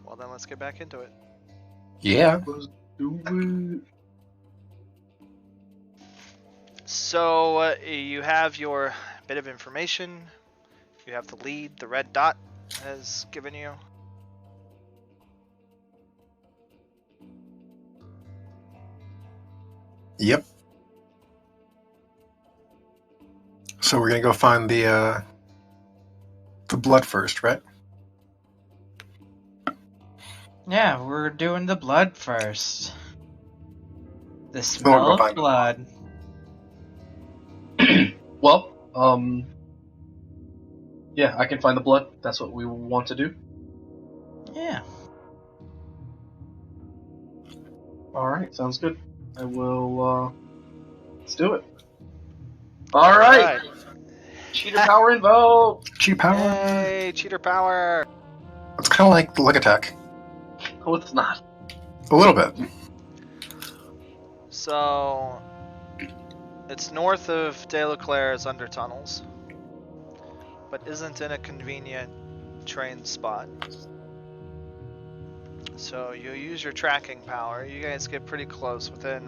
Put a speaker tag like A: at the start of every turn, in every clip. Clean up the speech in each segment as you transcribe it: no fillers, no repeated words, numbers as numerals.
A: Well, then let's get back into it.
B: Yeah.
C: Let's do it.
A: So, you have your bit of information. You have the lead, the red dot has given you.
B: Yep. So we're gonna go find the blood first, right?
D: Yeah, we're doing the blood first. The
B: We'll
D: smell
B: go
D: of
B: find
D: blood.
C: Well, yeah, I can find the blood. That's what we want to do.
D: Yeah.
C: Alright, sounds good. I will, let's do it. Alright! Cheater power invoked!
B: Cheap power.
A: Yay, cheater power!
B: It's kind of like the leg attack.
C: Oh, it's not.
B: A little bit.
A: So, it's north of De La Claire's under tunnels, but isn't in a convenient train spot. So you use your tracking power. You guys get pretty close within,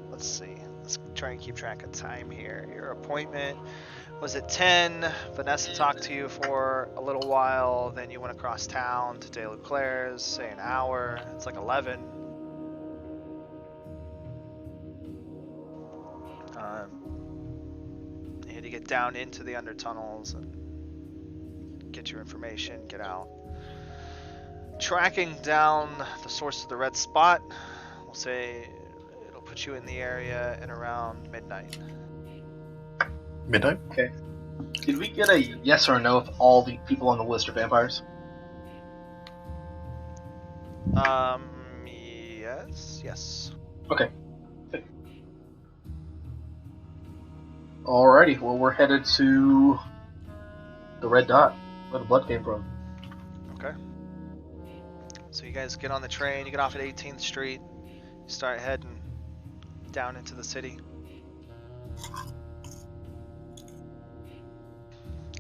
A: let's see. Let's try and keep track of time here. Your appointment was at 10. Vanessa talked to you for a little while. Then you went across town to De La Claire's, say an hour. It's like 11. You had to get down into the under tunnels and get your information, get out. Tracking down the source of the red spot, we'll say it'll put you in the area at around midnight.
B: Midnight.
C: Okay. Did we get a yes or a no if all the people on the list are vampires?
A: Yes.
C: Okay. Alrighty, well we're headed to the red dot, where the blood came from.
A: Okay. So you guys get on the train, you get off at 18th Street, you start heading down into the city.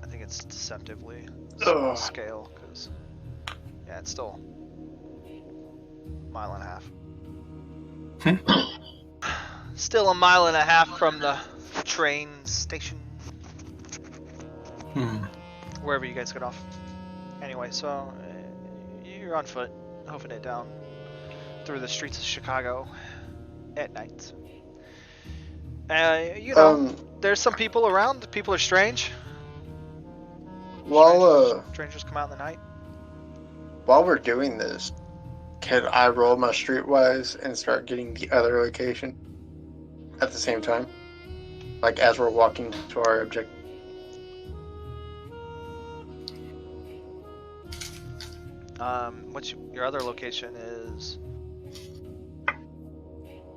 A: I think it's deceptively small scale, because, yeah, it's still a mile and a half. Still a mile and a half from the train station. Wherever you guys get off. Anyway, so you're on foot, hoofing it down through the streets of Chicago at night. You know, there's some people around. People are strange. Strangers come out in the night.
E: While we're doing this, can I roll my streetwise and start getting the other location at the same time? Like as we're walking to our objective.
A: What's your other location is?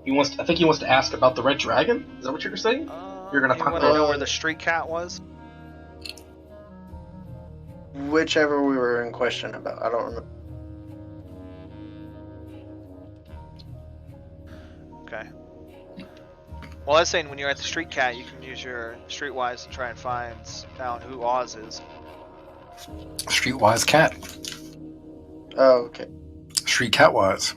C: I think he wants to ask about the red dragon? Is that what you're saying? You're gonna
A: you want to know where the street cat was?
E: Whichever we were in question about, I don't remember.
A: Okay. Well, I was saying when you're at the street cat, you can use your streetwise to try and find out who Oz is.
B: Streetwise cat.
E: Oh, okay.
B: Street catwise.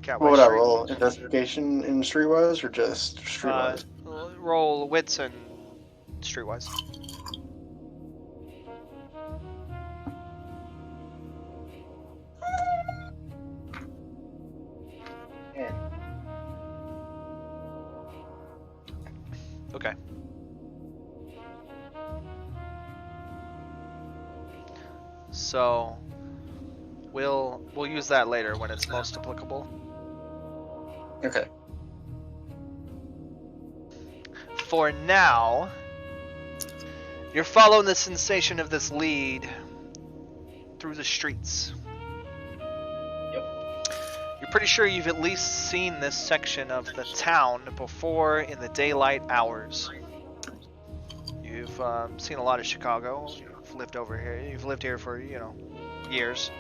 A: Catwise
E: What would I
A: Street.
E: roll? Investigation in streetwise or just streetwise?
A: Roll wits and streetwise. Okay. So we'll use that later when it's most applicable.
E: Okay.
A: For now, you're following the sensation of this lead through the streets.
C: Yep.
A: You're pretty sure you've at least seen this section of the town before in the daylight hours. You've seen a lot of Chicago. You've lived over here. You've lived here for, years.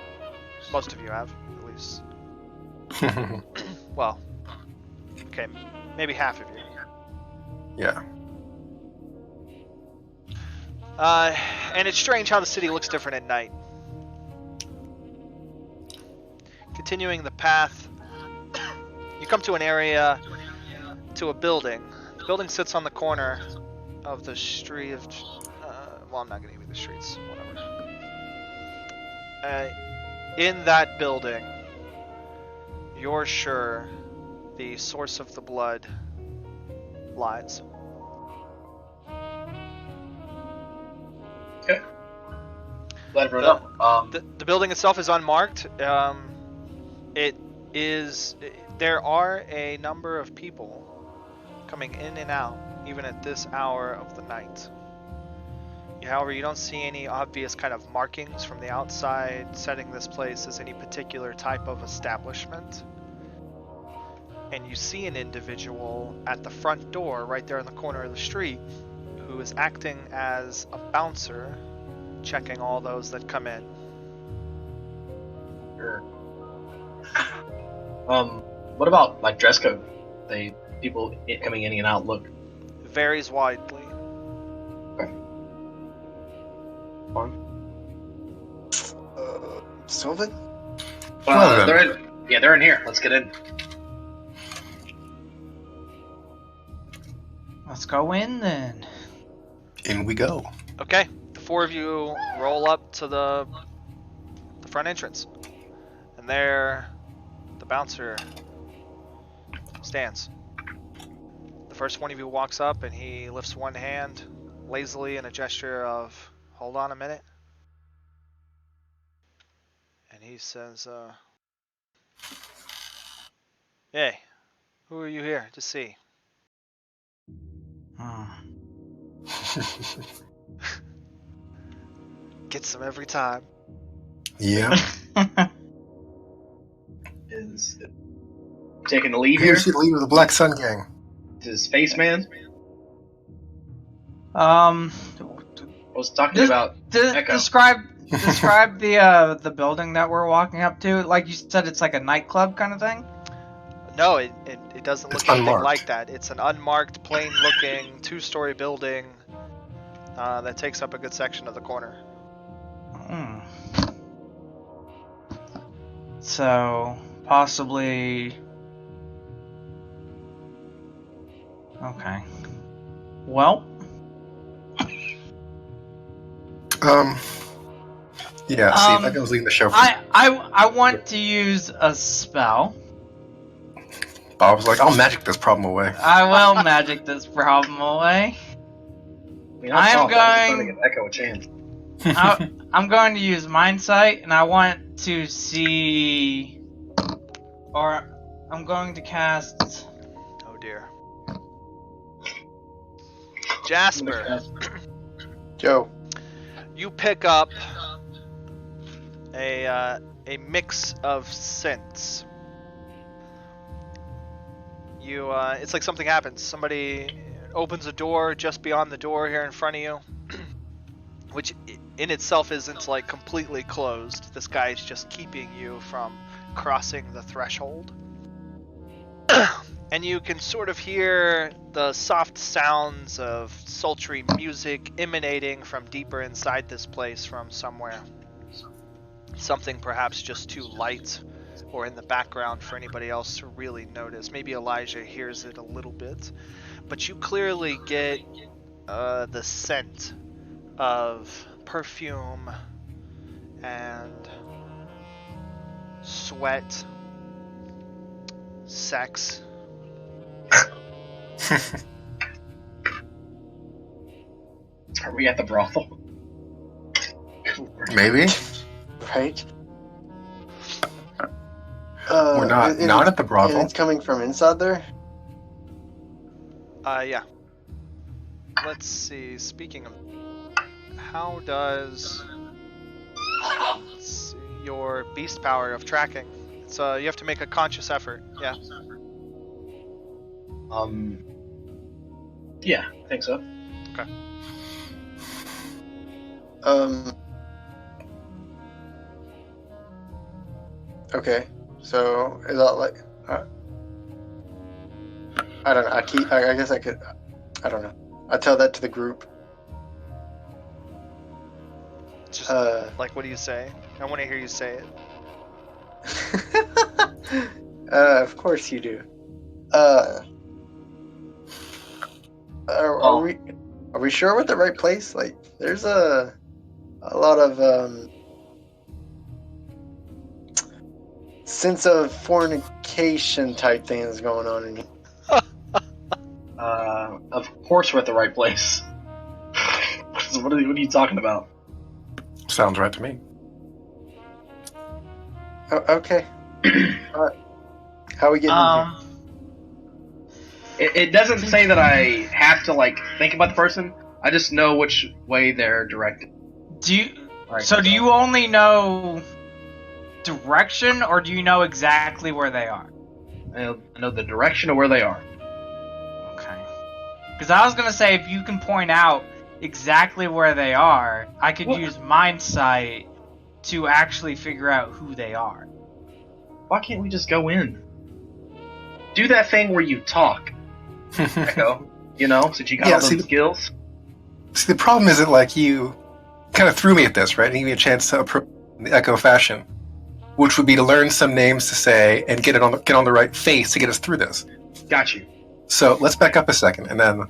A: Most of you have, at least. Well, okay, maybe half of you.
B: Yeah.
A: And it's strange how the city looks different at night. continuing the path, you come to an area, to a building. The building sits on the corner of the street of... well, I'm not going to give you the streets. Whatever. In that building, you're sure the source of the blood lies.
C: Okay. Glad I brought it up.
A: The building itself is unmarked. There are a number of people coming in and out, even at this hour of the night. However, you don't see any obvious kind of markings from the outside setting this place as any particular type of establishment. And you see an individual at the front door, right there in the corner of the street, who is acting as a bouncer, checking all those that come in.
C: Sure. What about like dress code? People coming in and out look.
A: It varies widely.
C: Okay. Fine.
E: Sylvan?
B: Well,
C: they're in here. Let's get in.
D: Let's go in then.
B: In we go.
A: Okay, the four of you roll up to the front entrance. And there, the bouncer stands. The first one of you walks up and he lifts one hand lazily in a gesture of, hold on a minute. And he says, hey, who are you here to see? Gets them every time.
B: Yeah.
C: Is it taking the lead
B: Here
C: here?
B: see the leader of the Black Sun Gang.
C: Is Spaceman?
D: Um,
C: I was talking about Echo.
D: describe the building that we're walking up to. Like you said, it's like a nightclub kind of thing.
A: No, it doesn't
B: It's
A: look anything
B: unmarked.
A: like that. It's an unmarked, plain-looking, two-story building that takes up a good section of the corner.
D: So possibly. Okay. Well.
B: Yeah, see, that was leading the show.
D: I want to use a spell.
B: Bob was like, I'll magic this problem away.
D: I will magic this problem away.
C: I mean,
D: I'm
C: trying to
D: going-
C: give Echo a chance.
D: I'm going to use Mind Sight, and I want to see, or I'm going to cast.
A: Oh dear. Jasper,
E: Joe.
A: you pick up a mix of scents. It's like something happens. Somebody opens a door just beyond the door here in front of you, which in itself isn't like completely closed. This guy is just keeping you from crossing the threshold. And you can sort of hear the soft sounds of sultry music emanating from deeper inside this place from somewhere. Something perhaps just too light or in the background for anybody else to really notice. Maybe Elijah hears it a little bit. But you clearly get the scent of perfume and sweat, sex.
C: Are we at the brothel?
B: Maybe.
E: Right?
B: We're not at the brothel.
E: And it's coming from inside there?
A: Yeah. Let's see, speaking of... How does... Let's see, your beast power of tracking? It's, you have to make a conscious effort, yeah.
C: Yeah, I think so.
A: Okay.
E: Okay. So is that like? I don't know. I guess I could. I don't know. I tell that to the group.
A: Just like, what do you say? I want to hear you say it.
E: Of course you do. Are we sure we're at the right place? Like, there's a lot of sense of fornication type things going on in here.
C: Of course we're at the right place. What are you talking about?
B: Sounds right to me.
E: Oh, okay. Alright. How are we getting in here?
C: It doesn't say that I have to like think about the person. I just know which way they're directed.
D: Do you?
C: Right.
D: So do you only know direction, or do you know exactly where they are?
C: I know the direction of where they are.
D: Okay. Because I was gonna say, if you can point out exactly where they are, I could use mind sight to actually figure out who they are.
C: Why can't we just go in? Do that thing where you talk, Echo. You know, since you got all those skills.
B: See, the problem is that, like, you kind of threw me at this, right? And gave me a chance to approach in the Echo fashion, which would be to learn some names to say and get on the right face to get us through this.
C: Got you.
B: So let's back up a second and then,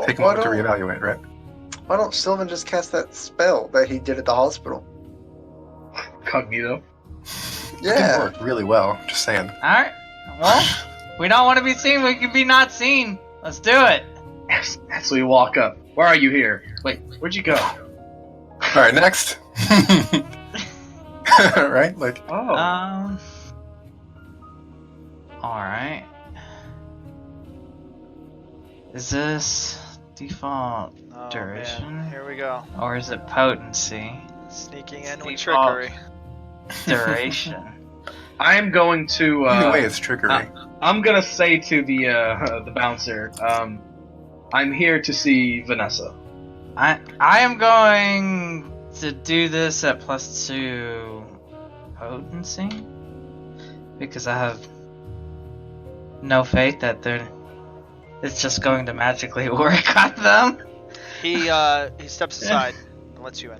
B: take a moment to reevaluate, right?
E: Why don't Sylvan just cast that spell that he did at the hospital?
C: Cognito.
B: It didn't work really well, just saying.
D: Alright. Well, we don't want to be seen, we can be not seen. Let's do it.
C: As we walk up. Where are you here? Wait, where'd you go?
B: Alright, next. Right? Like,
D: Alright. Is this default duration?
A: Man. Here we go.
D: Or is it potency?
A: Sneaking in
D: Default
A: with trickery.
D: Duration.
C: I'm going to.
B: either way, it's trickery.
C: I'm gonna say to the bouncer, I'm here to see Vanessa.
D: I am going to do this at +2 potency because I have no faith that it's just going to magically work on them.
A: He steps aside and lets you in.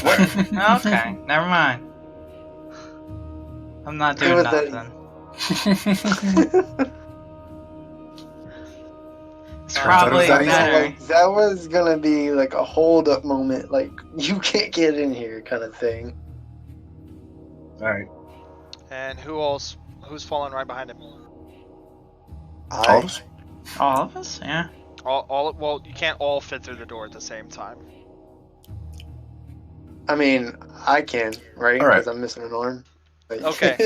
D: Okay, never mind. I'm not doing nothing. It's probably better.
E: Like, that was gonna be like a hold up moment, like you can't get in here kind of thing.
C: Alright.
A: And who's falling right behind him?
B: All
D: All of us? Yeah.
A: Well, you can't all fit through the door at the same time.
E: I mean, I can, right?
B: All right.
E: Because I'm missing an arm. Like...
A: Okay.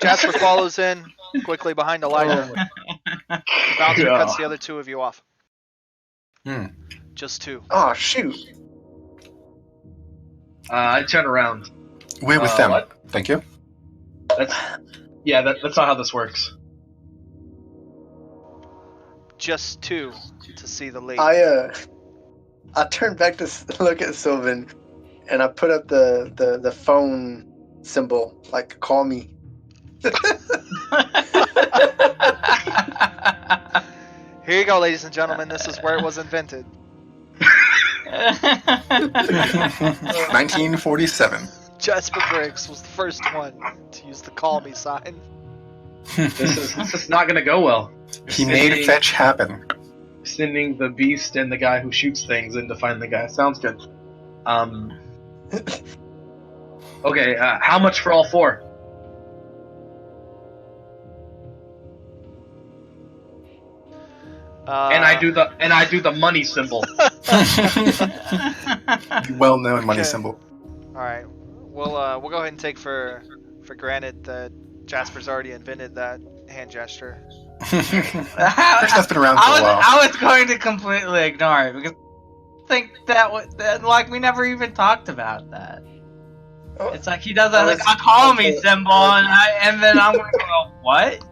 A: Jasper follows in quickly behind Elijah. The bouncer cuts the other two of you off. Just two.
E: Oh, shoot.
C: I turn around.
B: We're with them.
C: What?
B: Thank you.
C: That's not how this works.
A: Just two to see the lady.
E: I turned back to look at Sylvan, and I put up the phone symbol, like, call me.
A: Here you go, ladies and gentlemen. This is where it was invented.
B: 1947.
A: Jasper Briggs was the first one to use the call me sign.
C: This is not gonna go well.
B: He made fetch happen.
C: Sending the beast and the guy who shoots things in to find the guy. Sounds good. Okay, how much for all four? And I do the money symbol.
B: Well-known money symbol.
A: All right, we'll go ahead and take for granted that Jasper's already invented that hand gesture.
B: That's been around for a while.
D: I was going to completely ignore it because I think that like we never even talked about that.
E: Oh,
D: it's like he does a call me symbol, and then I'm gonna go, what?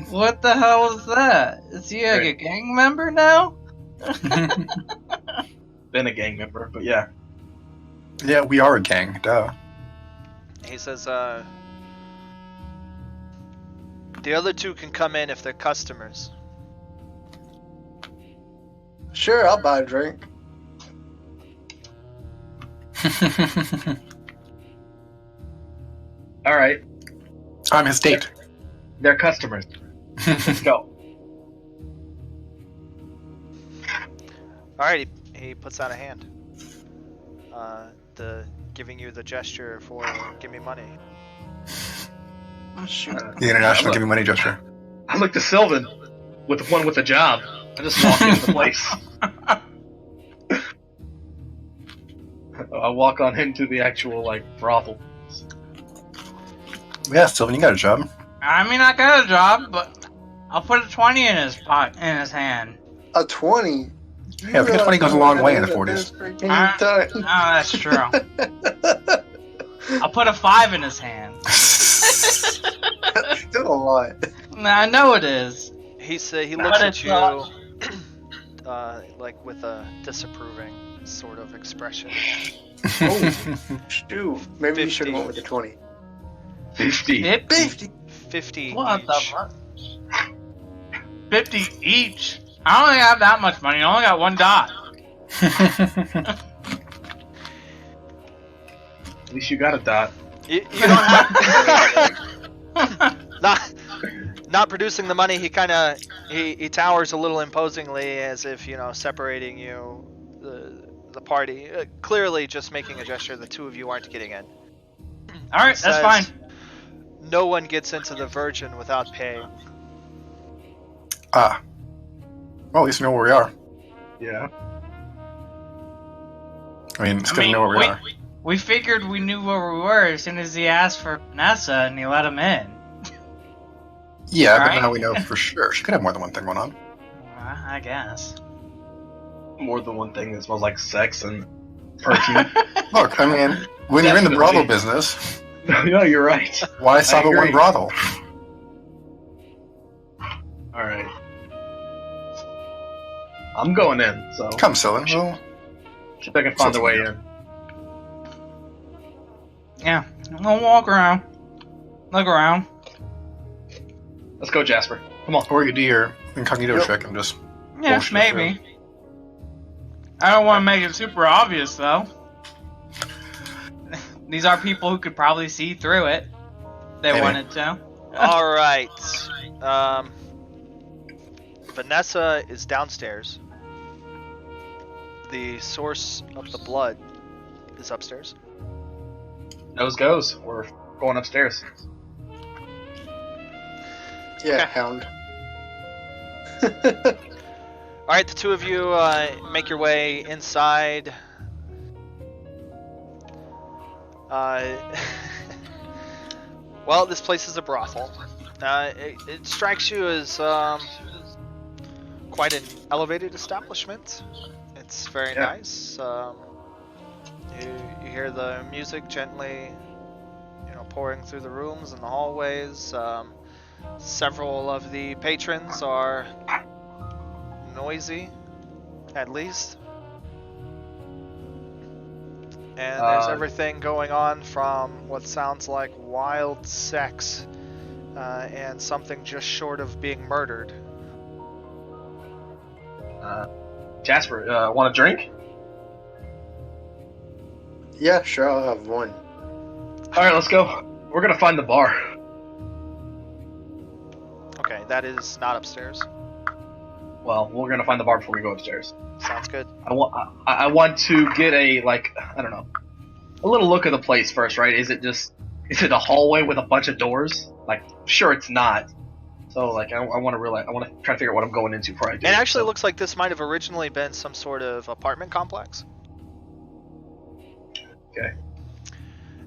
D: What the hell is that? Is he like a gang member now?
C: Been a gang member, but yeah.
B: Yeah, we are a gang, duh.
A: He says, the other two can come in if they're customers.
E: Sure, I'll buy a drink.
C: All right,
B: I'm his date.
C: they're customers. Let's go.
A: All right, he puts out a hand. Giving you the gesture for give me money.
E: Oh, shoot.
B: The international give me money gesture.
C: I look to Sylvan with the one with the job. I just walk into the place. I walk on into the actual brothel.
B: Yeah, Sylvan, you got a job.
D: I mean, I got a job, but I'll put a 20 in his in his hand.
E: A 20?
B: Yeah, I think a 20 goes a long way in the 40s.
D: Oh, that's true. I'll put a 5 in his hand.
E: That's still a lot.
D: I know it is.
A: He looks at you like with a disapproving sort of expression.
E: Oh, shoot. Maybe you should have went with the 20.
C: 50.
D: 50?
A: 50
D: What
A: each.
D: the fuck? 50 each? I don't have that much money. I only got $1.
C: At least you got a dot.
A: You don't have not producing the money. He kind of he towers a little imposingly, as if separating you, the party. Clearly, just making a gesture. The two of you aren't getting in.
D: All right, that's fine.
A: No one gets into the Virgin without paying.
B: Ah. Well, at least we know where we are.
C: Yeah.
B: I mean, it's good to know where we are.
D: We figured we knew where we were as soon as he asked for Vanessa and he let him in.
B: Yeah,
D: Right?
B: but now we know for sure. She could have more than one thing going on.
D: I guess.
C: More than one thing that smells like sex and perfume.
B: Look, I mean, when you're in the brothel business,
C: Yeah, you're right.
B: why stop at one
C: agree.
B: brothel?
C: All right. I'm going in, so
B: Come, Sylvan. Well,
C: see if I can find a way in.
D: Yeah, we'll walk around. Look around.
C: Let's go, Jasper. Come on.
B: or you do your incognito
E: Yep.
B: trick and just
D: Yeah,
B: bullshit
D: maybe. I don't want to make it super obvious, though. These are people who could probably see through it. They
B: Maybe.
D: wanted to.
A: All right. Vanessa is downstairs. The source of the blood is upstairs.
C: Nose goes. We're going upstairs.
E: Yeah,
A: Okay.
E: hound.
A: All right, the two of you make your way inside. Well, this place is a brothel. It strikes you as quite an elevated establishment. It's very nice. You hear the music gently, pouring through the rooms and the hallways. Several of the patrons are noisy, at least. And there's everything going on from what sounds like wild sex and something just short of being murdered.
C: Jasper, want a drink?
E: Yeah, sure, I'll have one.
C: All right, let's go. We're gonna find the bar.
A: Okay, that is not upstairs.
C: Well, we're gonna find the bar before we go upstairs.
A: Sounds good.
C: I want to get a a little look of the place first, right? Is it a hallway with a bunch of doors? Sure, it's not. So I want to try to figure out what I'm going into before I do.
A: It actually looks like this might have originally been some sort of apartment complex.
C: Okay.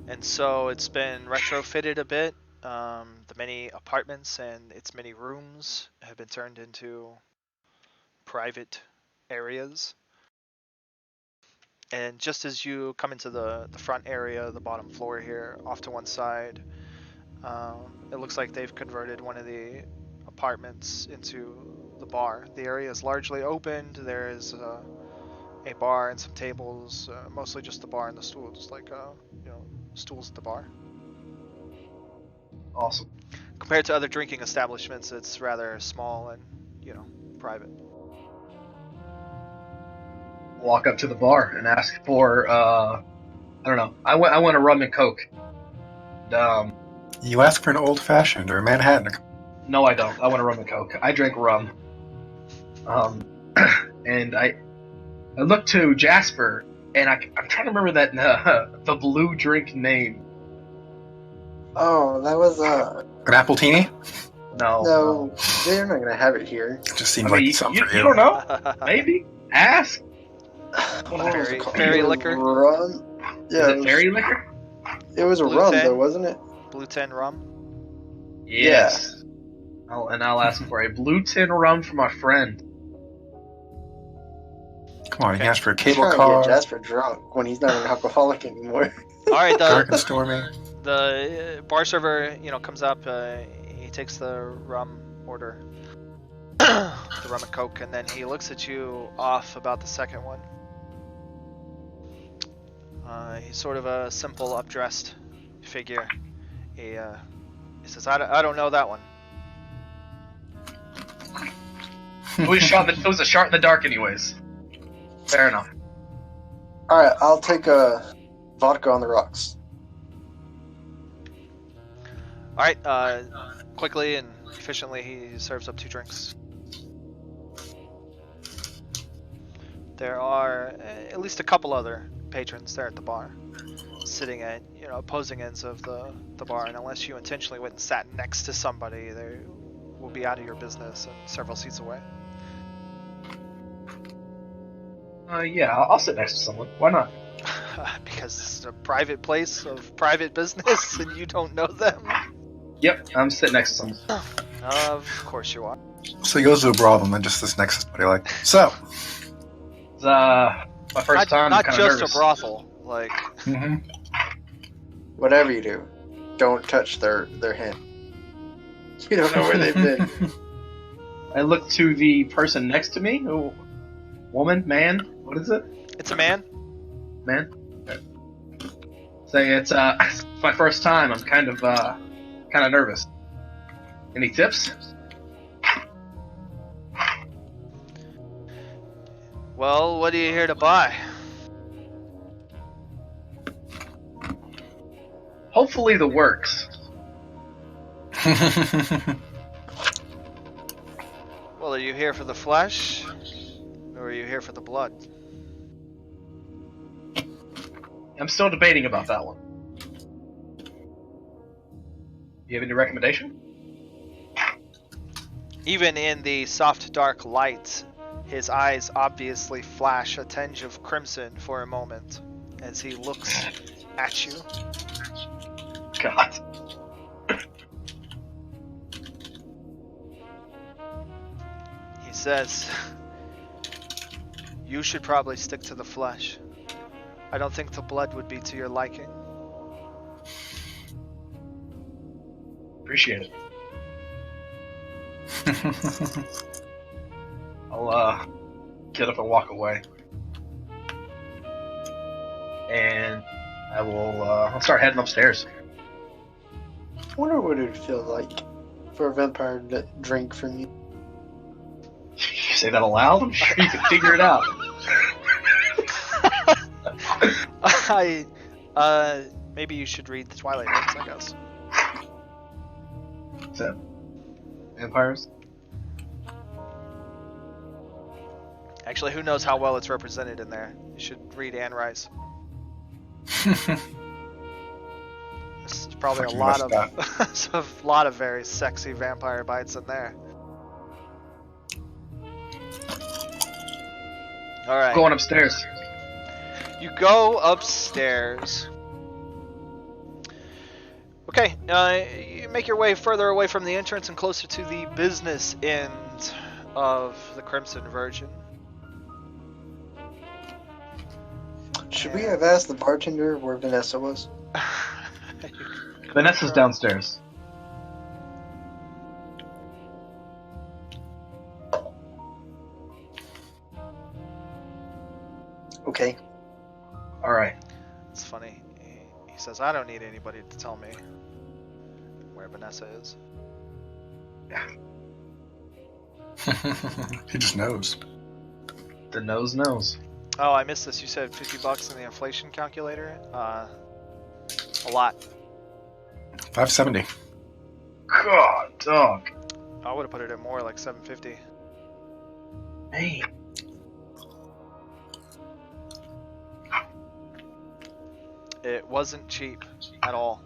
A: And so it's been retrofitted a bit. The many apartments and its many rooms have been turned into private areas. And just as you come into the front area, the bottom floor here, off to one side, it looks like they've converted one of the apartments into the bar. The area is largely opened. There is a bar and some tables, mostly just the bar and the stools, stools at the bar.
C: Awesome.
A: Compared to other drinking establishments, it's rather small and, private.
C: Walk up to the bar and ask for I don't know. I want a rum and coke.
B: You ask for an old fashioned or a Manhattan.
C: No, I don't. I want a rum and coke. I drink rum. And I look to Jasper, and I'm trying to remember that the blue drink name.
E: Oh, that was
B: An Appletini?
E: no. They're not gonna have it here.
B: It just seems
C: I mean,
B: like something
C: you
B: for you.
C: don't know. Maybe ask.
E: What was
A: Fairy-
E: it called?
A: fairy
E: It was
A: liquor?
E: Rum. Yeah,
C: Is it fairy liquor?
E: It was a
A: Blue
E: rum
A: 10?
E: though, wasn't it?
A: Blue 10 rum.
C: Yes. I'll ask for a blue tin rum from our friend.
B: Come on, you
A: Okay.
B: ask for a
E: He's
B: cable
E: trying
B: car.
E: to get Jasper drunk when he's not an alcoholic anymore.
A: All right,
B: Dark and stormy.
A: the bar server, comes up. He takes the rum order, the rum and coke, and then he looks at you off about the second one. He's sort of a simple, updressed figure. He says, "I don't know that one."
C: It was a shot in the dark, anyways. Fair enough.
E: All right, I'll take a vodka on the rocks.
A: All right, quickly and efficiently, he serves up 2 drinks. There are at least a couple other patrons there at the bar, sitting at opposing ends of the bar, and unless you intentionally went and sat next to somebody, they will be out of your business and several seats away.
C: Yeah, I'll sit next to someone. Why not?
A: Because it's a private place of private business, and you don't know them.
C: Yep, I'm sitting next to someone.
A: Of course you are.
B: So he goes to a brothel and then just this next to somebody like, so.
C: It's my first time.
A: Not
C: I'm kind of
A: just
C: nervous.
A: a brothel, like.
B: Mm-hmm.
E: Whatever you do, don't touch their hand. You don't know where they've been.
C: I look to the person next to me. Oh, woman, man, what is it?
A: It's a man.
C: Man. Say it's my first time. I'm kind of nervous. Any tips?
A: Well, what are you here to buy?
C: Hopefully the works.
A: Well, are you here for the flesh, or are you here for the blood?
C: I'm still debating about that one. You have any recommendation?
A: Even in the soft, dark light, his eyes obviously flash a tinge of crimson for a moment as he looks at you.
C: God.
A: He says, "You should probably stick to the flesh. I don't think the blood would be to your liking."
C: Appreciate it. I'll get up and walk away. And I'll start heading upstairs.
E: I wonder what it would feel like for a vampire to drink from you.
C: You say that aloud? I'm sure you can figure it out.
A: Maybe you should read the Twilight books, I guess.
C: Is that vampires?
A: Actually, who knows how well it's represented in there? You should read Anne Rice. There's probably a
B: Fucking
A: lot
B: missed
A: of a lot of very sexy vampire bites in there. All right.
C: Going upstairs.
A: You go upstairs. Okay, you make your way further away from the entrance and closer to the business end of the Crimson Virgin.
E: Should we have asked the bartender where Vanessa was?
C: Vanessa's downstairs.
E: Okay.
C: Alright.
A: It's funny. He says, "I don't need anybody to tell me where Vanessa is."
B: He just knows.
C: The nose knows.
A: Oh, I missed this. You said $50 in the inflation calculator. A lot.
B: 570.
C: God, dog.
A: I would have put it at more, like 750.
C: Man.
A: It wasn't cheap at all.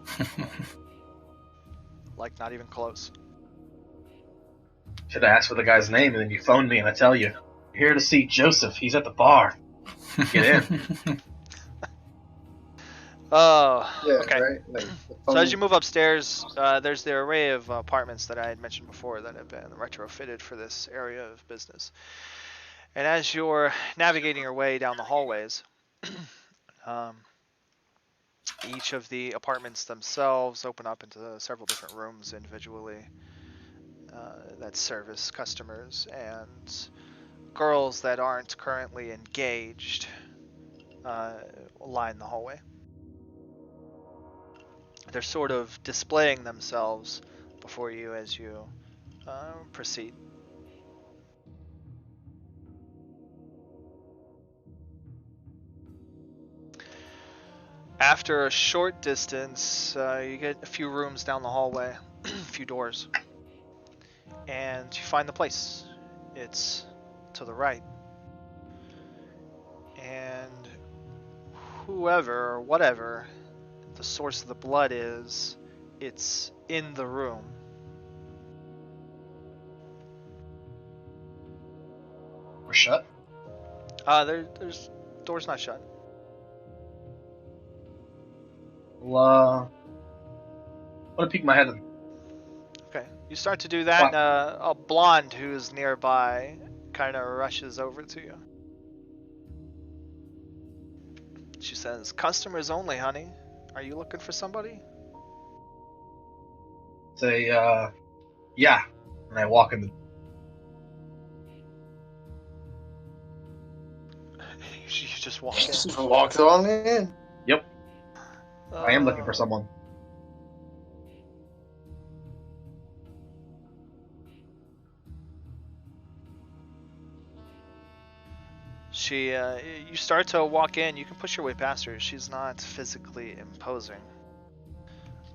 A: Like, not even close.
C: Should have asked for the guy's name, and then you phoned me, and I tell you, you're here to see Joseph. He's at the bar. Get in.
A: Oh,
E: Yeah,
A: okay.
E: right. Like,
A: So as you move upstairs, there's the array of apartments that I had mentioned before that have been retrofitted for this area of business. And as you're navigating your way down the hallways, each of the apartments themselves open up into several different rooms individually that service customers and girls that aren't currently engaged line the hallway. They're sort of displaying themselves before you as you proceed. After a short distance, you get a few rooms down the hallway, a few doors, and you find the place. It's to the right. And whoever or whatever the source of the blood is, it's in the room.
C: We're shut.
A: There's door's not shut.
C: Well, I'm gonna peek my head in.
A: Okay, you start to do that, and a blonde who's nearby kind of rushes over to you. She says, "Customers only, honey. Are you looking for somebody?"
C: Say, yeah. And I walk in the.
A: You just walk in.
E: Just walks on in.
C: Yep. I am looking for someone.
A: You start to walk in. You can push your way past her. She's not physically imposing.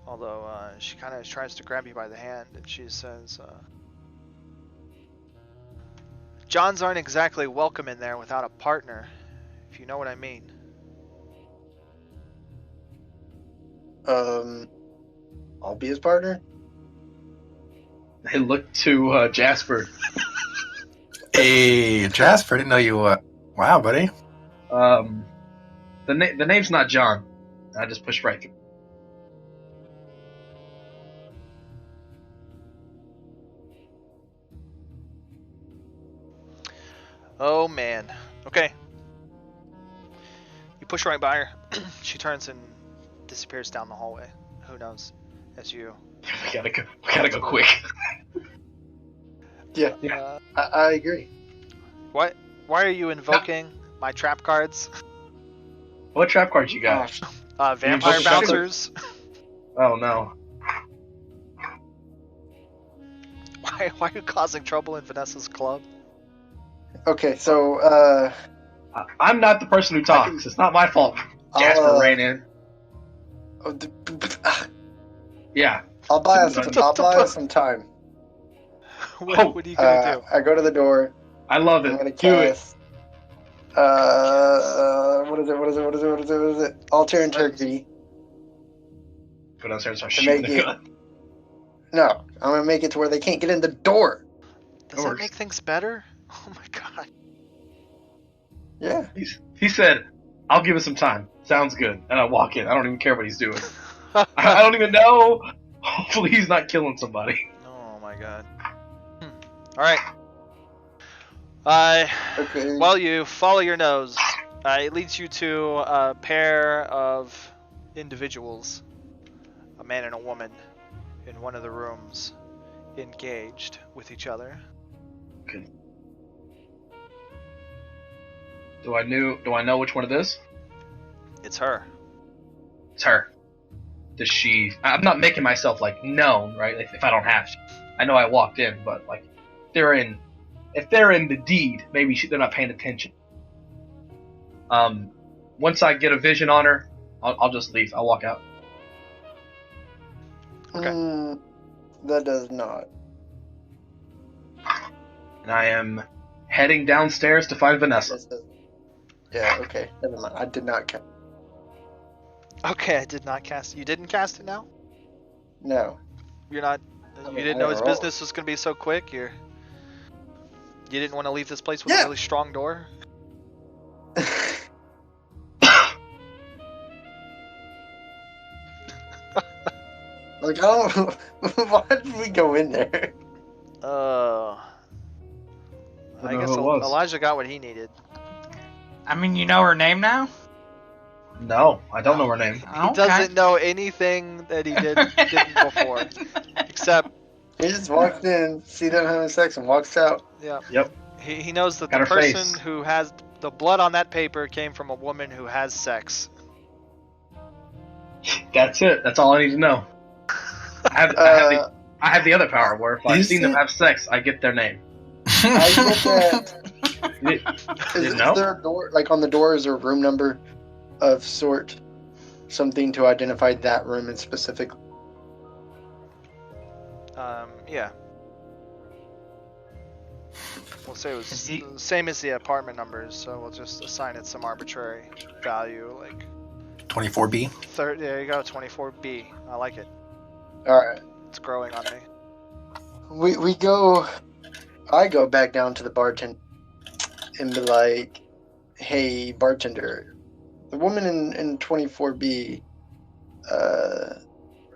A: Although, she kind of tries to grab you by the hand, and she says, Johns aren't exactly welcome in there without a partner, if you know what I mean.
E: I'll be his partner.
C: I look to Jasper.
B: Hey, Jasper, didn't know you. Wow, buddy.
C: The name's not John. I just pushed right through.
A: Oh man. Okay. You push right by her. She turns and disappears down the hallway. Who knows? As you.
C: We gotta go quick.
E: Yeah,
C: Yeah.
E: I agree.
A: What? Why are you invoking my trap cards?
C: What trap cards you got?
E: Gosh.
A: Vampire
C: invoking trap cards?
A: bouncers.
C: Oh no.
A: Why are you causing trouble in Vanessa's club?
E: Okay, so
C: I'm not the person who talks. It's not my fault. Jasper ran in. Yeah.
E: I'll buy us some time.
A: What are you gonna do?
E: I go to the door.
C: I love
E: I'm gonna
C: it. Do it.
E: cast. What is it? Alter and Turkey.
C: Go downstairs and start
E: To
C: shooting
E: make
C: the
E: it-
C: gun.
E: No, I'm gonna make it to where they can't get in the door.
A: Does that
C: works.
A: make things better? Oh my god.
E: Yeah.
C: He said, "I'll give it some time. Sounds good." And I walk in. I don't even care what he's doing. I don't even know. Hopefully he's not killing somebody.
A: Oh my god. Alright.
E: Okay.
A: While you follow your nose, it leads you to a pair of individuals, a man and a woman, in one of the rooms, engaged with each other.
C: Okay. Do I know which one it is?
A: It's her.
C: It's her. Does she? I'm not making myself like known, right? If I don't have to. I know I walked in, but like, if they're in the deed, maybe they're not paying attention. Once I get a vision on her, I'll just leave. I'll walk out.
A: Okay.
E: That does not.
C: And I am heading downstairs to find Vanessa.
E: Yeah, okay. Never mind. I did not cast.
A: Okay, I did not cast. You didn't cast it now?
E: No.
A: You're not.
E: I
A: You
E: mean,
A: didn't
E: I
A: know his
E: rolled.
A: business was gonna be so quick. You didn't want to leave this place with a
E: Yeah.
A: really strong door.
E: Like, I don't. Why did we go in there?
A: I
C: Don't know
A: guess
C: who it was.
A: Elijah got what he needed.
D: I mean, you know her name now?
C: No, I don't know her name.
A: He doesn't know anything that he didn't before, except
E: He just walked in, see them having sex, and walks out.
A: yeah.
C: Yep.
A: He knows that
C: Got
A: the
C: her
A: person
C: face.
A: who has the blood on that paper came from a woman who has sex.
C: That's it. That's all I need to know. I have the other power where if I've
B: Is
C: seen them
B: it?
C: have sex, I get their name.
E: I get that.
C: You
E: Is
C: know?
E: there a door, like on the door, is there a room number of sort? Something to identify that room in specific?
A: Yeah. We'll say it was
D: Is he-
A: the same as the apartment numbers, so we'll just assign it some arbitrary value, like
B: 24B.
A: there you go, 24B. I like it.
E: Alright.
A: It's growing on me.
E: We go. I go back down to the bartender and be like, hey, bartender, the woman in 24B,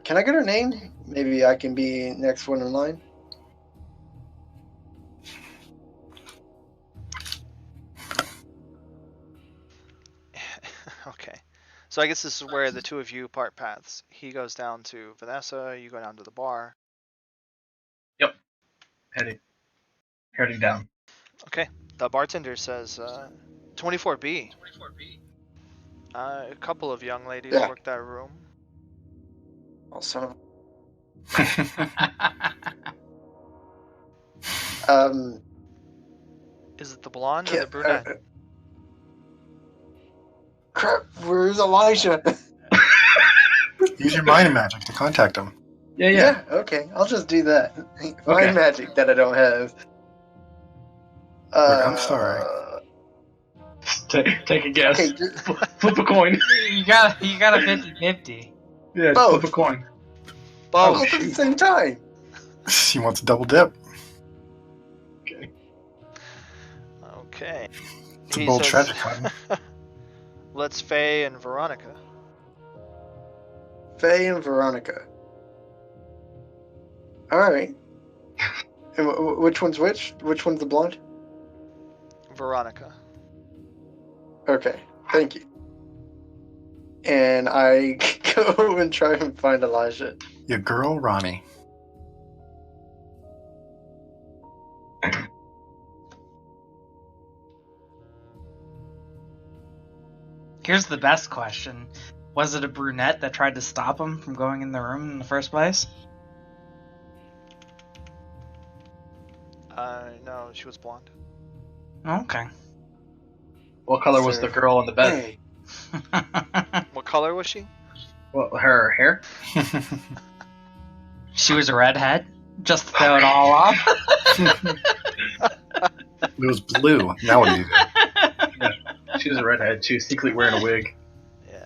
E: can I get her name? Maybe I can be next one in line.
A: Okay. So I guess this is where the two of you part paths. He goes down to Vanessa, you go down to the bar.
C: Heading down.
A: Okay. The bartender says, 24B. A couple of young ladies
E: Yeah.
A: work that room.
E: Oh, son of.
A: Is it the blonde or the brunette?
E: Crap, where's Elijah?
B: Use your mind magic to contact him.
C: Yeah.
E: Okay, I'll just do that.
C: Okay.
E: Mind magic that I don't have.
B: I'm sorry.
C: Take a guess.
E: Okay,
C: Flip a coin.
D: you got a 50-50.
C: Yeah,
E: Both.
C: flip a coin.
A: Both.
E: both at the same time.
B: He wants a double dip.
A: Okay.
B: It's a
A: He
B: bold
A: says,
B: tragic one.
A: Let's Faye and Veronica.
E: Faye and Veronica. Alright. And which one's which? Which one's the blonde?
A: Veronica.
E: Okay, thank you. And I go and try and find Elijah.
B: Your girl, Ronnie.
D: Here's the best question. Was it a brunette that tried to stop him from going in the room in the first place?
A: No, she was blonde.
D: Okay.
C: What color was
E: Sir.
C: the girl on the bed?
E: Hey,
A: What color was she?
C: What, her hair?
D: She was a redhead? Just to throw it all off?
B: It was blue. Now what do you do?
C: She was a redhead. She was secretly wearing a wig.
A: Yeah,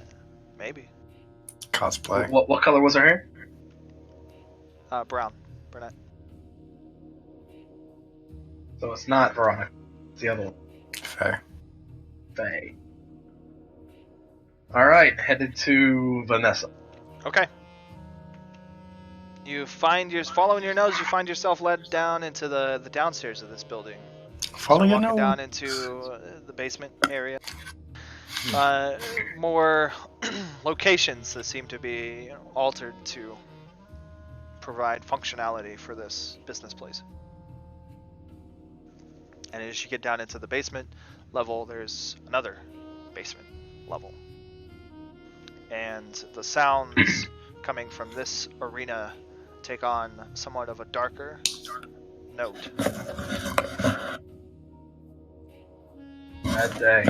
A: maybe.
B: Cosplay.
C: What color was her hair?
A: Brown. Brunette.
C: So it's not Veronica. It's the other one.
B: Fair.
C: Faye. Alright, headed to Vanessa.
A: Okay. You find following your nose, you find yourself led down into the downstairs of this building.
B: Follow your
A: Walking
B: nose.
A: down into the basement area. More locations that seem to be altered to provide functionality for this business place. And as you get down into the basement level, there's another basement level. And the sounds coming from this arena take on somewhat of a darker note.
C: Bad day.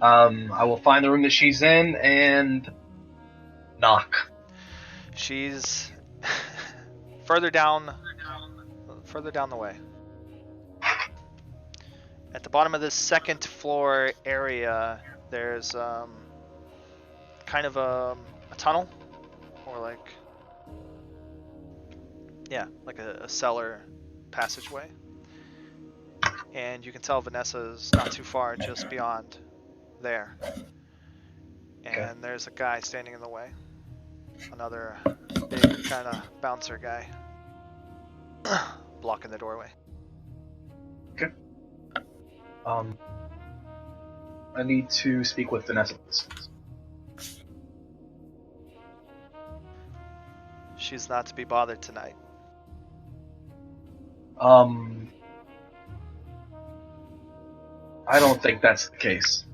C: I will find the room that she's in and knock.
A: She's further down the way. At the bottom of this second floor area, there's kind of a tunnel, or like a cellar passageway. And you can tell Vanessa's not too far, just beyond there. And
C: Okay.
A: there's a guy standing in the way. Another big kind of bouncer guy. Blocking the doorway.
C: I need to speak with Vanessa.
A: She's not to be bothered tonight.
C: I don't think that's the case.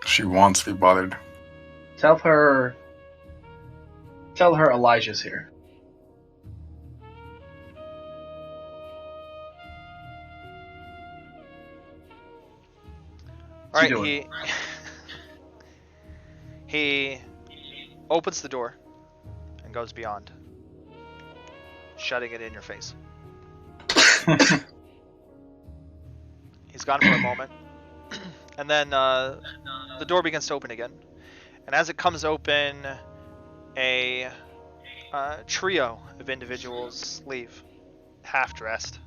B: She wants to be bothered.
C: Tell her Elijah's here.
A: All right,
C: doing?
A: he opens the door and goes beyond, shutting it in your face. He's gone for a moment, and then the door begins to open again. And as it comes open, a trio of individuals leave, half-dressed,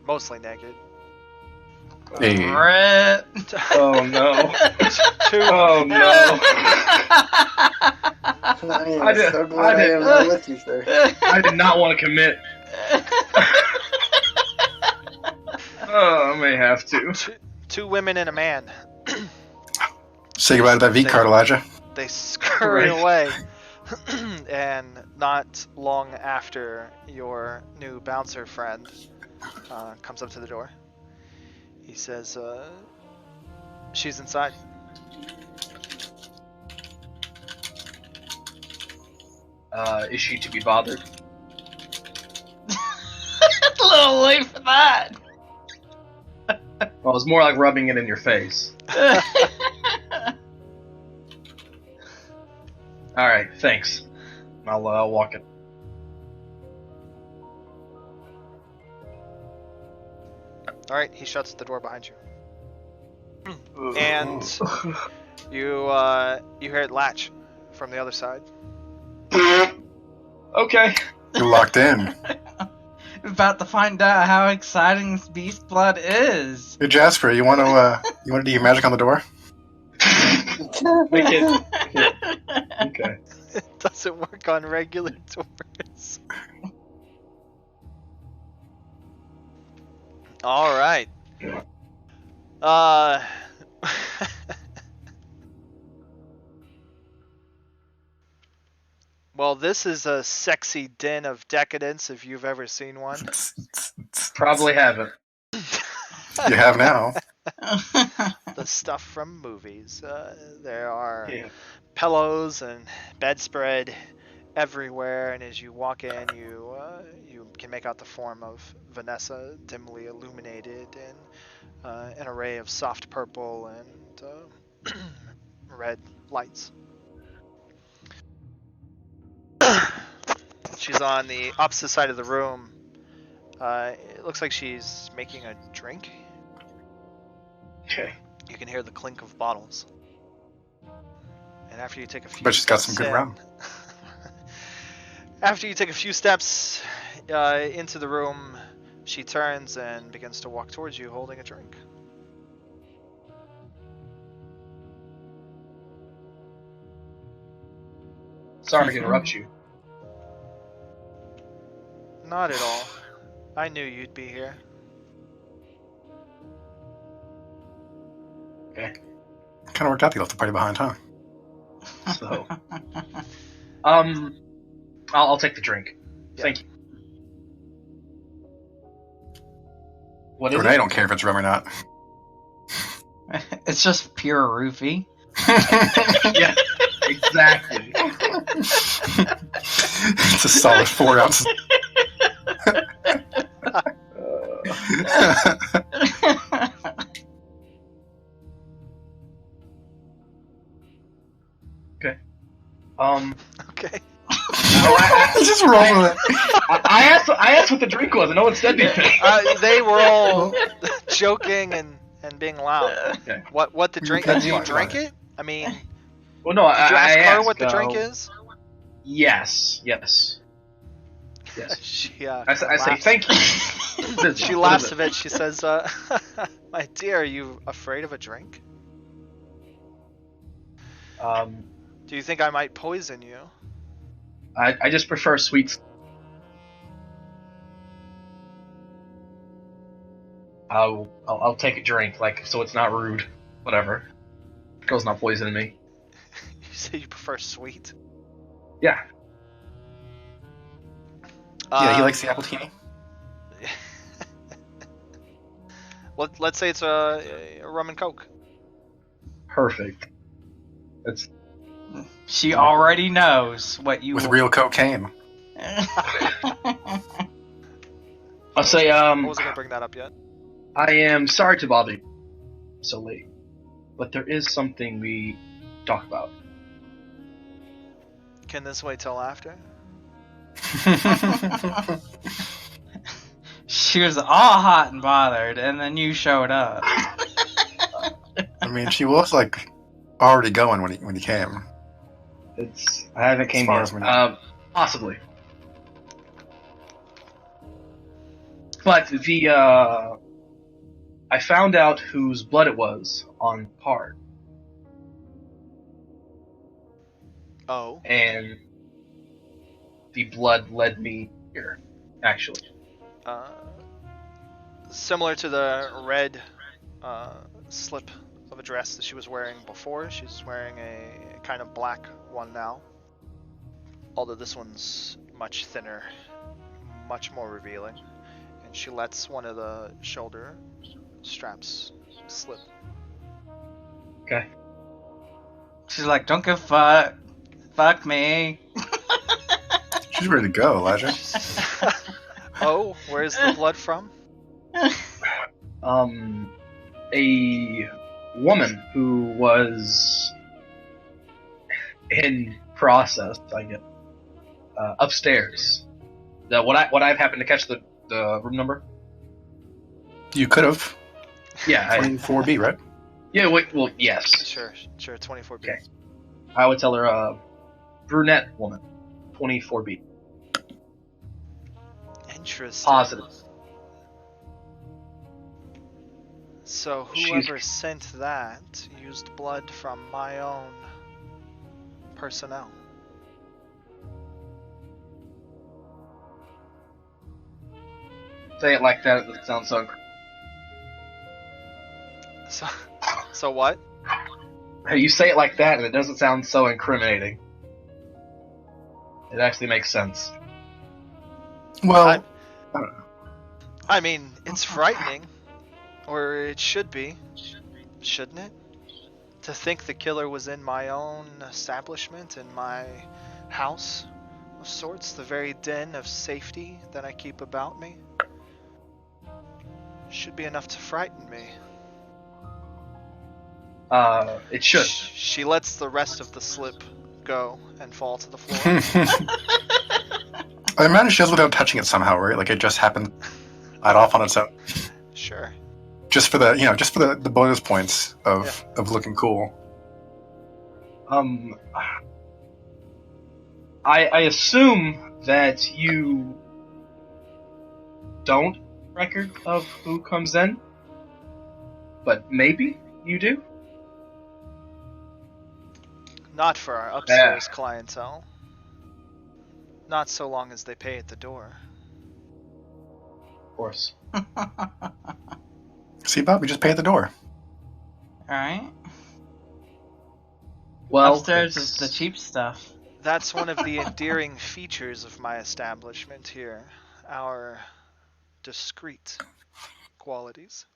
A: mostly naked.
B: Hey.
D: Rip.
C: Oh no!
A: Two,
C: Oh no!
E: I am so glad I am not with you, sir.
C: I did not want to commit. Oh, I may have to.
A: two women and a man.
B: Say goodbye to that V card, Elijah.
A: They scurry
C: Right.
A: away. And not long after, your new bouncer friend comes up to the door. He says, she's inside.
C: Is she to be bothered?
D: A little late for that.
C: Well, it's more like rubbing it in your face. All right, thanks. I'll walk it.
A: All right, he shuts the door behind you. And you hear it latch from the other side.
C: Okay.
B: You're locked in.
D: About to find out how exciting this beast blood is.
B: Hey Jasper, you want to do your magic on the door?
C: Make it. Okay.
A: It doesn't work on regular doors. All right. Well, this is a sexy den of decadence if you've ever seen one.
C: Probably haven't.
B: You have now.
A: The stuff from movies. There are
C: Yeah.
A: pillows and bedspread everywhere, and as you walk in, you can make out the form of Vanessa, dimly illuminated in an array of soft purple and red lights. She's on the opposite side of the room. It looks like she's making a drink.
C: Okay.
A: You can hear the clink of bottles. And after you take a few
B: But she's got some
A: steps
B: good rum.
A: After you take a few steps into the room, she turns and begins to walk towards you holding a drink.
C: Sorry to interrupt you.
A: Not at all. I knew you'd be here.
C: Okay.
B: Kind of worked out that you left the party behind, huh?
C: So, I'll take the drink.
A: Yeah.
C: Thank you. What is
B: Renee
C: it?
B: don't care if it's rum or not.
D: It's just pure roofie.
C: Yeah, exactly.
B: It's a solid 4 ounces.
A: Okay.
B: Just roll with it.
C: I asked what the drink was, and no one said anything.
A: They were all joking and being loud.
C: Okay.
A: What the drink?
B: can
A: Did you
B: talk
A: drink
B: about
A: it? I mean, did
C: Well, no,
A: you
C: I
A: ask her
C: asked,
A: what the drink is?
C: Yes.
A: She
C: I say
A: laughs.
C: thank you.
A: She laughs a bit. She says, "My dear, are you afraid of a drink? Do you think I might poison you?"
C: I just prefer sweets. I'll take a drink, like, so it's not rude. Whatever. Girl's not poisoning me.
A: You say you prefer sweet.
C: Yeah.
B: Yeah, he likes the appletini.
A: Let's say it's a rum and coke.
C: Perfect. It's
D: She already knows what you
B: With
D: will.
B: real cocaine.
C: I'll say
A: I wasn't gonna bring that up yet.
C: I am sorry to bother you so late, but there is something we talk about.
A: Can this wait till after?
D: She was all hot and bothered, and then you showed up.
B: I mean, she was like already going when he came.
C: I haven't came
B: far
C: yet.
B: as we know.
C: Possibly. But I found out whose blood it was on the card,
A: Oh.
C: and the blood led me here, actually.
A: Similar to the red slip of a dress that she was wearing before, she's wearing a kind of black one now. Although this one's much thinner, much more revealing. And she lets one of the shoulder straps slip.
C: Okay.
D: She's like, don't give a fuck. Fuck me.
B: She's ready to go, Elijah.
A: Oh, where's the blood from?
C: A woman who was in process, I guess, upstairs. Would I have happened to catch the room number?
B: You could have.
C: Yeah.
B: 24B, right?
C: Yeah. Wait. Well, yes.
A: Sure, 24B.
C: Okay. I would tell her, brunette woman, 24B.
A: Interesting.
C: Positive.
A: So whoever sent that used blood from my own personnel.
C: Say it like that. It sounds so.
A: So what?
C: Hey, you say it like that, and it doesn't sound so incriminating. It actually makes sense.
B: Well,
A: I mean, it's frightening. Or it should be. Shouldn't it? To think the killer was in my own establishment, in my house of sorts, the very den of safety that I keep about me. Should be enough to frighten me.
C: It should.
A: She lets the rest of the slip go and fall to the floor.
B: I imagine she does without touching it somehow, right? Like it just happened right off on its own.
A: Sure.
B: Just for the bonus points of looking cool.
C: I assume that you don't record of who comes in, but maybe you do.
A: Not for our upstairs clientele. Not so long as they pay at the door.
C: Of course.
B: See, Bob, we just pay at the door.
D: Alright.
C: Well,
D: Upstairs is the cheap stuff.
A: That's one of the endearing features of my establishment here. Our discreet qualities.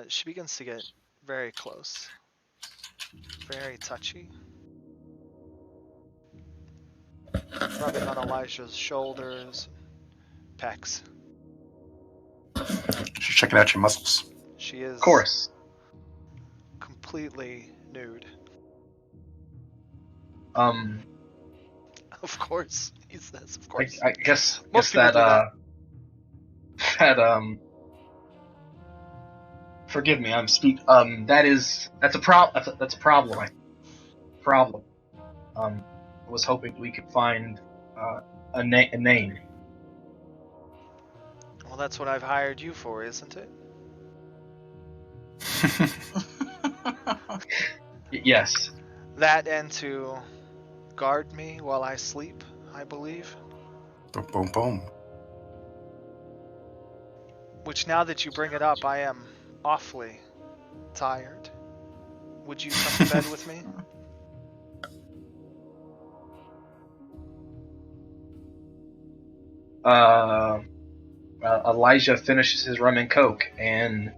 A: She begins to get very close. Very touchy. Rubbing on Elijah's shoulders, pecs.
B: She's checking out your muscles.
A: She is.
C: of course.
A: completely nude. Of course, he says. Of course.
C: I guess
A: Most people
C: that
A: do that.
C: that forgive me, that's a problem. Problem. I was hoping we could find a name.
A: Well, that's what I've hired you for, isn't it?
C: Yes.
A: That and to guard me while I sleep, I believe.
B: Boom, boom, boom.
A: Which, now that you bring it up, I am awfully tired. Would you come to bed with me?
C: Elijah finishes his rum and coke and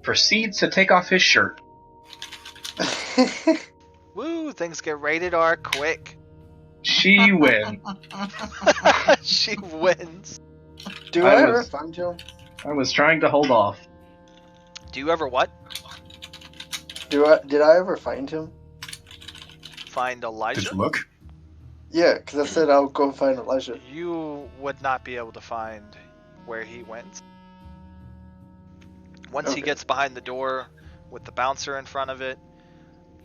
C: proceeds to take off his shirt.
A: Woo, things get rated R quick.
C: She wins.
A: She wins.
E: Do
C: I
E: I ever
C: was-
E: find him?
C: I was trying to hold off.
A: Do you ever what?
E: Did I ever find him?
A: Find
B: Did
A: Elijah?
B: you look?
E: Yeah, because I said I'll go find Elijah.
A: You would not be able to find where he went. Once he
E: Okay.
A: gets behind the door with the bouncer in front of it,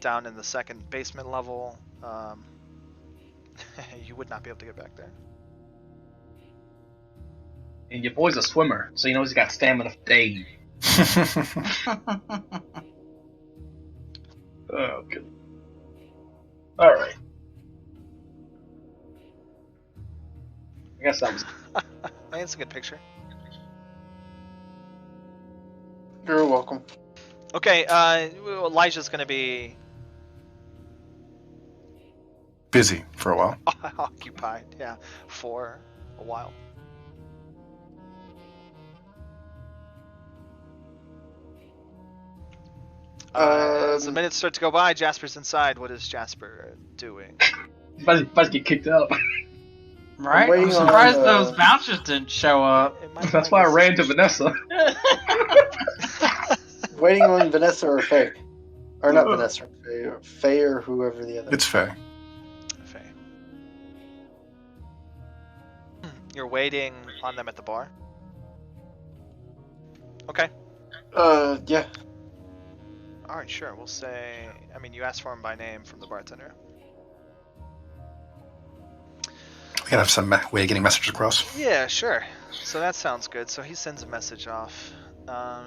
A: down in the second basement level, you would not be able to get back there.
C: And your boy's a swimmer, so he knows he's got stamina for days. Oh, good. Alright. I guess that was.
A: Hey, it's a good picture.
E: You're welcome.
A: Okay, Elijah's gonna be
B: Busy for a while.
A: occupied, yeah, for a while. As the minutes start to go by, Jasper's inside. What is Jasper doing?
C: About to get kicked out.
D: Right? I'm
E: waiting on,
D: surprised those bouncers didn't show up.
C: That's why I ran to Vanessa.
E: Waiting on Vanessa or Faye. Or not Vanessa, Faye or whoever the other.
B: It's Faye.
A: Faye. You're waiting on them at the bar? Okay.
E: Yeah.
A: Alright, sure. We'll say... I mean, you asked for him by name from the bartender.
B: We gotta have some way of getting messages across.
A: Yeah, sure. So that sounds good. So he sends a message off.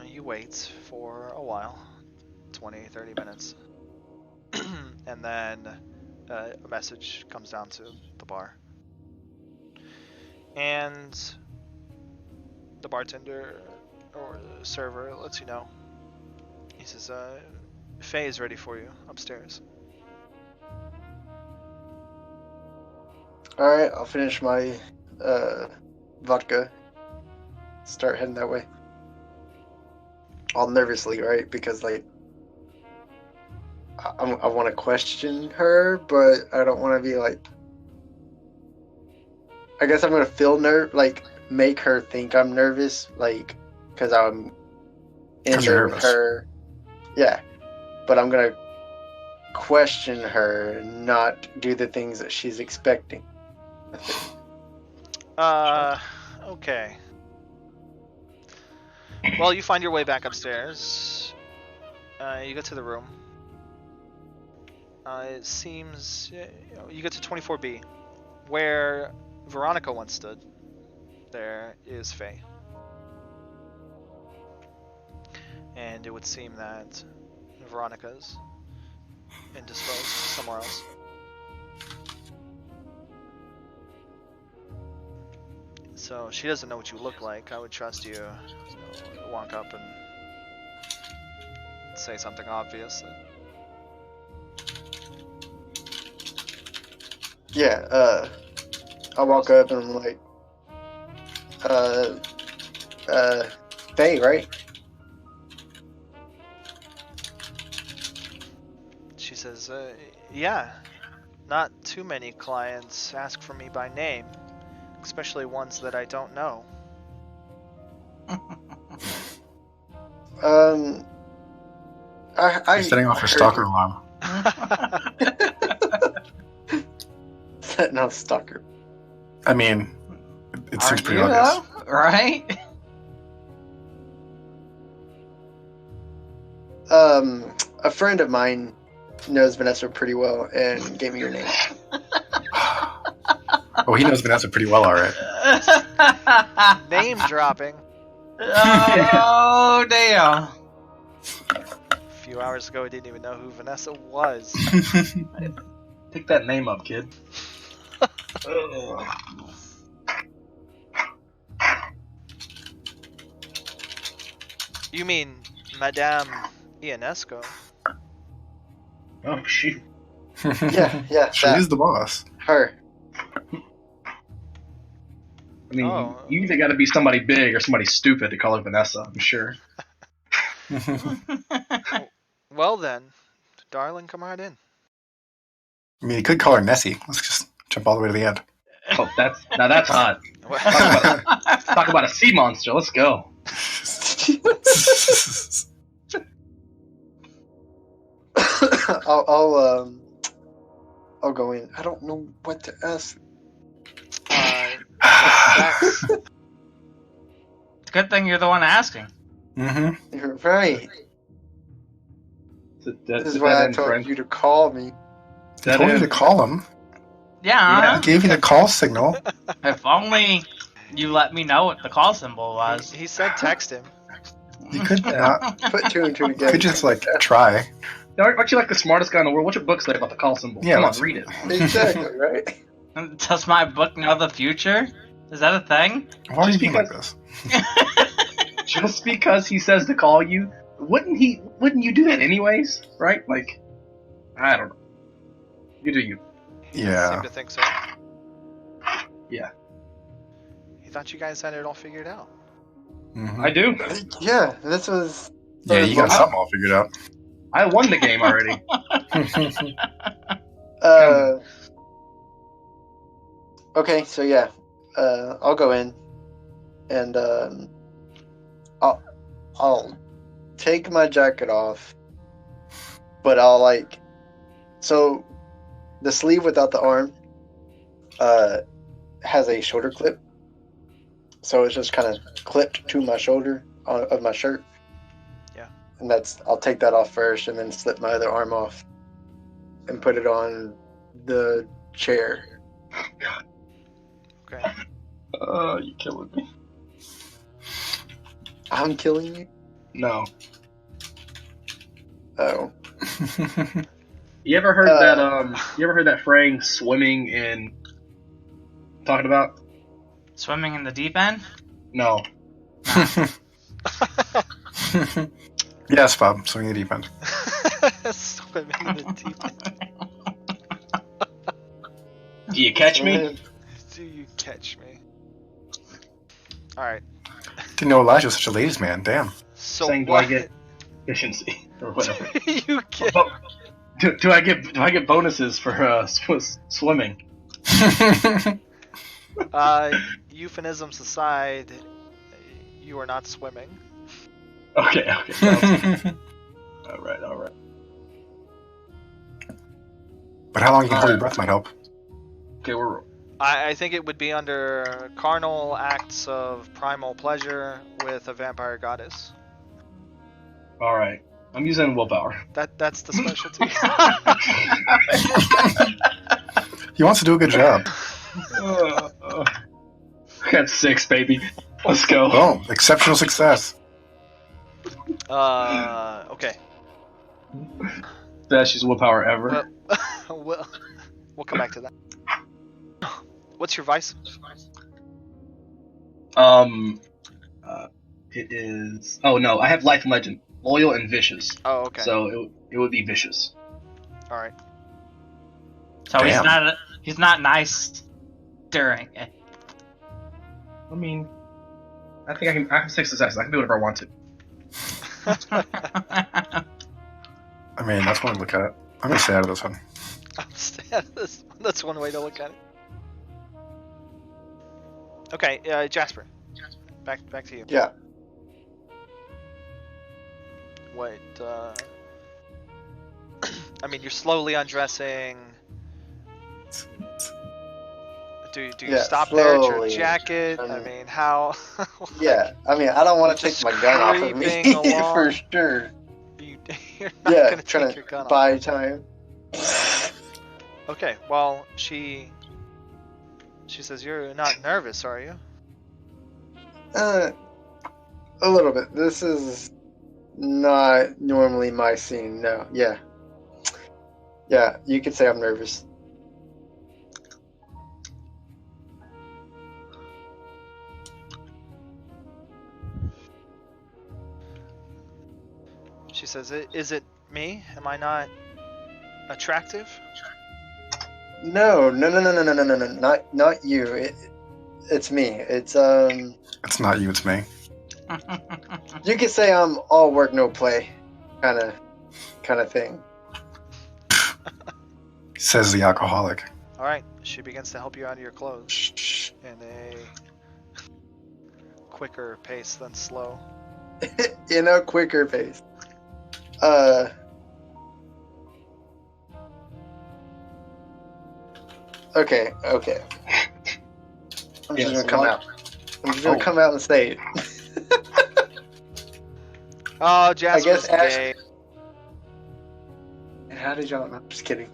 A: You wait for a while. 20, 30 minutes. And then a message comes down to the bar. And the bartender or the server lets you know. He says, Faye is ready for you upstairs.
E: Alright, I'll finish my vodka. Start heading that way. All nervously, right? Because, like, I want to question her, but I don't want to be like. I guess I'm gonna feel make her think I'm nervous, like, because I'm in
B: 'Cause you're
E: there with
B: nervous.
E: her. Yeah, but I'm gonna question her, and not do the things that she's expecting.
A: Okay. Well, you find your way back upstairs. You get to the room. It seems you get to 24B, where Veronica once stood. There is Faye. And it would seem that Veronica's indisposed somewhere else. So she doesn't know what you look like. I would trust you to walk up and say something obvious.
E: Yeah, I walk up and I'm like, Faye, right?
A: She says, yeah, not too many clients ask for me by name, especially ones that I don't know.
B: You're setting off your stalker alarm.
E: Setting off stalker.
B: I mean, it
D: Are
B: seems pretty
D: you,
B: obvious.
D: though? Right?
E: A friend of mine knows Vanessa pretty well and gave me your name.
B: Oh, he knows Vanessa pretty well, all right.
A: Name dropping.
D: Oh, damn.
A: A few hours ago, I didn't even know who Vanessa was.
C: Pick that name up, kid.
A: You mean Madame Ionesco?
C: Oh, shoot.
E: Yeah,
B: She
E: that.
B: is the boss.
E: Her.
C: I mean,
A: Oh.
C: you either got to be somebody big or somebody stupid to call her Vanessa, I'm sure.
B: I
A: Well then, darling, come right in.
B: mean, you could call her Nessie. Let's just jump all the way to the end.
C: Oh, that's hot. Talk about a sea monster. Let's go.
E: I'll go in. I don't know what to ask.
A: That's
D: Good thing you're the one asking.
B: Mm-hmm.
E: You're right. This is why I told you to call me.
B: I told you to call him.
D: Yeah.
B: I gave you the call signal.
D: If only you let me know what the call symbol was.
A: he said text him.
B: You could not.
E: Put two and two
B: You
E: together.
B: could just like try.
C: Aren't you like the smartest guy in the world? What's your book say about the call symbol?
B: Yeah,
C: Come on,
B: let's-
C: read it.
E: Exactly, right?
D: Does my book know the future? Is that a thing?
B: Why are you
C: Just
B: being like this?
C: Just because he says to call you, wouldn't you do that anyways? Right? Like, I don't know. You do you.
A: He doesn't
B: Yeah.
A: seem to think so.
C: Yeah.
A: He thought you guys had it all figured out.
B: Mhm.
C: I do.
E: Yeah, this was.
B: Yeah, you got something all figured out.
C: I won the game already.
E: Okay, so yeah, I'll go in, and I'll take my jacket off, but I'll like, so the sleeve without the arm, has a shoulder clip, so it's just kind of clipped to my shoulder of my shirt.
A: Yeah.
E: And I'll take that off first, and then slip my other arm off, and put it on the chair.
A: Okay.
C: You're killing me.
E: I'm killing you?
C: No.
E: Oh.
C: You ever heard that? You ever heard that phrase "swimming in"? Talking about?
D: Swimming in the deep end?
C: No.
B: Yes, Bob. Swing the deep end.
A: Swimming in the deep end.
C: Do you catch me?
A: Do you catch me? Alright.
B: Didn't know Elijah was such a ladies' man. Damn.
A: So
C: Saying, do
A: what?
C: I get efficiency or whatever?
A: you get
C: Do I get bonuses for swimming?
A: euphemisms aside, you are not swimming.
C: Okay. All right.
B: But how long you can hold your breath might help.
C: Okay, we're.
A: I think it would be under carnal acts of primal pleasure with a vampire goddess.
C: All right. I'm using willpower.
A: That's the specialty.
B: He wants to do a good job.
C: I got 6, baby. Let's go.
B: Boom. Exceptional success.
A: Okay.
C: Best use willpower ever.
A: We'll come back to that. What's your vice?
C: It is. Oh no, I have life and legend, loyal and vicious.
A: Oh, okay.
C: So it would be vicious.
A: All right.
D: So
B: Damn.
D: he's not nice during it.
C: I mean, I think I have 6 successes. I can do whatever I want to.
B: I mean, that's one to look at. I'm gonna stay out of this one.
A: That's one way to look at it. Okay, Jasper. Back to you.
E: Yeah.
A: What I mean, you're slowly undressing. Do you
E: Yeah,
A: stop there at your
E: slowly.
A: jacket? I
E: Um,
A: mean, how?
E: Yeah, I mean, I don't want to take
A: just
E: my gun off of me
A: creeping along.
E: for sure.
A: You're not
E: Yeah,
A: gonna
E: trying
A: take your
E: to
A: gun off.
E: buy time.
A: Okay, well, she says you're not nervous, are you?
E: A little bit. This is not normally my scene. No, yeah, you could say I'm nervous.
A: She says, "Is it me? Am I not attractive?"
E: No, not you. It's me. It's
B: It's not you, it's me.
E: You could say I'm all work no play, kind of thing.
B: Says the alcoholic.
A: All right. She begins to help you out of your clothes in a quicker pace than slow.
E: In a quicker pace. Okay. I'm just gonna come out. I'm just gonna come out and say it.
A: Oh, Jasper
E: guess
A: is
E: Ash-
A: gay.
E: How did y'all? I'm just kidding.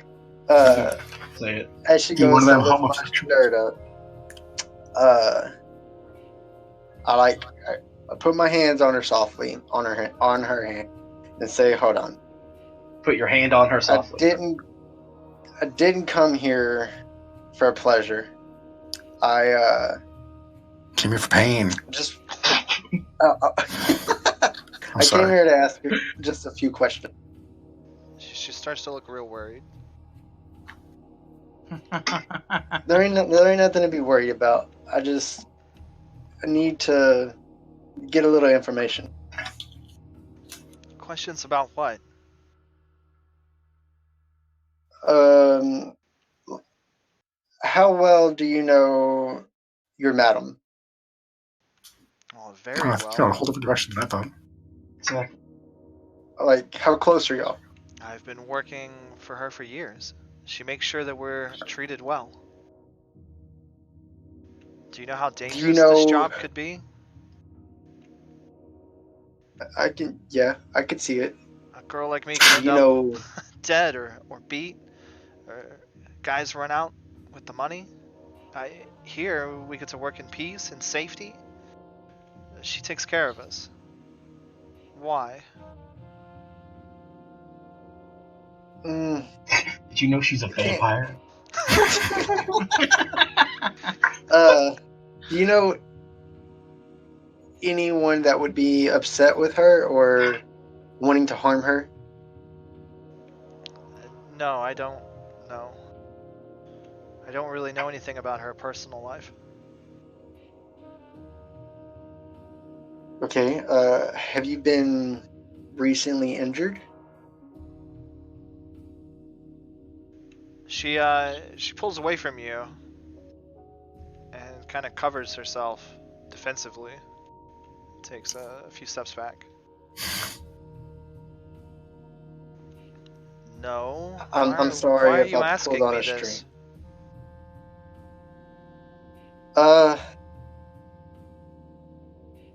C: Say it.
E: As she
B: You
E: goes
B: one of
E: to
B: them
E: lift my
B: homosexuals?
E: shirt up, I put my hands on her softly, on her hand, and say, "Hold on.
C: Put your hand on her softly.
E: I didn't come here for pleasure. I
B: Came here for pain.
E: just
B: I'm
E: I
B: sorry.
E: came here to ask her just a few questions.
A: She starts to look real worried.
E: There ain't nothing to be worried about. I need to get a little information.
A: Questions about what?
E: How well do you know your madam?
A: Oh,
B: Oh,
A: very
B: it's going a
A: well.
B: whole different direction than I thought.
C: Exactly.
E: Like, how close are y'all?
A: I've been working for her for years. She makes sure that we're treated well. Do you know how dangerous this job could be?
E: I could see it.
A: A girl like me could end
E: You
A: up
E: know,
A: dead or beat, or guys run out with the money. Here we get to work in peace and safety. She takes care of us. Why?
E: mm,
C: Did you know she's a vampire?
E: do you know anyone that would be upset with her or wanting to harm her?
A: No, I don't know. I don't really know anything about her personal life.
E: Okay. Have you been recently injured?
A: She pulls away from you and kind of covers herself defensively. Takes a few steps back. No.
E: I'm sorry
A: why are
E: if
A: you
E: I pulled
A: asking
E: on
A: me
E: a string.
A: this?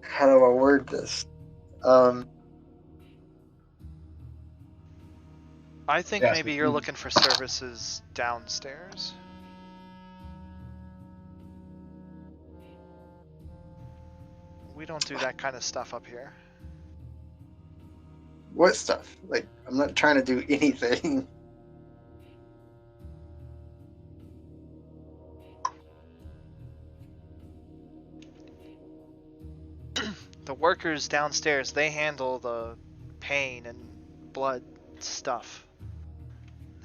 E: How do I word this?
A: I think
C: Yes,
A: maybe you're looking for services downstairs. We don't do that kind of stuff up here.
E: What stuff? Like, I'm not trying to do anything.
A: The workers downstairs, they handle the pain and blood stuff.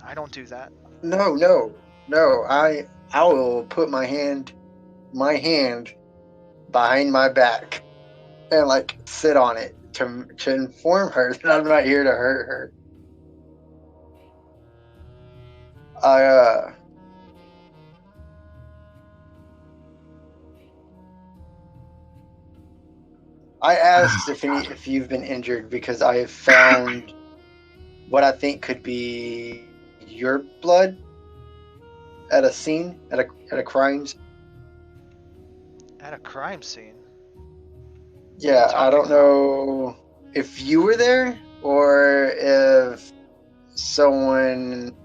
A: I don't do that.
E: No. I will put my hand behind my back and like sit on it to inform her that I'm not here to hurt her. I asked if you've been injured because I have found what I think could be your blood at a scene, at a crime scene.
A: At a crime scene.
E: Yeah,
A: What are you
E: I don't
A: talking about?
E: know if you were there or if someone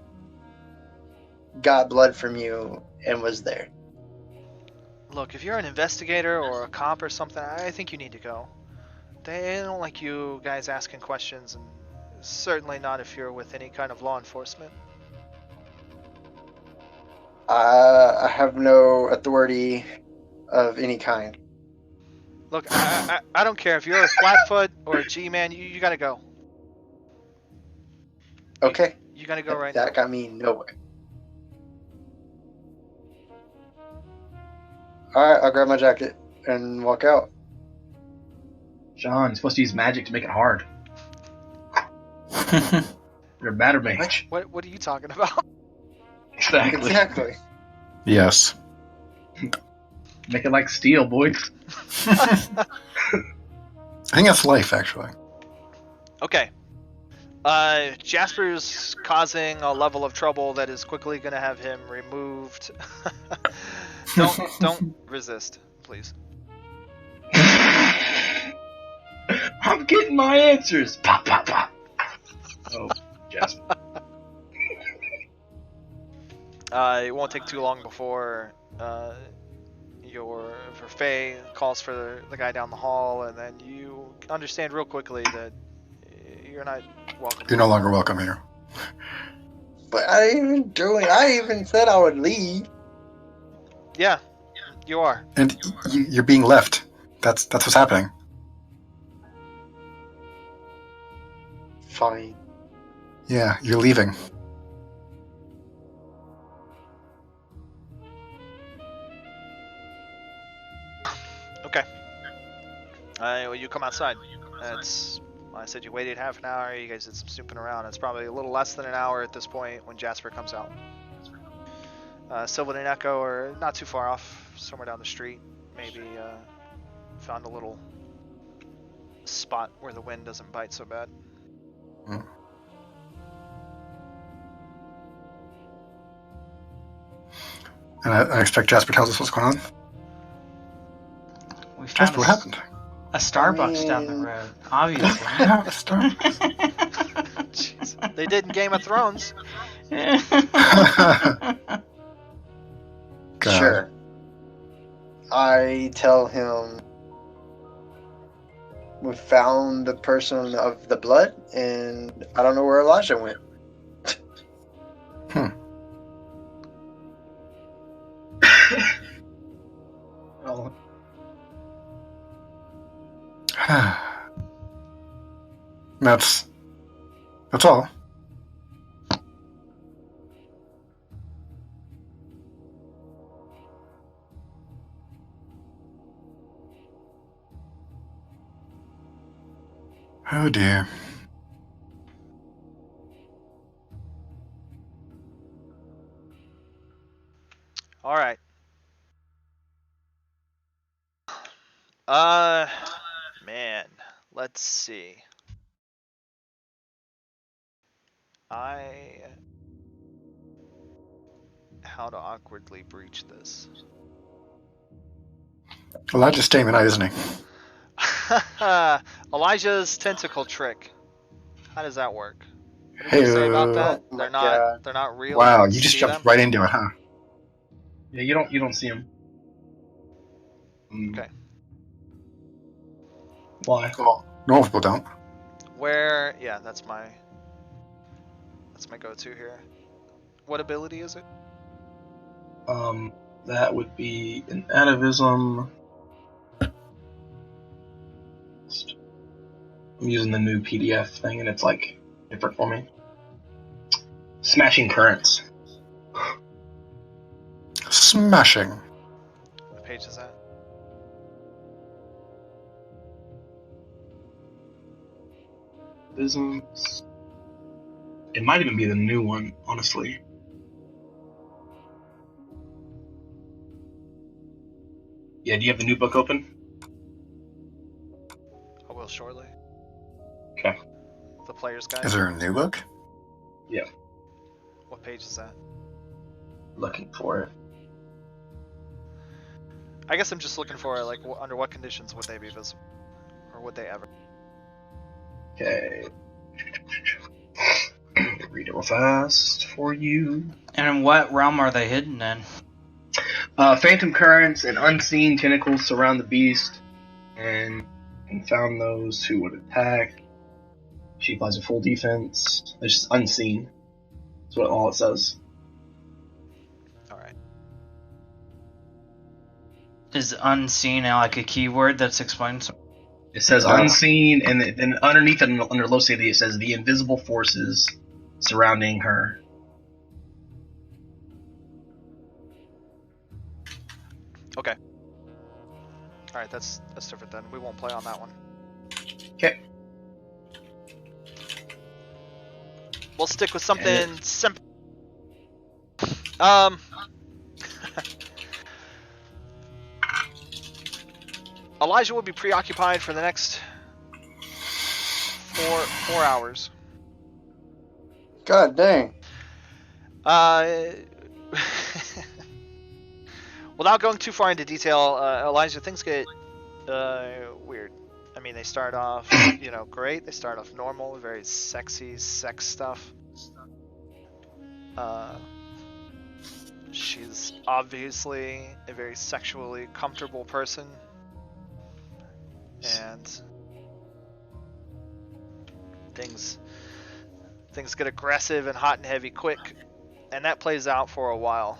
E: got blood from you and was there.
A: Look, if you're an investigator or a cop or something, I think you need to go. They don't like you guys asking questions, and certainly not if you're with any kind of law enforcement.
E: I have no authority of any kind.
A: Look, I don't care if you're a Flatfoot or a G-Man, you gotta go.
E: Okay,
A: You gotta go right
E: that
A: now.
E: got me nowhere. All right, I'll grab my jacket and walk out.
C: John, you're supposed to use magic to make it hard. You're a batter mage.
A: What are you talking about?
C: Exactly.
E: Exactly.
B: Yes.
C: Make it like steel, boys.
B: I think that's life, actually.
A: Okay. Jasper's causing a level of trouble that is quickly gonna have him removed. Don't resist, please.
C: I'm getting my answers. Pop, pop, pop. Oh, Jasper.
A: It won't take too long before for Faye calls for the guy down the hall, and then you understand real quickly that you're not welcome.
B: You're no longer welcome here.
E: But I even said I would leave.
A: Yeah, you are.
B: And you're being left. That's what's happening.
E: Fine.
B: Yeah, you're leaving.
A: Okay. Well, you come outside. I said you waited half an hour. You guys did some snooping around. It's probably a little less than an hour at this point when Jasper comes out. Sylvan and Echo are not too far off, somewhere down the street. Maybe found a little spot where the wind doesn't bite so bad.
B: Hmm. And I expect Jasper tells us what's going on.
D: We found
B: Jasper, what happened?
D: a Starbucks down the road, obviously.
B: Yeah, a Starbucks.
A: Jeez. They did in Game of Thrones.
B: God.
E: Sure. I tell him we found the person of the blood, and I don't know where Elijah went.
C: Oh,
B: That's all. Oh dear.
A: All right. Man, let's see. How to awkwardly breach this.
B: Elijah's staying the night, isn't he?
A: Elijah's tentacle trick. How does that work? What did
B: Hey,
A: you say about that?
E: Oh
A: They're
E: my
A: not.
E: God.
A: They're not real.
B: wow,
A: can
B: you just
A: see
B: jumped
A: them?
B: right into it, huh?
C: yeah, you don't see him.
A: Okay.
C: Why?
B: Well, normal people don't.
A: Where? Yeah, that's my go-to here. What ability is it?
C: That would be an atavism. I'm using the new PDF thing, and it's like different for me. Smashing currents.
B: Smashing.
A: What page is that?
C: Atavisms. It might even be the new one, honestly. Yeah, do you have the new book open?
A: I will shortly.
C: Okay.
A: The player's guide.
B: Is there a new book?
C: Yeah.
A: What page is that?
C: Looking for it.
A: I guess I'm just looking for like under what conditions would they be visible, or would they ever?
C: Okay. Read it real fast for you.
D: And in what realm are they hidden in?
C: Phantom currents and unseen tentacles surround the beast and confound those who would attack. She applies a full defense. It's just unseen. That's what all it says.
A: All right.
D: Is unseen like a keyword that's explained?
C: It says unseen, and then underneath it, under low safety, it says the invisible forces surrounding her.
A: Okay. All right, that's different then. We won't play on that one.
C: Okay.
A: We'll stick with something simple. Elijah will be preoccupied for the next four hours.
E: God dang.
A: Without going too far into detail, Elijah, things get weird. I mean, they start off, great. They start off normal, very sexy sex stuff. She's obviously a very sexually comfortable person. And things get aggressive and hot and heavy quick, and that plays out for a while.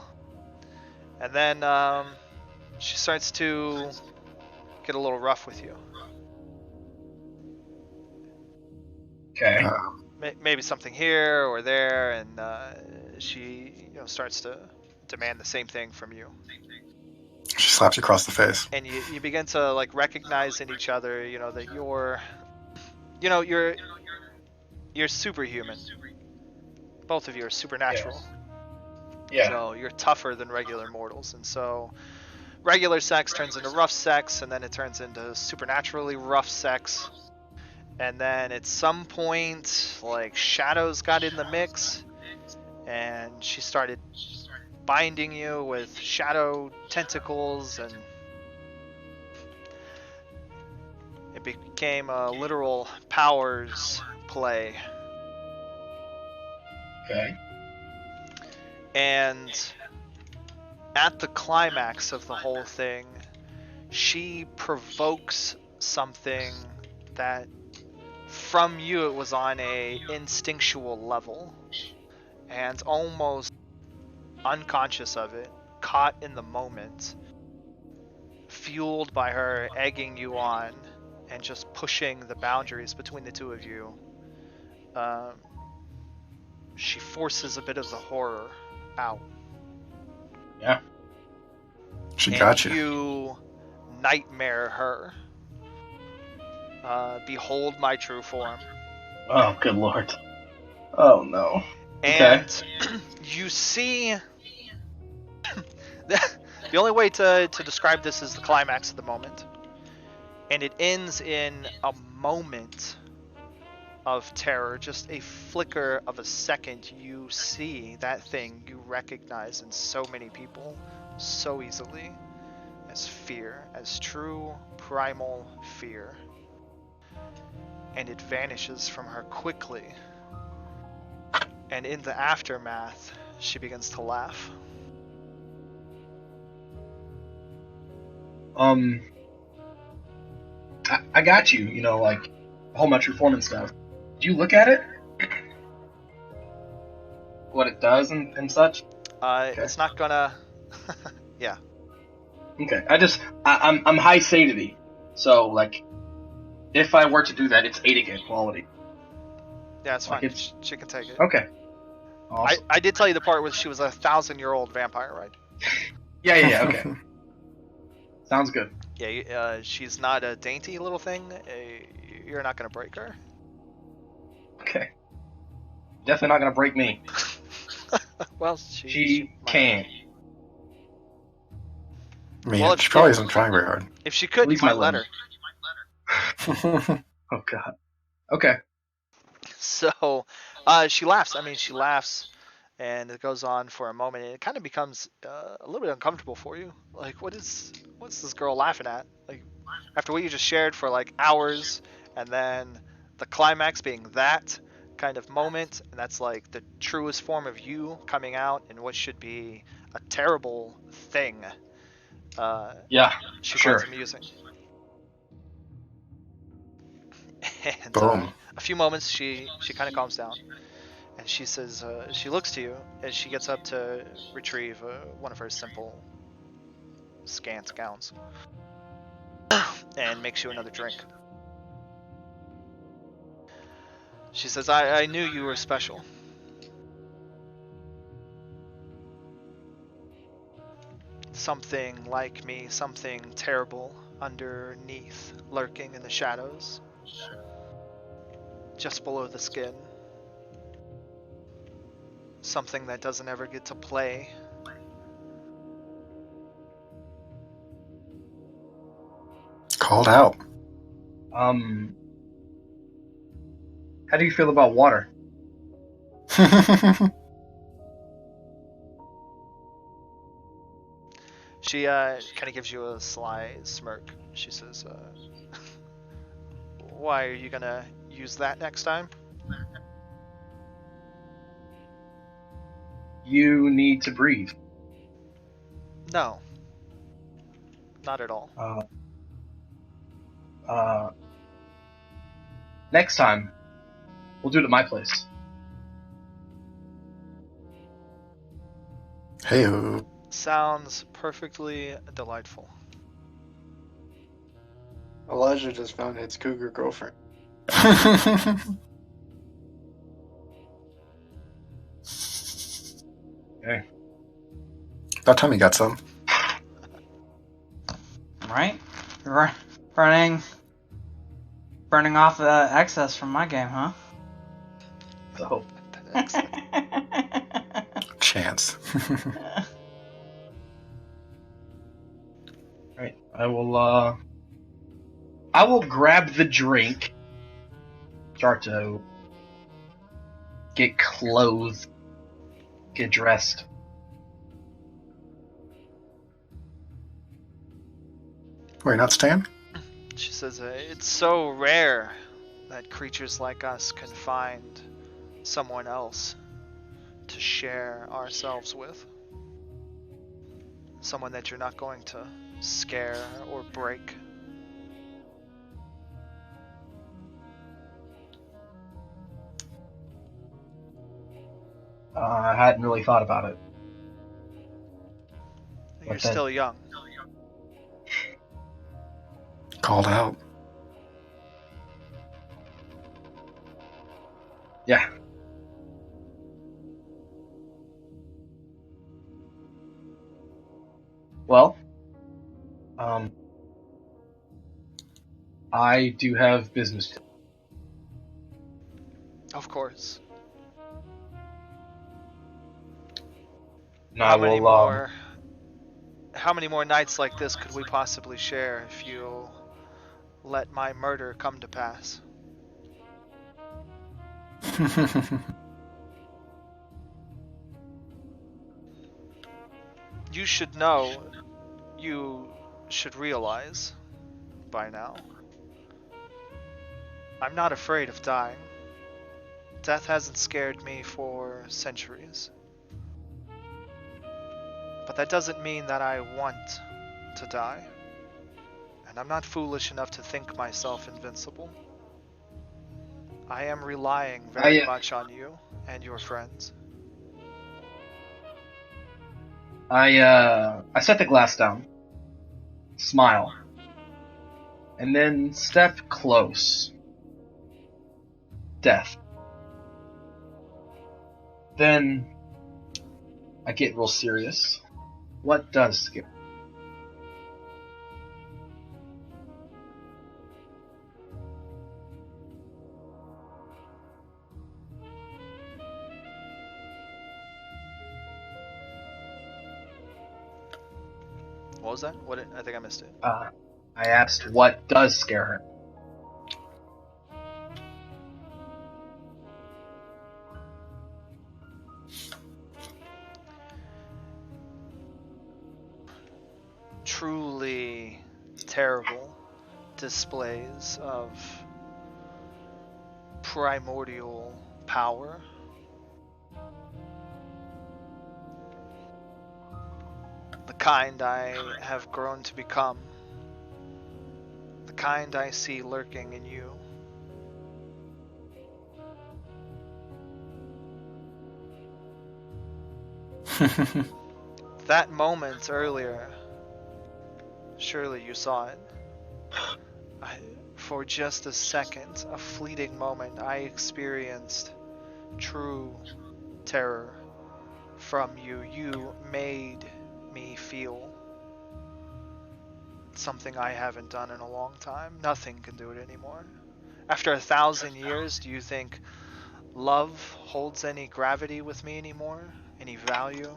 A: And then she starts to get a little rough with you.
C: Okay.
A: Maybe something here or there, and she starts to demand the same thing from you.
B: She slaps you across the face.
A: And you begin to like recognize in each other, that you're superhuman. Both of you are supernatural.
C: Yeah.
A: So you're tougher than regular mortals, and so regular sex turns into rough sex, and then it turns into supernaturally rough sex. And then at some point, like, shadows got in the mix, and she started binding you with shadow tentacles, and it became a literal powers play.
C: Okay.
A: And at the climax of the whole thing, she provokes something that from you it was on a instinctual level, and almost unconscious of it, caught in the moment, fueled by her egging you on and just pushing the boundaries between the two of you. She forces a bit of the horror out.
C: Yeah.
B: She got you.
A: You nightmare her. Behold my true form.
C: Oh, good lord. Oh, no.
A: And you see... the only way to describe this is the climax of the moment. And it ends in a moment of terror, just a flicker of a second. You see that thing you recognize in so many people so easily as fear, as true primal fear. And it vanishes from her quickly. And in the aftermath, she begins to laugh.
C: I got you, like, whole much reform and stuff. Did you look at it? What it does and such?
A: Okay. It's not gonna... yeah.
C: Okay, I'm high sanity, so, like, if I were to do that, it's 8 again quality.
A: Yeah, it's fine.
C: Like
A: she can take it.
C: Okay. Awesome.
A: I did tell you the part where she was a 1,000-year-old vampire, right?
C: Yeah, okay. Sounds good.
A: Yeah, she's not a dainty little thing. You're not going to break her.
C: Okay. Definitely not going to break me.
A: Well,
C: she can.
B: I mean, she probably isn't trying very hard.
A: If she could, you might let her.
C: Oh, God. Okay.
A: So, She laughs. I mean, she laughs, and it goes on for a moment, and it kind of becomes a little bit uncomfortable for you. Like, what's this girl laughing at? Like, after what you just shared for like hours, and then the climax being that kind of moment, and that's like the truest form of you coming out in what should be a terrible thing.
C: Yeah,
A: She
C: sure.
A: finds amusing. And
B: Boom.
A: a few moments, she kind of calms down, and she says, she looks to you as she gets up to retrieve one of her simple scant gowns, and makes you another drink. She says, I knew you were special. Something like me, something terrible underneath, lurking in the shadows, just below the skin. Something that doesn't ever get to play.
B: Called out.
C: How do you feel about water?
A: She kind of gives you a sly smirk. She says, why, are you gonna use that next time?
C: You need to breathe.
A: No. Not at all.
C: Next time, we'll do it at my place.
B: Hey.
A: Sounds perfectly delightful.
E: Elijah just found his cougar girlfriend.
C: Okay.
B: About time you got some.
D: Right? Burning off the excess from my game, huh?
C: So,
B: Chance.
C: right. I will grab the drink. Start to get clothed. Get dressed.
B: Wait, not Stan?
A: She says, it's so rare that creatures like us can find someone else to share ourselves with. Someone that you're not going to scare or break.
C: I hadn't really thought about it.
A: You're
C: But then-
A: still young.
B: Called out.
C: Yeah. Well, I do have business.
A: Of course.
C: No,
A: How
C: I
A: many
C: will.
A: how many more nights like this could we possibly share if you let my murder come to pass? You should know, you should realize by now. I'm not afraid of dying. Death hasn't scared me for centuries. But that doesn't mean that I want to die. And I'm not foolish enough to think myself invincible. I am relying very much on you and your friends.
C: I set the glass down, smile, and then step close. Death. Then I get real serious. What does scare?
A: What was that? I think I missed it.
C: I asked, what does scare her?
A: truly terrible displays of primordial power. The kind I have grown to become. The kind I see lurking in you. That moment earlier, surely you saw it. For just a second, a fleeting moment, I experienced true terror from you. You made me feel something I haven't done in a long time. Nothing can do it anymore. After 1,000 years, do you think love holds any gravity with me anymore? Any value?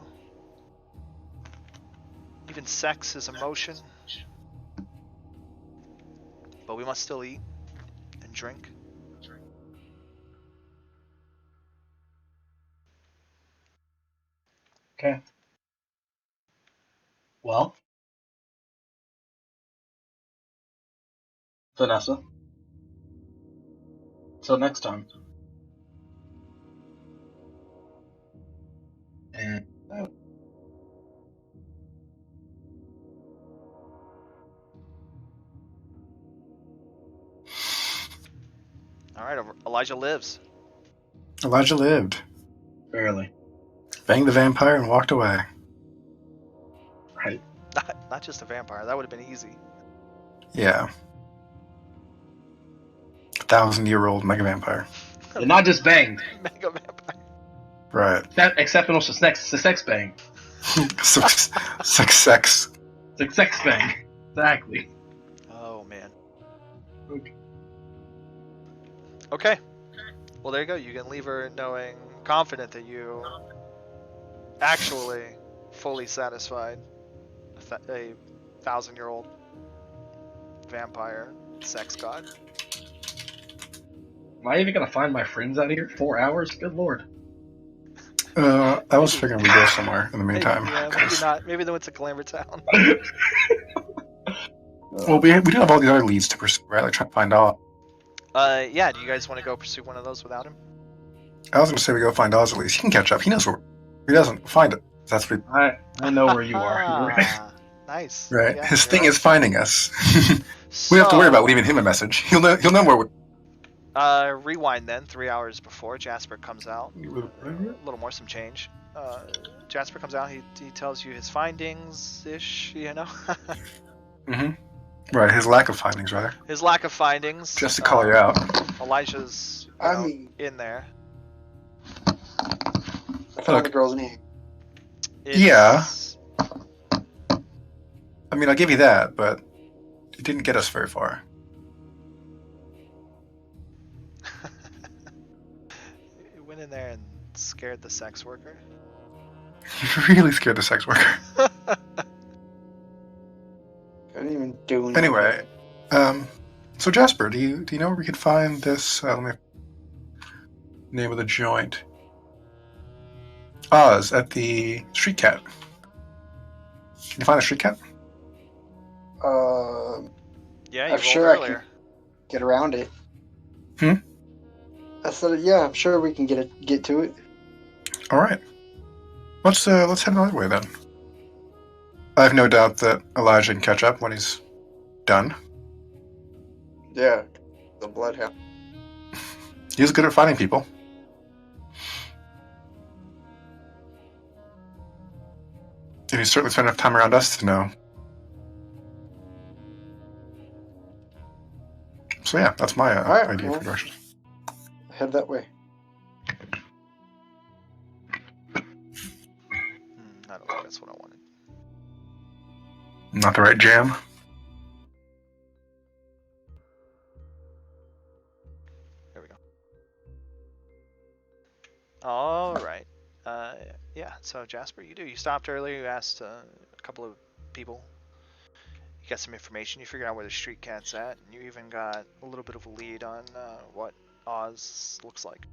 A: Even sex is emotion. But we must still eat and drink.
C: Okay. Well, Vanessa. Till next time. And
A: Alright, Elijah lives.
B: Elijah lived,
C: barely.
B: banged the vampire, and walked away.
C: Right.
A: Not just a vampire, that would have been easy.
B: Yeah. 1,000-year-old mega vampire.
C: They're not just banged.
A: Mega vampire.
B: Right.
C: Except it's a sex bang.
B: Sex.
C: It's a sex bang. Exactly.
A: Oh man.
C: Okay.
A: Okay. Well, there you go. You can leave her knowing, confident that you actually fully satisfied a 1,000-year-old vampire sex god.
C: Am I even gonna find my friends out here? 4 hours? Good lord.
B: I was figuring we'd go somewhere in the
A: Maybe,
B: meantime.
A: yeah, maybe not. Maybe they went to Glamour Town.
B: Well, we do have all the other leads to pursue, right? Like trying to find Oz.
A: Yeah. Do you guys want to go pursue one of those without him?
B: I was going to say we go find Oz at least. He can catch up. He knows where. He doesn't find it. That's what.
C: I know where you are.
A: Ah, nice.
B: Right.
A: Yeah,
B: His
A: you're
B: thing
A: right.
B: is finding us. We don't have to worry about leaving him a message. He'll know where we're.
A: Rewind then, 3 hours before Jasper comes out. A little more, some change. Jasper comes out, he tells you his findings-ish, you know?
B: Mm-hmm. Right, his lack of findings, rather.
A: His lack of findings.
B: Just to call you out.
A: Elijah's in there.
E: I found the girl's name.
B: Yeah. I mean, I'll give you that, but it didn't get us very far.
A: You went in there and scared the sex worker.
B: You really scared the sex worker.
E: I didn't even do anything.
B: Anyway, so Jasper, do you know where we could find this? Let me name of the joint. Oz at the Street Cat. Can you find the Street Cat?
A: Yeah, you
E: I'm
A: rolled
E: sure I
A: earlier.
E: Get around it.
B: Hmm?
E: I said, yeah, I'm sure we can get to it.
B: All right. Let's head another way then. I have no doubt that Elijah can catch up when he's done.
E: Yeah, the Bloodhound.
B: He's good at finding people. And he's certainly spent enough time around us to know. So yeah, that's my
E: Alright,
B: idea
E: well.
B: for direction.
E: Head that way.
A: I don't think that's what I wanted.
B: Not the right jam.
A: There we go. All right. Yeah, so Jasper, you stopped earlier, you asked a couple of people. You got some information, you figured out where the street cat's at, and you even got a little bit of a lead on what Oz looks like.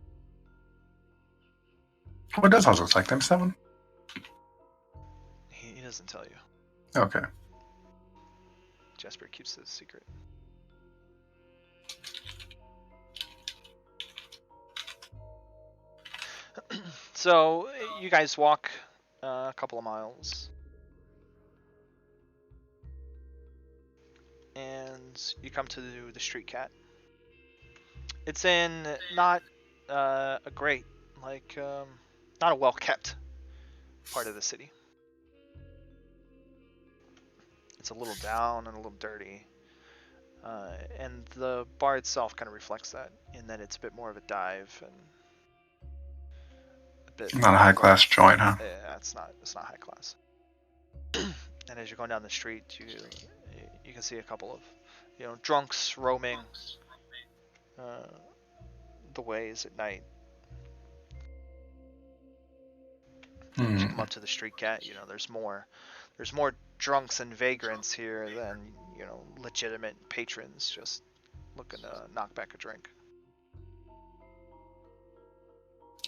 B: What does Oz look like? Times 7?
A: He doesn't tell you.
B: Okay.
A: Jesper keeps it a secret. So you guys walk a couple of miles, and you come to the Street Cat. It's in not a great, not a well-kept part of the city. It's a little down and a little dirty. And the bar itself kind of reflects that, in that it's a bit more of a dive and a bit
B: Not a high class joint, huh?
A: Yeah, it's not high class. And as you're going down the street, you can see a couple of drunks roaming the ways at night. As you come up to the Street Cat, there's more drunks and vagrants here than legitimate patrons just looking to knock back a drink.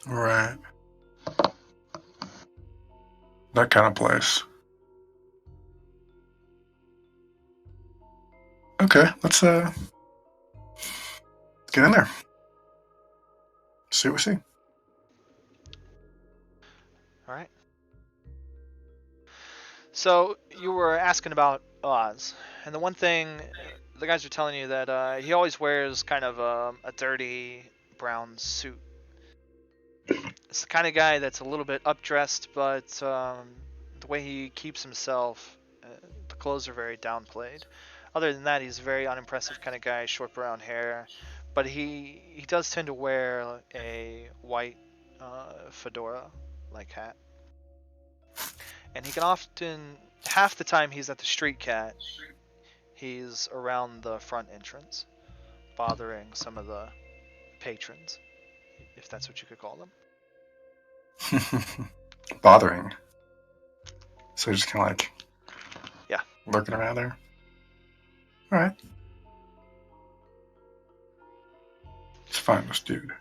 B: Right. That kind of place. Okay, let's get in there. See what we see.
A: All right. So you were asking about Oz, and the one thing the guys are telling you that he always wears kind of a dirty brown suit. It's the kind of guy that's a little bit updressed, but the way he keeps himself, the clothes are very downplayed. Other than that, he's a very unimpressive kind of guy, short brown hair, but he does tend to wear a white fedora-like hat. And he can often, half the time he's at the Street Cat, he's around the front entrance, bothering some of the patrons, if that's what you could call them.
B: Bothering. So just kind of like,
A: yeah,
B: lurking around there. All right. Let's find this dude.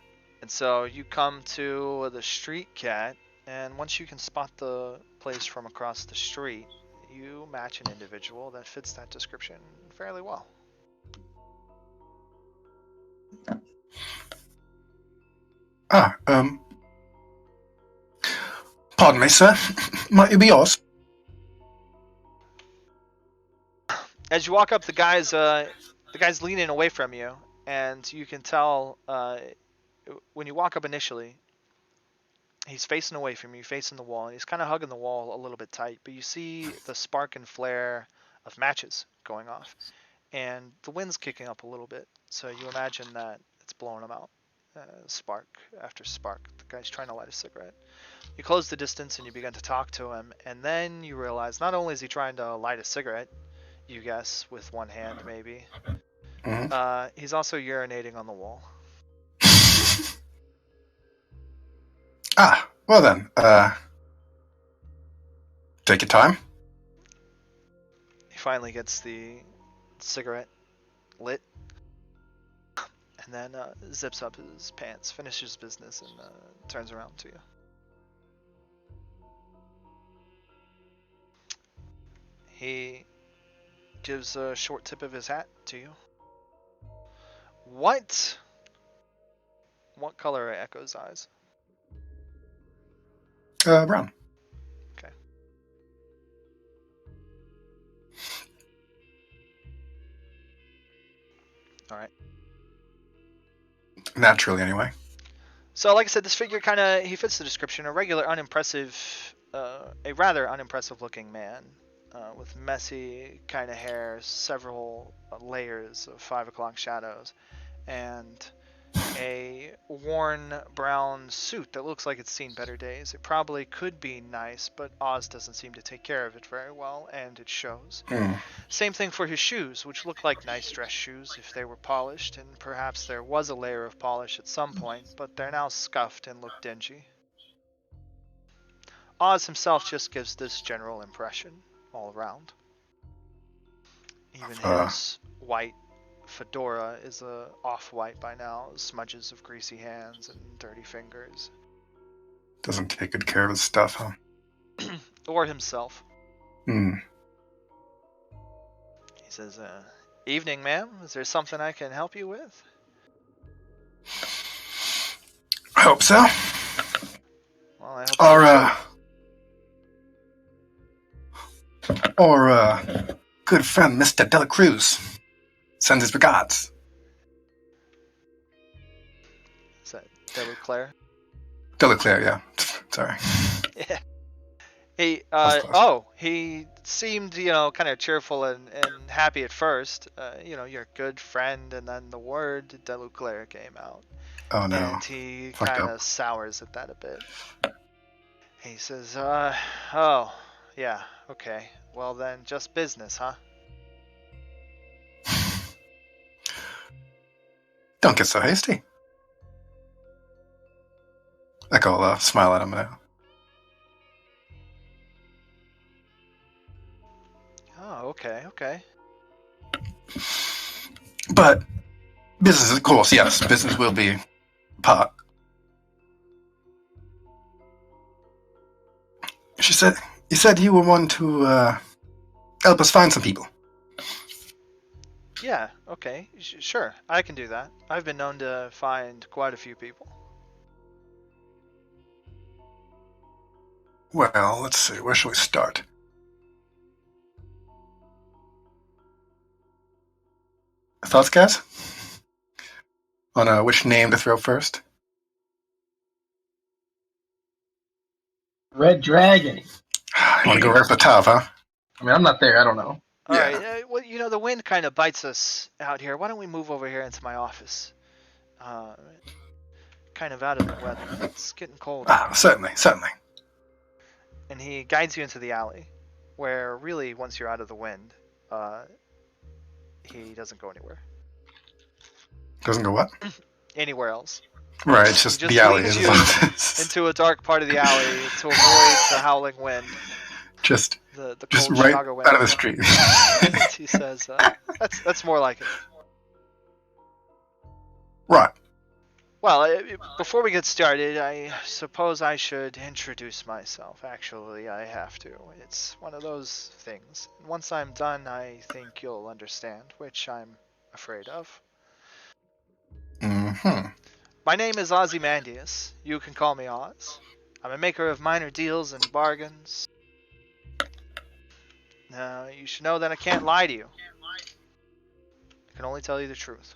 A: And so you come to the Street Cat, and once you can spot the place from across the street, you match an individual that fits that description fairly well.
B: Pardon me, sir. Might you be yours?
A: As you walk up, the guy's leaning away from you, and you can tell when you walk up initially, he's facing away from you, facing the wall, and he's kind of hugging the wall a little bit tight, but you see the spark and flare of matches going off, and the wind's kicking up a little bit, so you imagine that it's blowing him out, spark after spark. The guy's trying to light a cigarette. You close the distance and you begin to talk to him, and then you realize not only is he trying to light a cigarette, you guess with one hand maybe, he's also urinating on the wall.
B: Well then, take your time.
A: He finally gets the cigarette lit, and then zips up his pants, finishes business, and turns around to you. He gives a short tip of his hat to you. What color are Echo's eyes?
B: Brown.
A: Okay. All right.
B: Naturally, anyway.
A: So, like I said, this figure he fits the description. A rather unimpressive looking man with messy kind of hair, several layers of 5 o'clock shadows, and a worn brown suit that looks like it's seen better days. It probably could be nice, but Oz doesn't seem to take care of it very well, and it shows. Same thing for his shoes, which look like nice dress shoes if they were polished, and perhaps there was a layer of polish at some point, but they're now scuffed and look dingy. Oz himself just gives this general impression all around. Even his white fedora is off-white by now, smudges of greasy hands and dirty fingers.
B: Doesn't take good care of his stuff, huh?
A: Or himself. He's says, evening, ma'am. Is there something I can help you with?
B: I hope so.
A: Well, I hope so.
B: Our good friend, Mr. Dela Cruz, sends his regards.
A: Is that Deluclaire?
B: Delaclaire, yeah. Sorry.
A: Yeah. He,
B: That's close.
A: he seemed, kind of cheerful and happy at first. Your good friend, and then the word Deluclaire came out.
B: Oh no.
A: And he
B: Fucked
A: kind
B: up.
A: of sours at that a bit. He says, oh, yeah, okay. Well then, just business, huh?
B: Don't get so hasty. Echo smile at him now.
A: Oh, okay.
B: But business, of course, yes. Business will be part. You said you were one to help us find some people.
A: Yeah, okay, sure, I can do that. I've been known to find quite a few people.
B: Well, let's see. Where shall we start? Thoughts, guys? On which name to throw first?
C: Red Dragon.
B: You want to go right up the top, huh?
C: I mean, I'm not there. I don't know.
A: All
B: Yeah.
A: right. Well, the wind kind of bites us out here. Why don't we move over here into my office? Kind of out of the weather. It's getting cold.
B: Certainly.
A: And he guides you into the alley, where really, once you're out of the wind, he doesn't go anywhere.
B: Doesn't go what?
A: Anywhere else.
B: Right, it's just the alley.
A: Leads you into a dark part of the alley to avoid the howling wind.
B: Just
A: The cold
B: just right
A: Chicago wind.
B: out of the street.
A: He says, that's more like it.
B: Right.
A: Well, before we get started, I suppose I should introduce myself. Actually, I have to. It's one of those things. Once I'm done, I think you'll understand, which I'm afraid of.
B: Mm-hmm.
A: My name is Ozymandias. You can call me Oz. I'm a maker of minor deals and bargains. Now, you should know that I can't lie to you. I can only tell you the truth.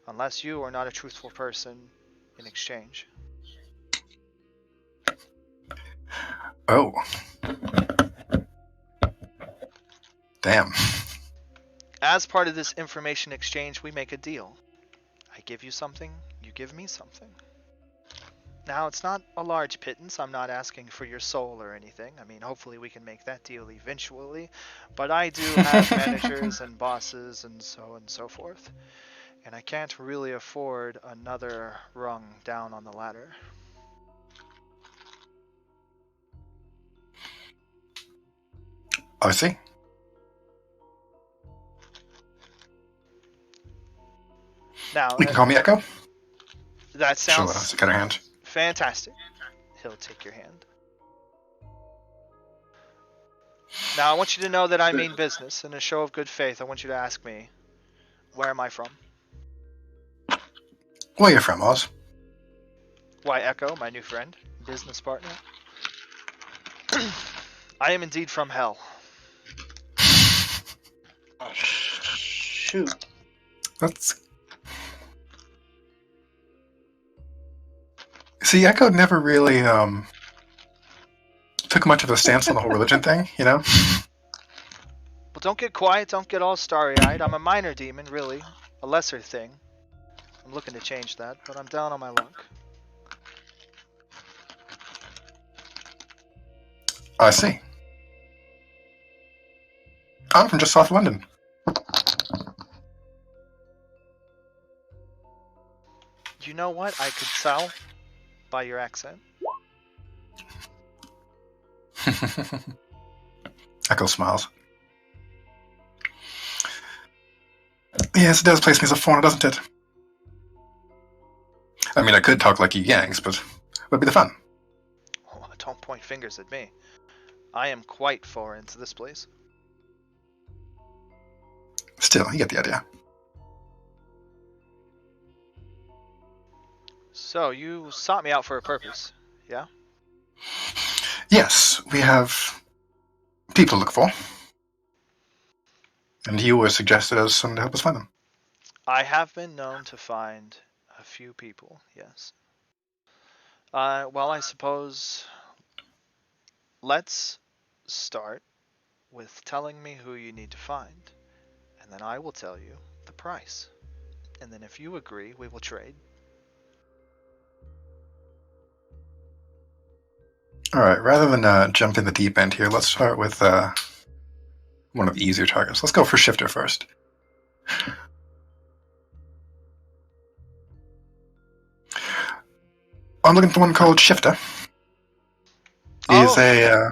A: Unless you are not a truthful person in exchange.
B: Oh. Damn.
A: As part of this information exchange, we make a deal. I give you something, you give me something. Now, it's not a large pittance. I'm not asking for your soul or anything. I mean, hopefully we can make that deal eventually. But I do have managers and bosses and so forth. And I can't really afford another rung down on the ladder.
B: I see.
A: Now,
B: You can call me Echo.
A: that sounds
B: She'll stick out her hand.
A: fantastic. He'll take your hand. Now, I want you to know that I mean business. In a show of good faith, I want you to ask me, where am I from?
B: Where you from, Oz?
A: Why, Echo, my new friend, business partner. I am indeed from hell.
E: Oh, shoot.
B: That's... See, Echo never really took much of a stance on the whole religion thing, you know?
A: Well, don't get quiet, don't get all starry-eyed. I'm a minor demon, really. A lesser thing. I'm looking to change that, but I'm down on my luck.
B: I see. I'm from just south of London.
A: You know what? I could tell by your accent.
B: Echo smiles. Yes, it does place me as a foreigner, doesn't it? I mean, I could talk like you Yanks, but what would be the fun?
A: Oh, don't point fingers at me. I am quite foreign to this place.
B: Still, you get the idea.
A: So, you sought me out for a purpose, yeah?
B: Yes, we have people to look for. And you were suggested as someone to help us find them.
A: I have been known to find a few people, yes. Well, I suppose let's start with telling me who you need to find, and then I will tell you the price. And then if you agree, we will trade.
B: Alright, rather than jump in the deep end here, let's start with one of the easier targets. Let's go for Shifter first. I'm looking for one called Shifter. He's a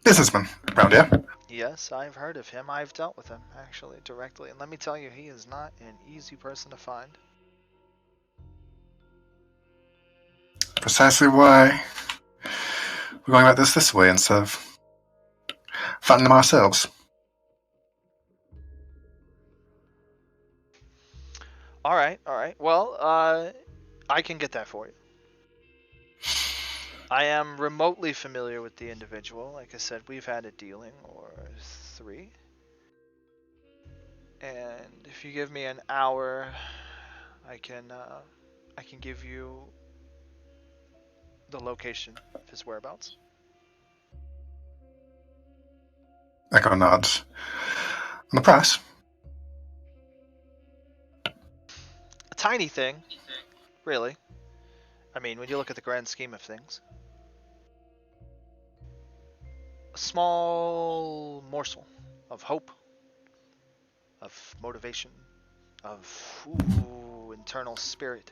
B: businessman around here.
A: Yes, I've heard of him. I've dealt with him, actually, directly. And let me tell you, he is not an easy person to find.
B: Precisely why we're going about this way instead of finding them ourselves.
A: Alright. Well, I can get that for you. I am remotely familiar with the individual. Like I said, we've had a dealing or 3. And if you give me an hour, I can give you the location of his whereabouts.
B: Echo nods. And the price?
A: A tiny thing, really. I mean, when you look at the grand scheme of things. A small morsel of hope, of motivation, of internal spirit.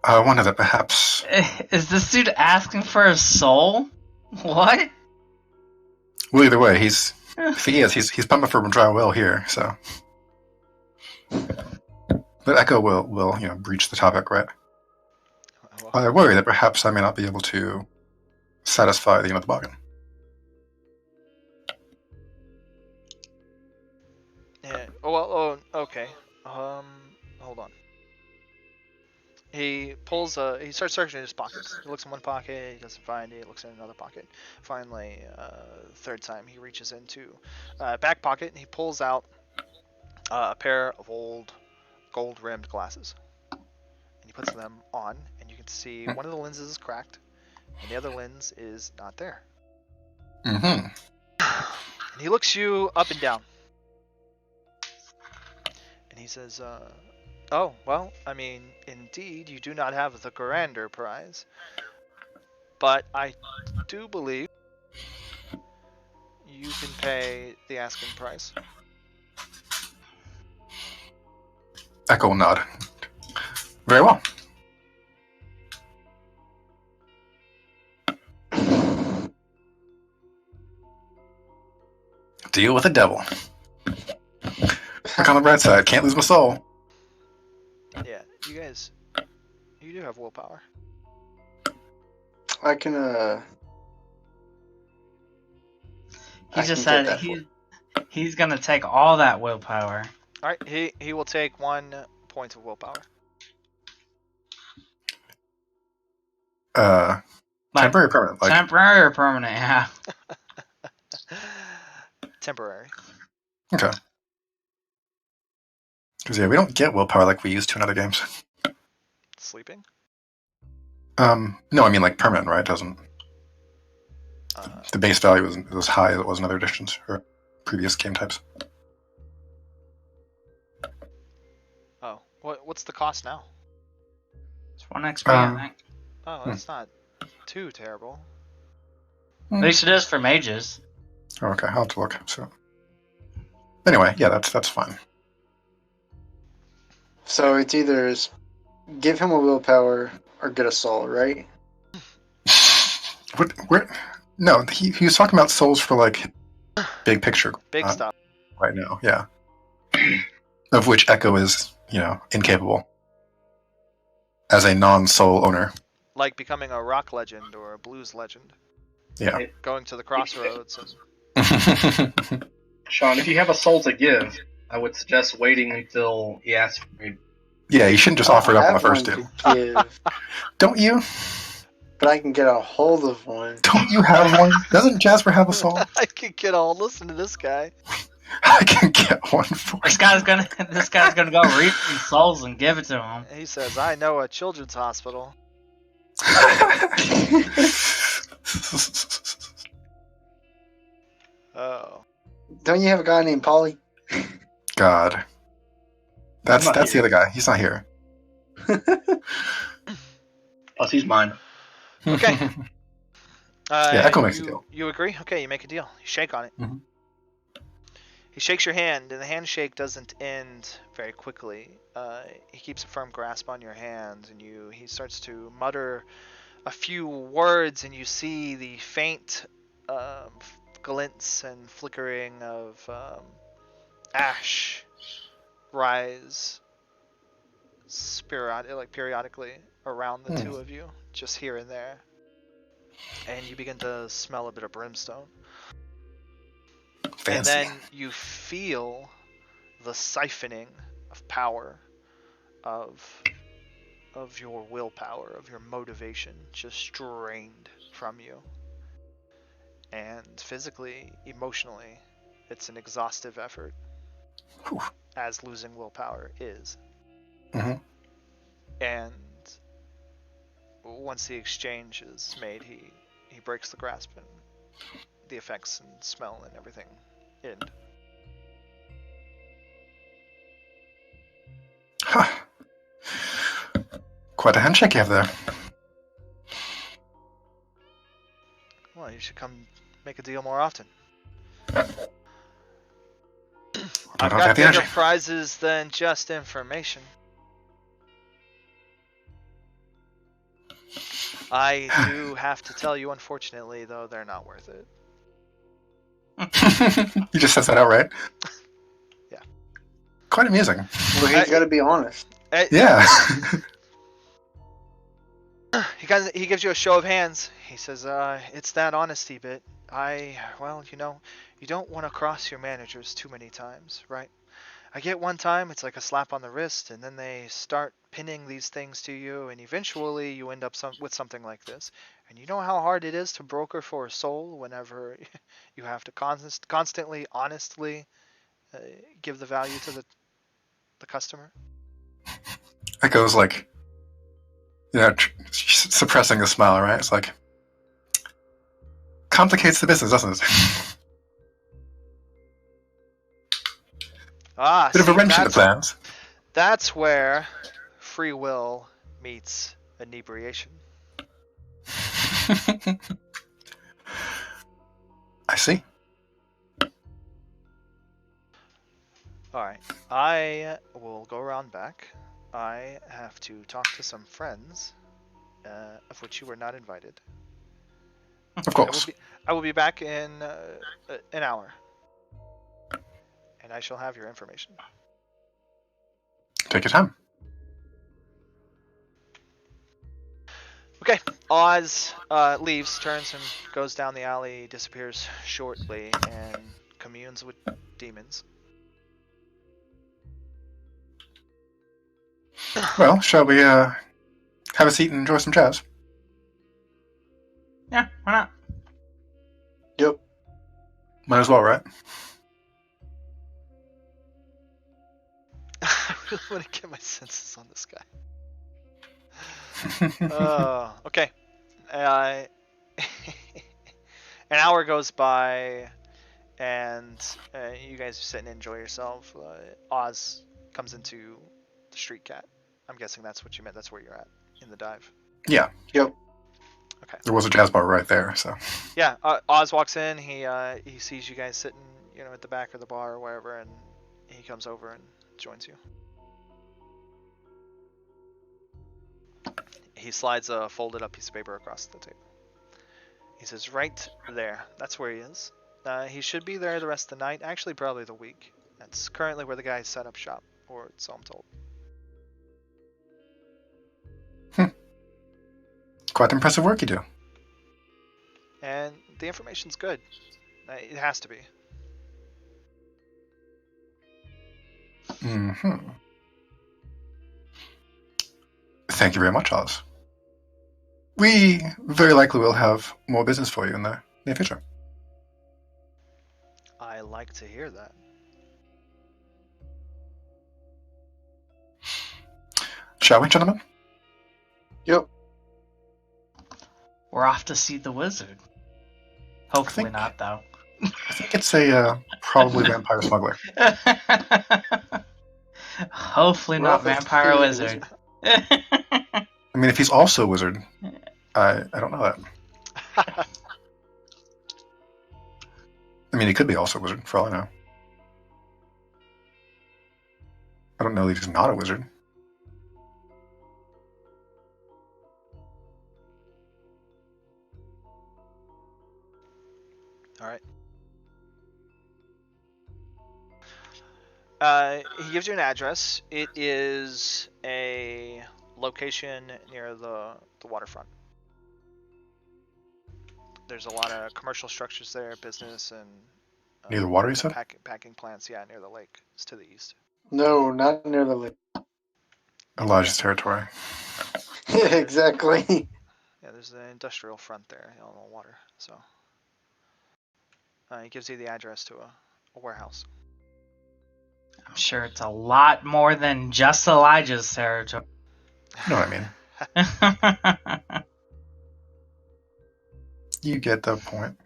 B: I wonder that perhaps...
D: Is this dude asking for a soul? What?
B: Well, either way, if he is, he's pumping for a dry well here, so... But Echo will breach the topic, right? I worry that perhaps I may not be able to satisfy the bargain.
A: Yeah. Oh, okay. Hold on. He starts searching his pockets. He looks in one pocket, he doesn't find it. He looks in another pocket. Finally, third time, he reaches into back pocket and he pulls out a pair of old gold-rimmed glasses. And he puts them on, and you can see one of the lenses is cracked, and the other lens is not there.
B: Mm-hmm.
A: And he looks you up and down. And he says, oh, well, I mean, indeed, you do not have the grander prize. But I do believe you can pay the asking price.
B: Echo will nod. Very well. Deal with the devil. Look on the bright side. Can't lose my soul.
A: Yeah, you do have willpower.
E: I can
D: He
E: I
D: just
E: can
D: said
E: get that
D: he's gonna take all that willpower.
A: Alright, he will take 1 point of willpower.
B: Temporary or permanent?
D: Temporary or permanent, yeah.
A: Temporary.
B: Okay. Because we don't get willpower like we used to in other games.
A: Sleeping?
B: No, I mean permanent, right? It doesn't. The base value isn't as high as it was in other editions or previous game types.
A: Oh, what's the cost now?
D: It's 1 XP, I think.
A: Oh, that's not too terrible.
D: At least it is for mages.
B: Oh, okay, I'll have to look. So, anyway, yeah, that's fine.
E: So it's either give him a willpower or get a soul, right?
B: No, he was talking about souls for big picture.
A: Big stuff.
B: Right now, yeah. Of which Echo is, incapable. As a non-soul owner.
A: Like becoming a rock legend or a blues legend.
B: Yeah.
A: Going to the crossroads and
C: Sean, if you have a soul to give, I would suggest waiting until he asks for it.
B: Yeah, you shouldn't just
E: I
B: offer it
E: don't
B: up on the
E: have one
B: first two.
E: to give,
B: Don't you?
E: but I can get a hold of one.
B: Don't you have one? Doesn't Jasper have a soul?
A: I could get all. Listen to this guy.
B: I can get one for
D: This
B: you.
D: guy's gonna go reap some souls and give it to him.
A: He says, "I know a children's hospital." Oh.
E: Don't you have a guy named Polly?
B: God. That's
C: I'm not
B: the
C: here.
B: other guy. He's not here.
C: Plus, he's mine.
A: Okay.
B: Yeah, Echo makes a deal.
A: You agree? Okay, you make a deal. You shake on it.
B: Mhm.
A: He shakes your hand, and the handshake doesn't end very quickly. He keeps a firm grasp on your hand, and he starts to mutter a few words, and you see the faint glints and flickering of ash rise periodically around the two of you, just here and there. And you begin to smell a bit of brimstone.
B: Fancy.
A: And then you feel the siphoning of power, of your willpower, of your motivation, just drained from you. And physically, emotionally, it's an exhaustive effort,
B: Whew.
A: as losing willpower is.
B: Mhm.
A: And once the exchange is made, he breaks the grasp, and the effects and smell and everything end.
B: Huh. Quite a handshake you have there.
A: Well, you should come make a deal more often.
B: I
A: I've
B: don't
A: got
B: have the
A: bigger
B: energy.
A: prizes than just information. I do have to tell you, unfortunately, though, they're not worth it.
B: You just said that outright.
A: Yeah.
B: Quite amusing.
E: Well, he's got to be honest.
B: Yeah.
A: He gives you a show of hands. He says, it's that honesty bit. Well, you don't want to cross your managers too many times, right? I get one time, it's like a slap on the wrist, and then they start pinning these things to you, and eventually you end up with something like this. And you know how hard it is to broker for a soul whenever you have to constantly, honestly give the value to the customer?
B: Echo's like, suppressing a smile, right? It's like, complicates the business, doesn't it? Bit of a wrench in the plans.
A: That's where free will meets inebriation.
B: I see.
A: Alright, I will go around back. I have to talk to some friends, of which you were not invited.
B: Of course.
A: I will be back in an hour. And I shall have your information.
B: Take your time.
A: Okay, Oz leaves, turns and goes down the alley, disappears shortly, and communes with demons.
B: Well, shall we have a seat and enjoy some jazz?
D: Yeah, why not?
E: Yep.
B: Might as well, right?
A: I really want to get my senses on this guy. Okay. An hour goes by, and you guys sit and enjoy yourself. Oz comes into the street cat. I'm guessing that's what you meant. That's where you're at, in the dive.
B: Yeah.
E: Yep.
A: Okay.
B: There was a jazz bar right there, so.
A: Yeah, Oz walks in. He sees you guys sitting, at the back of the bar or wherever, and he comes over and joins you. He slides a folded up piece of paper across the table. He says, right there. That's where he is. He should be there the rest of the night. Actually, probably the week. That's currently where the guys set up shop, or so I'm told.
B: Quite impressive work you do.
A: And the information's good. It has to be.
B: Mm-hmm. Thank you very much, Oz. We very likely will have more business for you in the near future.
A: I like to hear that.
B: Shall we, gentlemen?
E: Yep.
D: We're off to see the wizard. Hopefully
B: think-
D: not, though.
B: I think it's a probably vampire smuggler.
D: Hopefully
E: We're
D: not
E: off to
D: vampire
E: see the
D: wizard.
B: I mean, if he's also a wizard, I don't know that. I mean, he could be also a wizard, for all I know. I don't know that he's not a wizard.
A: All right. He gives you an address. It is a location near the waterfront. There's a lot of commercial structures there, business and
B: Near the water, you said?
A: packing plants. Yeah, near the lake. It's to the east.
E: No, not near the lake.
B: Elijah's territory.
E: Exactly.
A: Yeah, there's an industrial front there on the water. So he gives you the address to a warehouse.
D: I'm sure it's a lot more than just Elijah's territory.
B: You know what I mean. You get the point.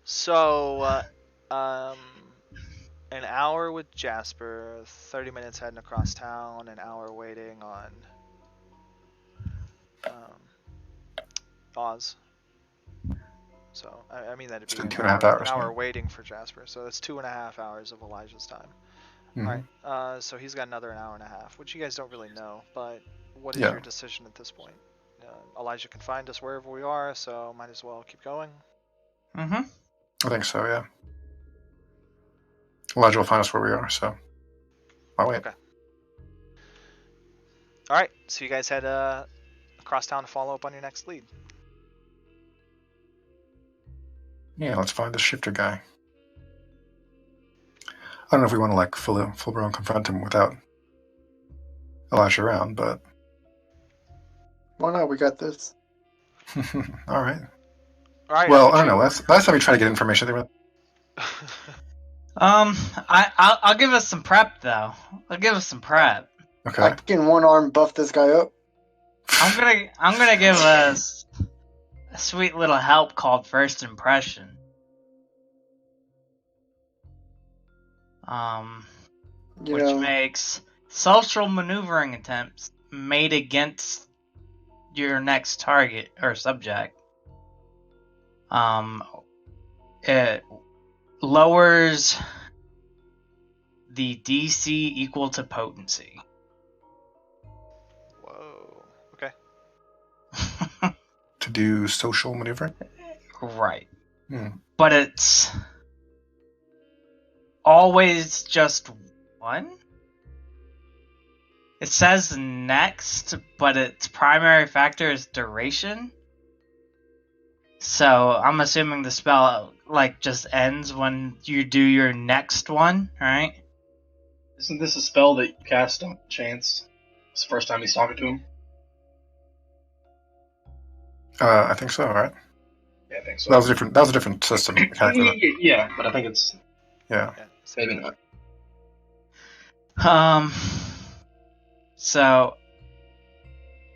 A: So, an hour with Jasper, 30 minutes heading across town, an hour waiting on Oz. So, I mean that'd
B: It's
A: be
B: been
A: an
B: 2.5
A: hour,
B: hours,
A: an hour
B: man.
A: waiting for Jasper. So that's 2.5 hours of Elijah's time.
B: Mhm.
A: All right. So he's got another hour and a half, which you guys don't really know. But what is
B: Yeah.
A: your decision at this point? Elijah can find us wherever we are, so might as well keep going.
D: Mm-hmm.
B: I think so, yeah. Elijah will find us where we are, so I'll wait.
A: Okay. All right. So you guys head across town to follow up on your next lead.
B: Yeah, let's find the shifter guy. I don't know if we want to like full-blown confront him without Elijah around, but
E: Why not? We got this.
B: all right.
A: All right.
B: Well, I don't know. Last time we tried to get information, they were
D: I'll give us some prep though. I'll give us some prep.
B: okay.
E: I can one arm buff this guy up.
D: I'm gonna give us a sweet little help called First Impression.
E: You
D: Which
E: know,
D: makes social maneuvering attempts made against your next target or subject. It lowers the DC equal to potency.
A: Whoa. Okay.
B: To do social maneuvering.
D: Right.
B: Hmm.
D: But it's always just one? It says next, but its primary factor is duration. So I'm assuming the spell like just ends when you do your next one, right?
C: Isn't this a spell that you cast on chance? It's the first time he's talking to him.
B: I think so. Right.
C: Yeah, I think so.
B: That was a different system. mechanically.
C: Yeah, but I think it's
B: Yeah.
C: maybe not.
D: So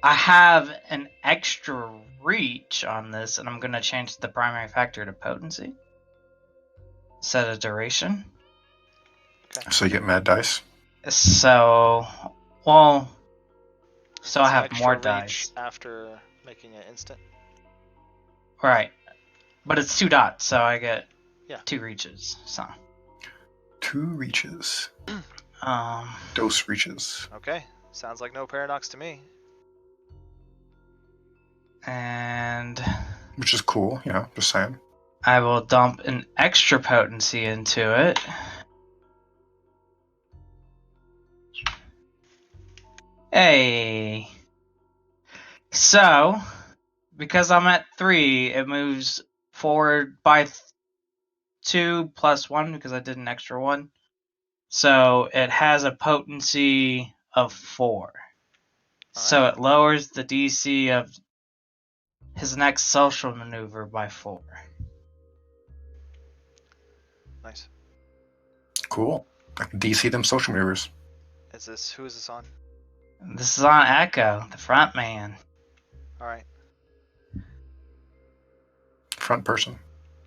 D: I have an extra reach on this, and I'm gonna change the primary factor to potency instead of duration.
B: So you get mad dice.
D: So, well, so I
A: It's
D: have
A: extra
D: more
A: reach
D: dice,
A: after making it instant.
D: right? But it's 2 dots, so I get
A: Yeah.
D: 2 reaches. So,
B: 2 reaches.
D: um,
B: Dose reaches.
A: Okay. Sounds like no paradox to me.
D: and
B: Which is cool, you know, just saying.
D: I will dump an extra potency into it. Hey. So, because I'm at 3, it moves forward by 2 plus 1 because I did an extra 1. So it has a potency of 4. So it lowers the DC of his next social maneuver by 4.
A: Nice.
B: Cool. I can DC them social maneuvers.
A: Who is this on?
D: This is on Echo, the front man.
A: Alright.
B: Front person.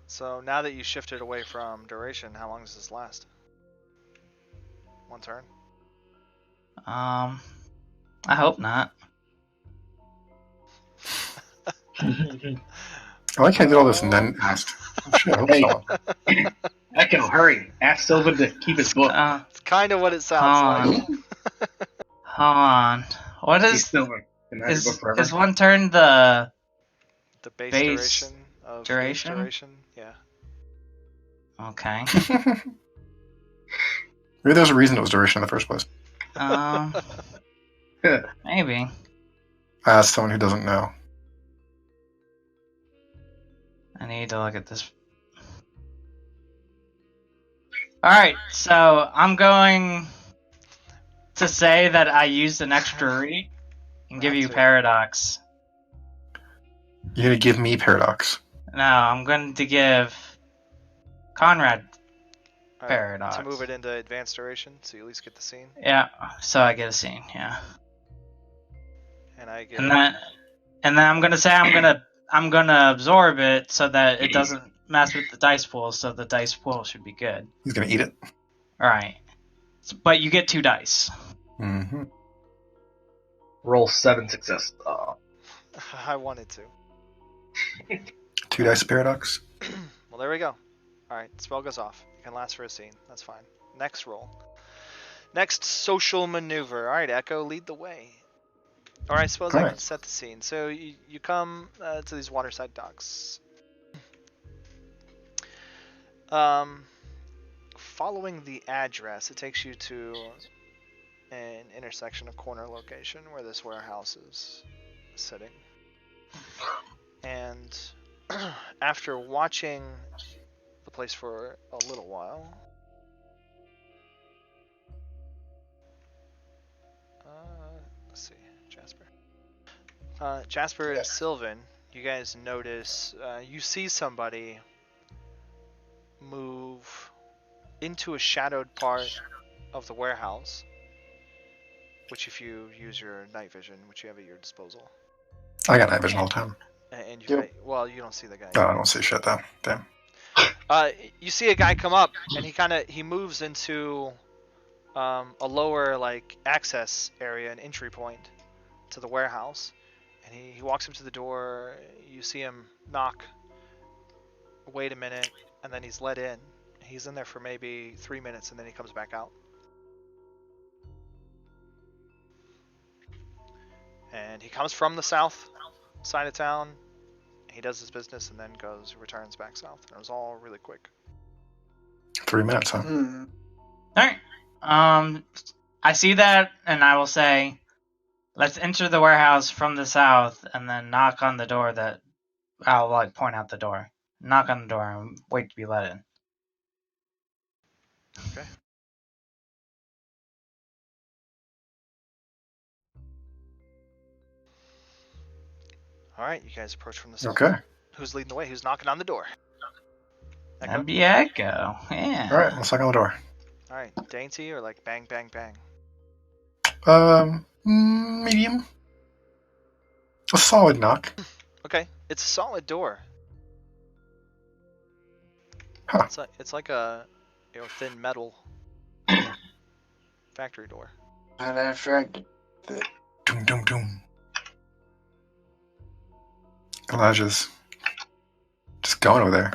A: So now that you shifted away from duration, how long does this last? 1 turn?
D: I hope not.
B: I like how I did all this and then asked. Oh, shit, I hope
C: Hey.
B: so.
C: Echo, hurry! Ask Sylvan to keep his book.
A: It's kind of what it sounds like.
D: Hold on. What
C: Hey,
D: is
C: Sylvan, can I have your book forever?
D: is 1 turn the
A: The base
D: Base
A: duration of
D: duration?
A: Base duration? Yeah.
D: okay?
B: Maybe there's a reason it was duration in the first place.
D: Maybe.
B: I asked someone who doesn't know.
D: I need to look at this. Alright, so I'm going to say that I used an extra read and give you
A: Round 2.
D: Paradox.
B: You're gonna give me paradox.
D: No, I'm going to give Conrad
A: Alright,
D: Paradox.
A: to move it into advanced duration, so you at least get the scene.
D: Yeah, so I get a scene, yeah.
A: And I get...
D: And then I'm gonna say I'm gonna absorb it so that it doesn't mess with the dice pool, so the dice pool should be good.
B: He's gonna eat it.
D: Alright. But you get 2 dice.
B: Mm-hmm.
C: Roll 7 success.
A: I wanted to.
B: 2 dice paradox.
A: Well, there we go. Alright, spell goes off. It can last for a scene. That's fine. Next roll. Next social maneuver. Alright, Echo, lead the way. Alright, suppose I can set the scene. So you come to these waterside docks. Following the address, it takes you to an intersection, a corner location where this warehouse is sitting. And after watching the place for a little while, let's see, Jasper and Sylvan, you guys notice, you see somebody move into a shadowed part of the warehouse, which if you use your night vision, which you have at your disposal.
B: I got night vision all the time.
A: And you well, you don't see the guy.
B: Oh, I don't see shit though. Damn.
A: You see a guy come up, and he moves into a lower like access area, an entry point to the warehouse, and he walks up to the door. You see him knock. Wait a minute, and then he's let in. He's in there for maybe 3 minutes, and then he comes back out. And he comes from the south side of town. He does his business and then returns back south. And it was all really quick.
B: 3 minutes, huh?
D: Alright. I see that, and I will say, let's enter the warehouse from the south, and then knock on the door that... I'll, like, point out the door. Knock on the door and wait to be let in.
A: Okay. Alright, you guys approach from the south.
B: Okay.
A: Who's leading the way? Who's knocking on the door? Echo?
D: That'd be Echo, yeah.
B: Alright, let's knock on the door.
A: Alright, dainty or like bang, bang, bang?
B: Medium. A solid knock.
A: Okay, it's a solid door.
B: Huh.
A: It's like a thin metal factory door.
E: And after I get
B: Doom, doom, doom. Elijah's just going over there.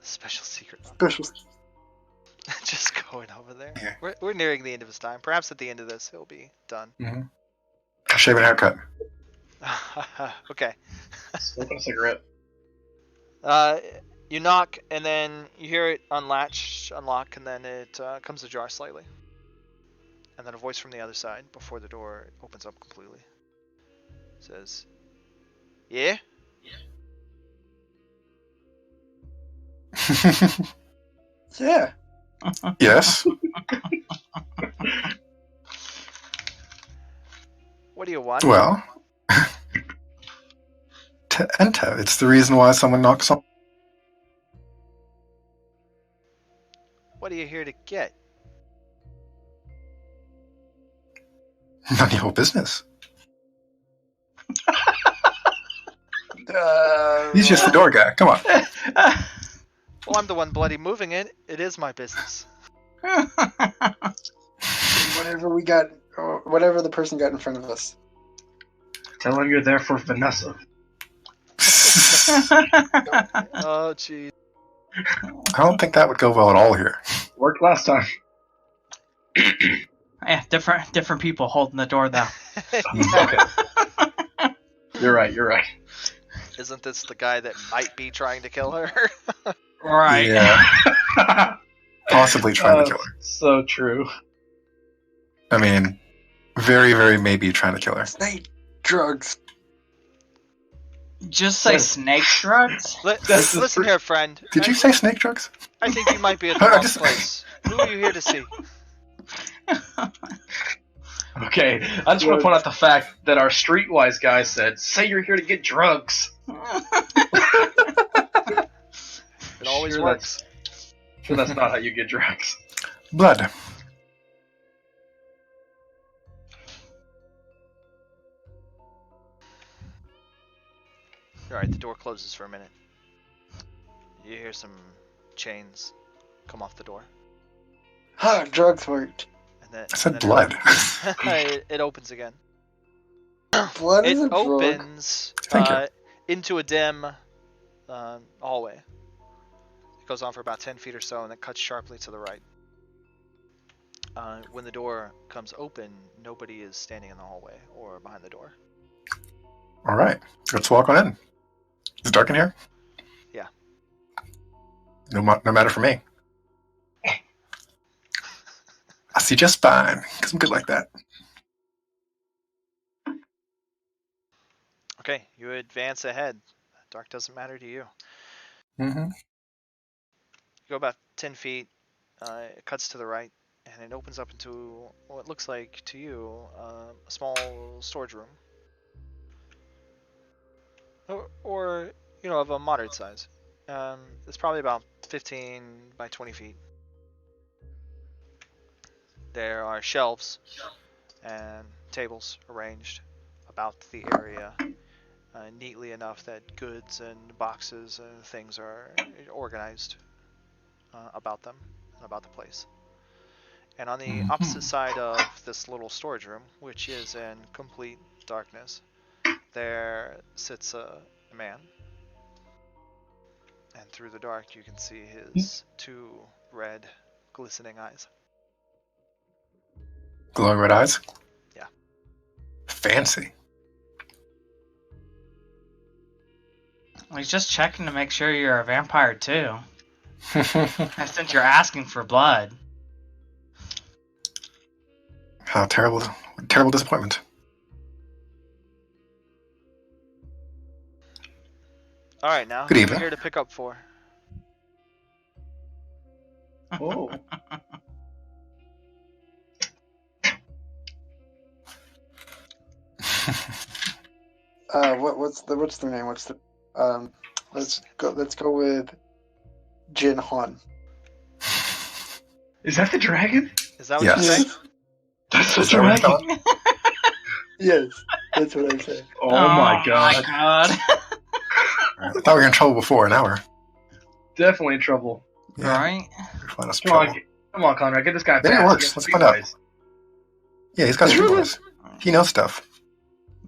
A: Special secret.
E: special.
A: Just going over there.
B: Yeah.
A: We're nearing the end of his time. Perhaps at the end of this, he'll be done.
B: Mm-hmm. Shave and haircut.
A: Okay.
C: Smoking a cigarette.
A: You knock, and then you hear it unlock, and then it comes ajar slightly. And then a voice from the other side, before the door opens up completely, says, "Yeah?
E: Yeah.
B: Yes.
A: What do you want?
B: Well, to enter. It's the reason why someone knocks on.
A: What are you here to get?
B: None of your business. He's just the door guy. Come on.
A: Well, I'm the one bloody moving it. It is my business.
E: Whatever we got, or whatever the person got in front of us.
C: Tell him you're there for Vanessa.
A: Oh, jeez.
B: I don't think that would go well at all here.
C: Worked last time.
D: Yeah, different people holding the door though.
C: Okay. You're right.
A: Isn't this the guy that might be trying to kill her?
D: Right.
B: Yeah. Possibly trying to kill her.
C: So true.
B: I mean, very, very maybe trying to kill her.
E: Snake drugs.
D: Just say snake drugs.
A: Listen here, friend.
B: Did you say snake drugs?
A: I think you might be at the wrong place. Who are you here to see?
C: Okay, I just want to point out the fact that our streetwise guy said, "Say you're here to get drugs."
A: It always
C: Sure,
A: works.
C: Sure, that's not how you get drugs.
B: Blood.
A: Alright, the door closes for a minute. You hear some chains come off the door.
E: Huh, drugs worked.
A: And then,
B: I said
A: and then
B: blood.
A: it opens again.
E: Blood is a
A: It
E: drug.
A: opens
B: Thank you.
A: into a dim hallway. It goes on for about 10 feet or so and then cuts sharply to the right. When the door comes open, nobody is standing in the hallway or behind the door.
B: All right. Let's walk on in. Is it dark in here?
A: Yeah.
B: No matter for me. I see just fine, because I'm good like that.
A: Okay, you advance ahead. Dark doesn't matter to you.
B: Mm-hmm.
A: You go about 10 feet, it cuts to the right, and it opens up into what looks like to you a small storage room. Or of a moderate size. It's probably about 15 by 20 feet. There are shelves and tables arranged about the area neatly enough that goods and boxes and things are organized about them and about the place. And on the opposite side of this little storage room, which is in complete darkness, there sits a man. And through the dark you can see his two red, glistening eyes.
B: Glowing red eyes?
A: Yeah.
B: Fancy.
D: He's just checking to make sure you're a vampire too. And since you're asking for blood.
B: How terrible disappointment.
A: Alright, now
B: Good
A: who are
B: evening.
A: you here to pick up for?
C: Oh.
E: What's the name? Let's go with Jin Han.
C: Is that the dragon?
A: Is that what
B: Yes.
A: you say?
C: That's the
B: Is that what you
C: dragon.
E: Yes, that's what I said.
C: Oh my god.
D: God.
B: I thought we were in trouble before. Now we're
C: Definitely in trouble.
D: Right?
B: we're find us
C: Come on,
B: trouble.
C: come on, Conrad, get this guy
B: Maybe it
C: fast.
B: works.
C: Get
B: Let's
C: the
B: find out.
C: boys.
B: Yeah, he's got streetwise. He knows stuff.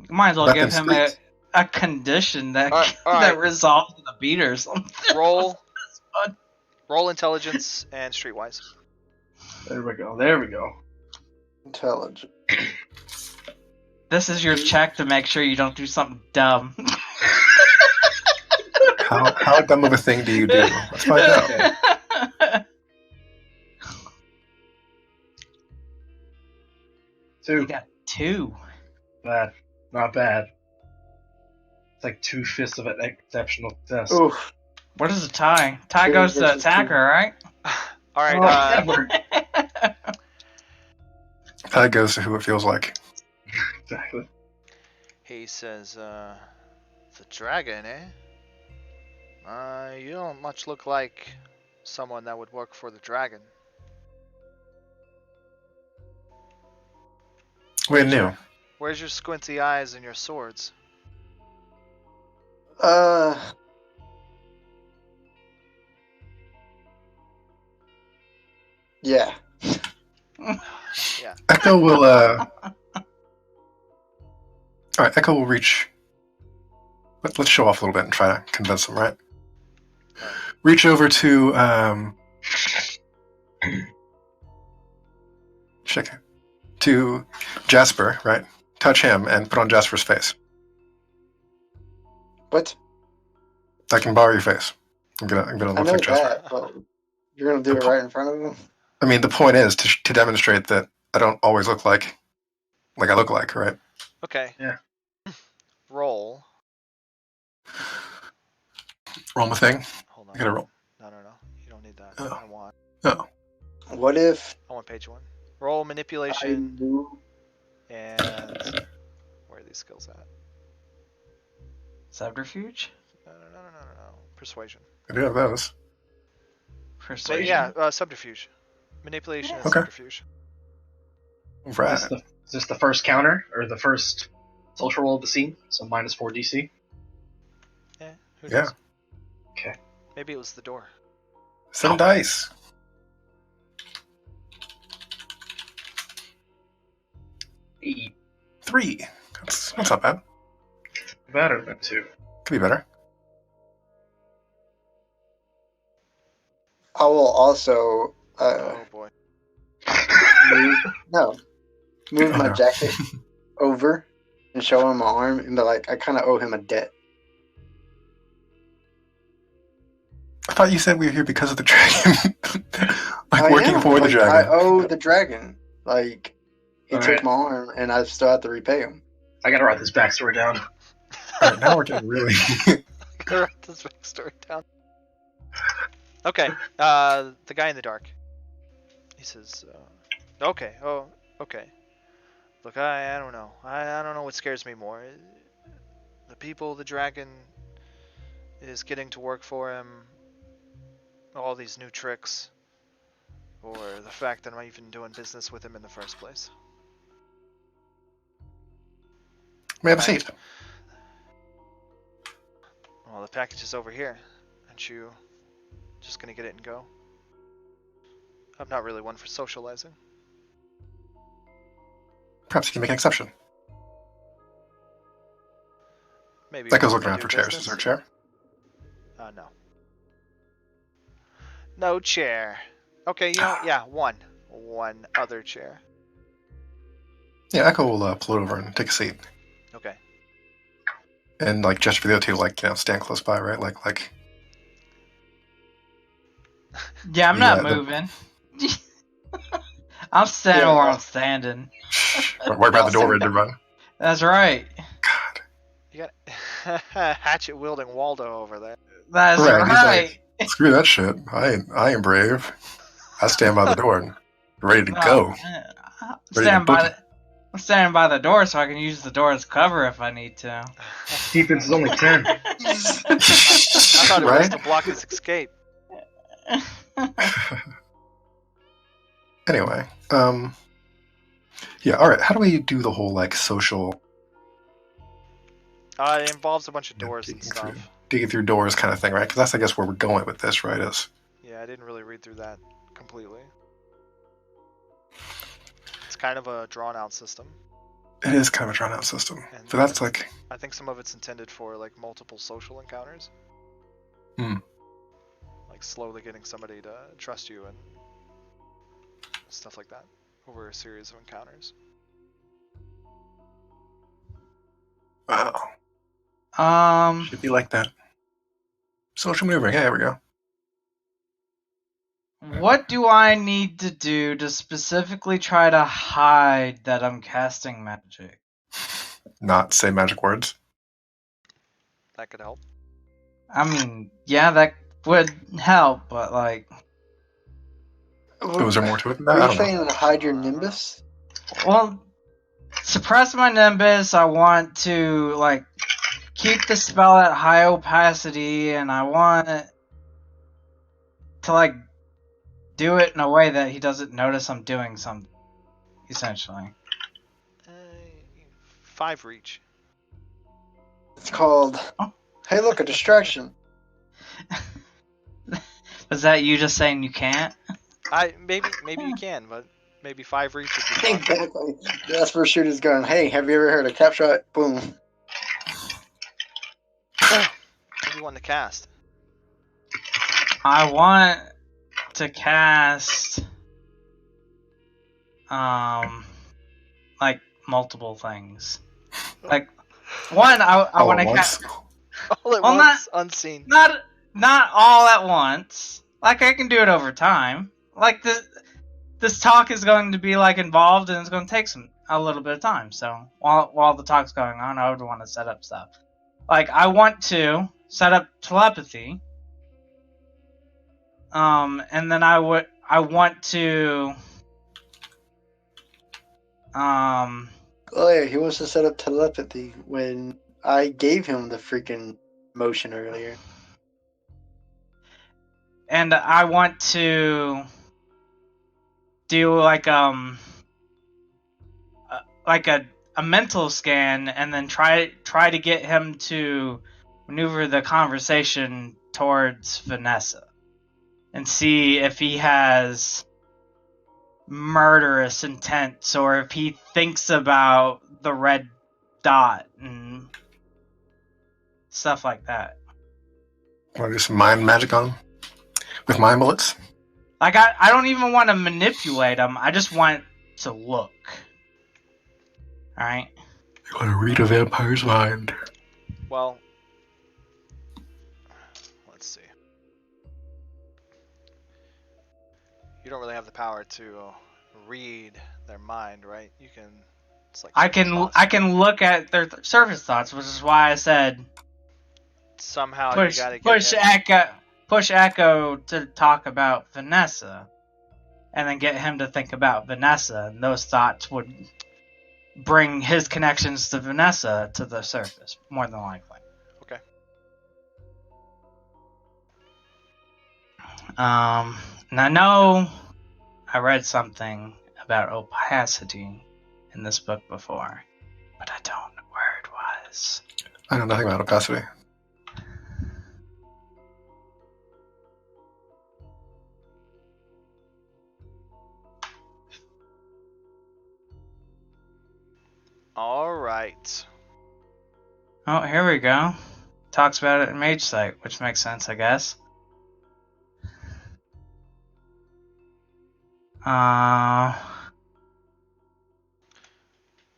D: You might as well give
B: Weapons,
D: him
B: streets.
D: a condition that
A: Alright.
D: that resolves in the beat or something.
A: Roll intelligence and streetwise.
C: There we go. There we go.
E: Intelligent.
D: This is your check to make sure you don't do something dumb.
B: How dumb of a thing do you do? Let's find out.
C: Two.
D: You got 2.
C: Bad. Not bad. It's like 2 fists of an exceptional success.
E: Oof.
D: What is a tie? Tie
E: Two
D: goes to the
E: versus
D: attacker,
E: two.
D: right?
A: All right.
C: Never.
B: That goes to who it feels like.
C: Exactly.
A: He says, "The dragon, eh? You don't much look like someone that would work for the dragon."
B: We knew.
A: Where's your squinty eyes and your swords?
E: Yeah.
A: Yeah.
B: Echo will. All right, Echo will reach. Let's show off a little bit and try to convince him, right? Reach over to chicken to Jasper, right? Touch him and put on Jasper's face.
E: What?
B: I can borrow your face. I'm gonna
E: I
B: look
E: know
B: like Jasper.
E: that, but you're gonna do it right in front of them.
B: I mean, the point is to demonstrate that I don't always look like I look like, right?
A: Okay.
C: Yeah.
A: Roll.
B: Roll the thing.
A: Hold on.
B: I gotta roll.
A: No. You don't need that.
B: Oh.
A: I want
E: What if
A: page 1. Roll
E: I
A: manipulation
E: move?
A: and where are these skills at?
D: Subterfuge?
A: No. Persuasion.
B: I do have those.
A: So,
D: Persuasion?
A: yeah, subterfuge. Manipulation and
B: Okay.
A: subterfuge.
B: Right.
C: Is this the first counter or the first social roll of the scene? So -4 DC.
A: Yeah. Who
B: Yeah.
A: knows?
C: Okay.
A: Maybe it was the door.
B: 7 dice. 3. That's not bad.
C: Better than 2.
B: Could be better.
E: I will also
A: Oh boy.
E: move my
B: no.
E: jacket over and show him my arm, and be like, I kind of owe him a debt.
B: I thought you said we were here because of the dragon.
E: I
B: working
E: am.
B: for the
E: Like,
B: dragon.
E: I owe the dragon. Like, he
C: All
E: took
C: right.
E: my arm, and I still have to repay him.
C: I gotta write this backstory down.
B: All right, now we're getting really.
A: Gotta write this backstory down. Okay. The guy in the dark. He says, okay. Oh, okay. Look, I don't know. I don't know what scares me more. The people the dragon is getting to work for him, all these new tricks, or the fact that I'm even doing business with him in the first place.
B: May I have a seat?
A: Well, the package is over here. Aren't you just gonna get it and go? I'm not really one for socializing.
B: Perhaps you can make an exception.
A: Maybe.
B: Echo's
A: when
B: looking
A: we
B: around
A: do
B: for chairs.
A: business.
B: Is there a chair?
A: No. No chair. Okay, you know, yeah, one other chair.
B: Yeah, Echo will pull it over and take a seat.
A: Okay.
B: And gesture for the other two, stand close by, right? Like.
D: Yeah, I'm
B: Yeah,
D: not moving. I'm standing
E: Yeah.
D: where I'm standing.
B: Right by the door, ready to run.
D: That's right.
B: God.
A: You got hatchet wielding Waldo over there.
D: That's
B: Right, he's
D: right.
B: Screw that shit. I am brave. I stand by the door and ready to go.
D: I'm
B: Ready to book it.
D: I'm standing by the door so I can use the door as cover if I need to.
C: Defense is only 10.
A: I thought it was
B: Right?
A: to block his escape.
B: Anyway, yeah. All right. How do we do the whole social
A: It involves a bunch of doors and stuff.
B: digging through doors kind of thing, right? Because that's, I guess, where we're going with this, right? Is
A: Yeah, I didn't really read through that completely. It's kind of a drawn-out system.
B: it is kind of a drawn out system,
A: And
B: but that's like
A: I think some of it's intended for multiple social encounters.
B: Hmm.
A: Like slowly getting somebody to trust you and stuff like that over a series of encounters.
B: wow. Should be like that. Social maneuvering. Yeah, there we go.
D: What do I need to do to specifically try to hide that I'm casting magic?
B: Not say magic words.
A: That could help.
D: I mean, yeah, that would help, but like,
B: Was there more to it than
E: Are
B: that? I
E: you
B: don't know.
E: saying to hide your Nimbus?
D: well, suppress my Nimbus. I want to like keep the spell at high opacity, and I want to like do it in a way that he doesn't notice I'm doing something. Essentially,
A: 5 reach.
E: It's called,
D: Oh.
E: hey, look, a distraction.
D: is that you just saying you can't?
A: Maybe you can, but maybe 5 reach would be fun.
E: Exactly. That's where shooter's going, hey, have you ever heard of cap shot? Boom.
A: What do you want to cast?
D: I want to cast like multiple things. Like one, I
B: All
D: want
B: at
D: to
B: once.
D: cast
A: All at
D: Well,
A: once, unseen.
D: not all at once. Like I can do it over time. Like this talk is going to be like involved and it's going to take a little bit of time. So while the talk's going on, I would want to set up stuff. Like I want to set up telepathy. And then I want to
E: Oh yeah, he wants to set up telepathy when I gave him the freaking motion earlier.
D: and I want to do like a mental scan and then try to get him to maneuver the conversation towards Vanessa and see if he has murderous intents or if he thinks about the red dot and stuff like that.
B: Want to do some mind magic on him? With mind bullets?
D: Like I don't even want to manipulate him. I just want to look. All right.
B: You want to read a vampire's mind?
A: Well, let's see. You don't really have the power to read their mind, right? You can. It's like
D: I can look at their surface thoughts, which is why I said
A: somehow
D: push
A: you gotta get
D: push Echo to talk about Vanessa, and then get him to think about Vanessa, and those thoughts would bring his connections to Vanessa to the surface, more than likely.
A: Okay.
D: And I know I read something about opacity in this book before, but I don't know where it was.
B: I know nothing about opacity.
A: All right.
D: Oh, here we go. Talks about it in Mage Site, which makes sense, I guess.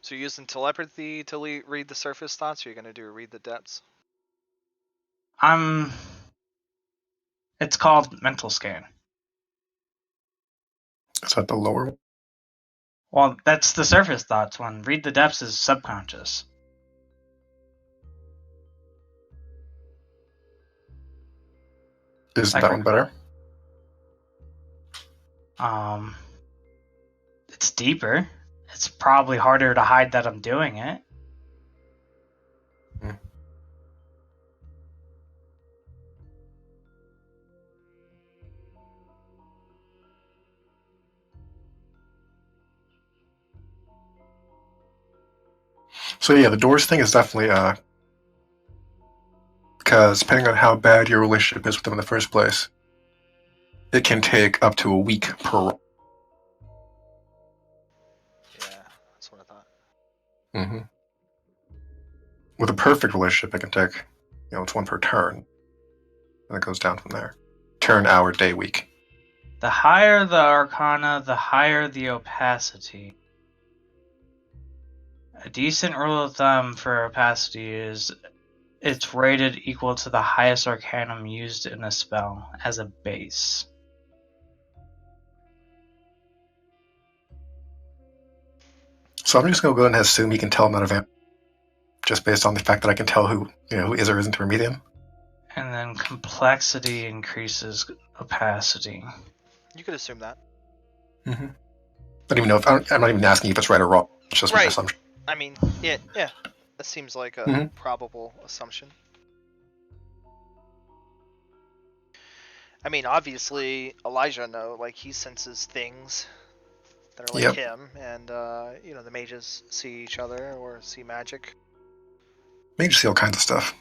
A: So you're using telepathy to read the surface thoughts, or you're gonna do read the depths?
D: It's called mental scan.
B: Is that the lower one?
D: Well, that's the surface thoughts one. Read the depths is subconscious.
B: Isn't
D: Like-
B: that one better?
D: It's deeper. It's probably harder to hide that I'm doing it.
B: So yeah, the doors thing is definitely because depending on how bad your relationship is with them in the first place, it can take up to a week per roll.
A: Yeah, that's what I thought.
B: Mm-hmm. With a perfect relationship, it can take, it's one per turn, and it goes down from there. Turn, hour, day, week.
D: The higher the arcana, the higher the opacity. A decent rule of thumb for opacity is it's rated equal to the highest arcanum used in a spell as a base.
B: So I'm just going to go ahead and assume he can tell I'm not a vampire. just based on the fact that I can tell who is or isn't a medium.
D: And then complexity increases opacity.
A: You could assume that.
B: Mm-hmm. I don't even know if I'm not even asking if it's right or wrong. It's just my
A: Right.
B: assumption.
A: I mean, yeah. That seems like a
B: Mhm.
A: probable assumption. I mean, obviously, Elijah he senses things that are like
B: Yep.
A: him, and the mages see each other or see magic.
B: Mages see all kinds of stuff.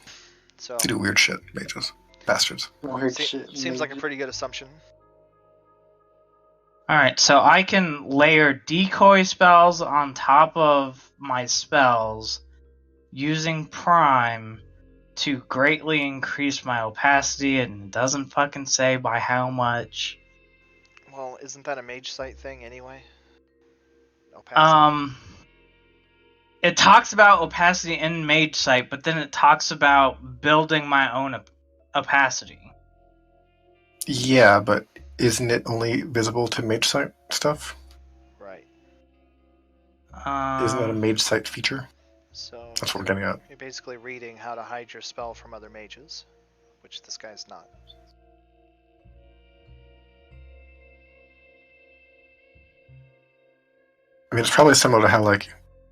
A: So
B: They do weird shit. Mages, bastards.
E: Weird shit.
A: seems like a
E: maybe.
A: pretty good assumption.
D: Alright, so I can layer decoy spells on top of my spells using Prime to greatly increase my opacity, and it doesn't fucking say by how much.
A: Well, isn't that a mage site thing anyway? Opacity.
D: It talks about opacity in Mage Site, but then it talks about building my own opacity.
B: Yeah, but isn't it only visible to mage site stuff?
A: Right.
B: Isn't that a mage site feature?
A: So
B: That's what we're getting at.
A: you're basically reading how to hide your spell from other mages, which this guy's not.
B: I mean, it's probably similar to how,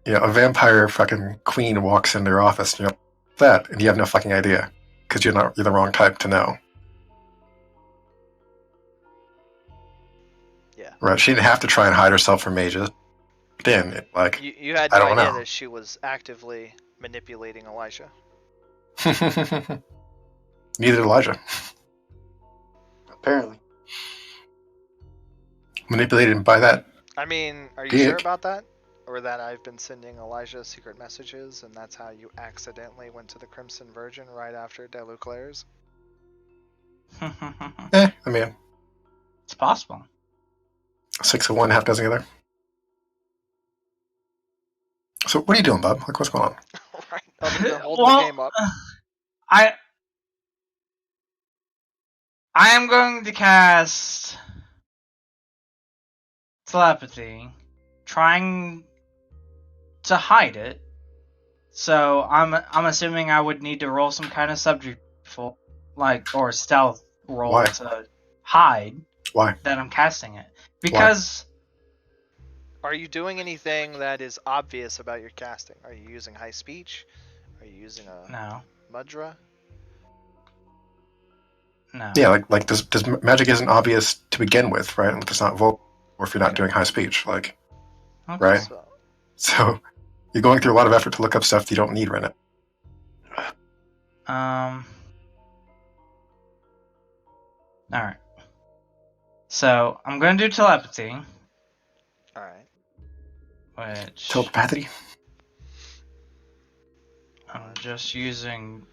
B: a vampire fucking queen walks in their office, and and you have no fucking idea, because you're the wrong type to know.
A: Yeah.
B: Right? She didn't have to try and hide herself from mages. Then,
A: You had
B: I
A: no
B: don't
A: idea
B: know.
A: that she was actively manipulating Elijah.
B: Neither did Elijah.
E: Apparently.
B: Manipulated by that.
A: I mean, are you
B: Dick.
A: sure about that? Or that I've been sending Elijah secret messages, and that's how you accidentally went to the Crimson Virgin right after Deluclaire's?
B: I mean,
D: It's possible.
B: 6 of one, half dozen of the other. So, what are you doing, bub? What's going on?
A: Right. Other than holding the game up.
D: I am going to cast telepathy, trying to hide it. So I'm assuming I would need to roll some kind of subject or stealth roll
B: Why?
D: to hide
B: Why?
D: that I'm casting it. Because
A: Are you doing anything that is obvious about your casting? Are you using high speech? Are you using a
D: no.
A: mudra?
D: No.
B: Yeah, does magic isn't obvious to begin with, right? If it's not vocal, or if you're not
A: Okay.
B: doing high speech,
D: Okay.
B: right? So you're going through a lot of effort to look up stuff you don't need right now.
D: Alright. So I'm gonna do telepathy.
A: Alright.
D: Which
B: Telepathy?
D: I'm just using.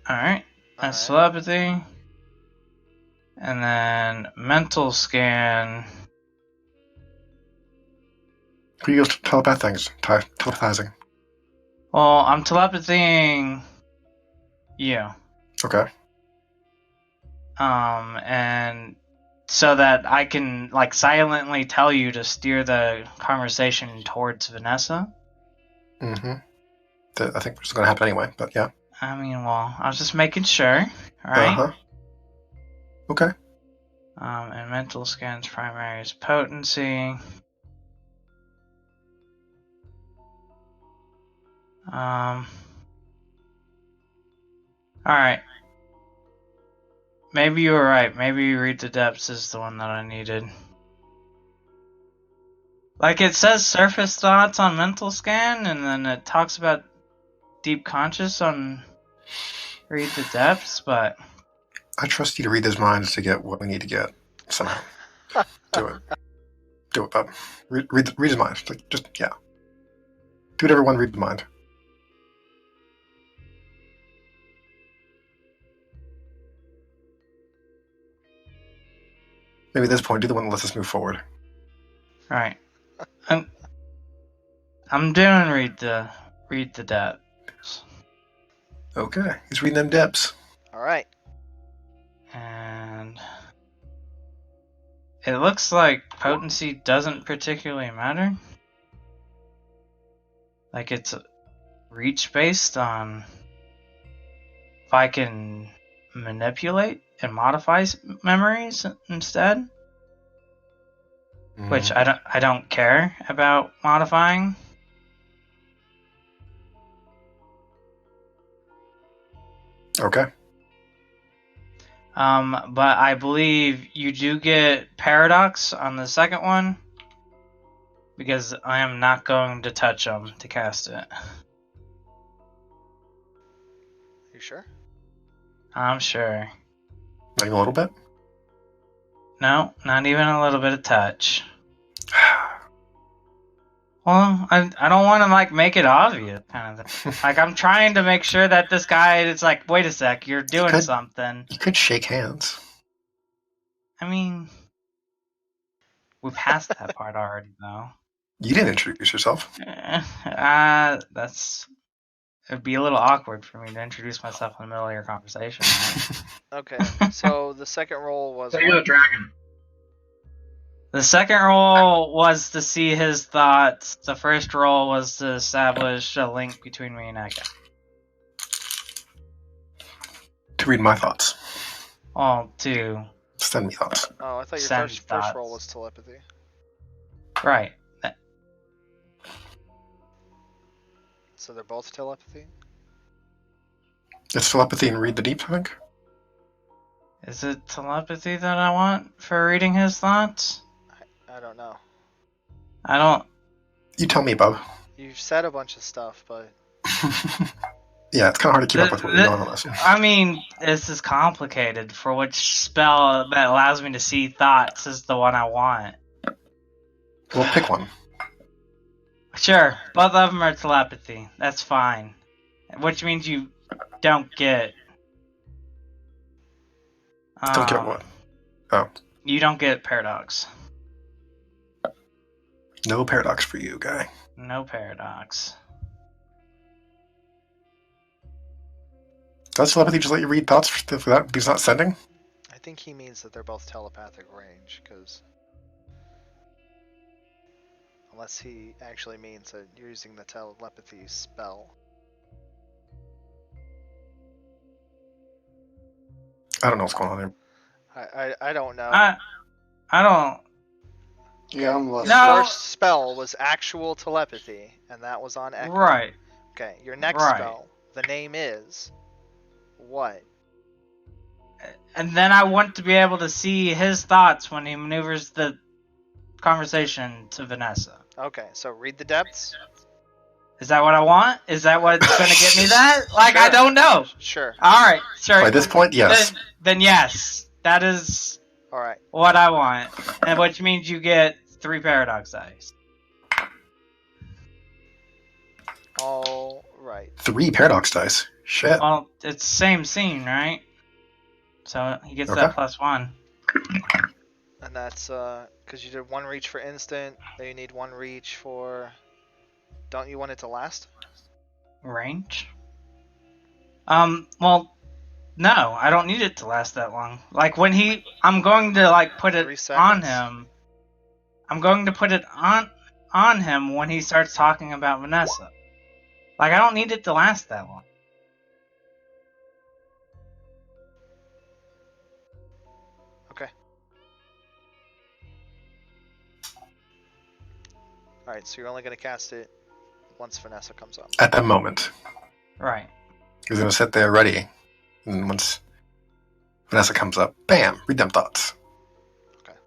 D: Alright. That's
A: Alright.
D: telepathy. And then mental scan.
B: Who use telepathizing?
D: Well, I'm telepathying you.
B: Okay.
D: And so that I can silently tell you to steer the conversation towards Vanessa.
B: Mm-hmm. I think it's going to happen anyway, but yeah.
D: I mean, well, I was just making sure, alright?
B: Uh-huh. Okay.
D: And mental scans primary is potency. Alright. Maybe you were right. Maybe Read the Depths is the one that I needed. It says surface thoughts on mental scan, and then it talks about deep conscious on Read the Depths, but
B: I trust you to read his minds to get what we need to get somehow. Do it. Do it, bub. Read his mind. Yeah. Do whatever one read the mind. Maybe at this point, do the one that lets us move forward.
D: alright. I'm doing Read the Depths.
B: Okay. He's reading them depths.
A: Alright.
D: And it looks like potency doesn't particularly matter. Like it's reach based on if I can manipulate and modify memories instead, which I don't care about modifying.
B: Okay.
D: But I believe you do get paradox on the second one because I am not going to touch them to cast it.
A: You sure?
D: I'm sure.
B: Maybe a little bit.
D: No, not even a little bit of touch. Well, I don't want to like make it obvious, kind of thing. Like I'm trying to make sure that this guy is like, wait a sec, you're doing something.
B: You could shake hands.
D: I mean, we passed that part already, though.
B: You didn't introduce yourself.
D: It'd be a little awkward for me to introduce myself in the middle of your conversation. Right?
A: Okay, so the second roll was
C: So you're the
A: what?
C: dragon.
D: The second roll was to see his thoughts. The first roll was to establish a link between me and Eka.
B: To read my thoughts.
D: Well, to
B: Send me thoughts.
A: Oh, I thought your
D: Send
A: first
D: thoughts.
A: roll was telepathy.
D: right.
A: So they're both telepathy?
B: It's telepathy and read the deep, I think.
D: Is it telepathy that I want for reading his thoughts?
A: I don't know.
D: I don't.
B: You tell me, Bob.
A: You've said a bunch of stuff, but
B: Yeah, it's kind of hard to keep up with what you're doing on this.
D: I mean, this is complicated. For which spell that allows me to see thoughts is the one I want.
B: Well, pick one.
D: Sure, both of them are telepathy. That's fine. Which means you don't get.
B: Don't get what? Oh.
D: You don't get paradox.
B: No paradox for you, guy.
D: No paradox.
B: Does telepathy just let you read thoughts for that? He's not sending?
A: I think he means that they're both telepathic range, because unless he actually means that you're using the telepathy spell.
B: I don't know what's going on there.
A: I don't know.
D: I don't.
E: Yeah, I'm lost.
D: No.
A: First spell was actual telepathy, and that was on Echo.
D: Right.
A: Okay, your next spell, the name is what?
D: And then I want to be able to see his thoughts when he maneuvers the conversation to Vanessa.
A: Okay, so read the depths.
D: Is that what I want? Is that what's going to get me that? Like,
A: Sure.
D: I don't know.
A: Sure.
D: Alright, sure.
B: By this point, yes.
D: Then yes. That is
A: Alright.
D: what I want. And which means you get 3 paradox dice.
A: Alright.
B: 3 paradox dice. Shit.
D: Well, it's the same scene, right? So he gets that +1.
A: And that's because you did 1 reach for instant, then you need 1 reach for... Don't you want it to last?
D: Range? Well, no, I don't need it to last that long. Like, when I'm going to, like, put it
A: 3
D: on
A: seconds?
D: him. I'm going to put it on him when he starts talking about Vanessa. Like, I don't need it to last that long.
A: Okay. Alright, so you're only going to cast it once Vanessa comes up.
B: At the moment.
D: Right.
B: He's going to sit there ready. And once Vanessa comes up, bam, read them thoughts.
A: Okay.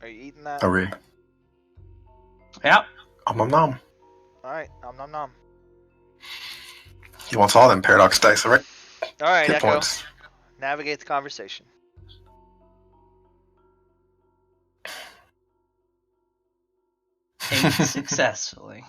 A: Are you eating that?
B: Oh, we?
D: Yep.
B: Nom nom.
A: Alright, nom nom nom.
B: He wants all them paradox dice, alright?
A: Alright,
B: Hit
A: Echo.
B: points.
A: Navigate the conversation.
D: Ate successfully.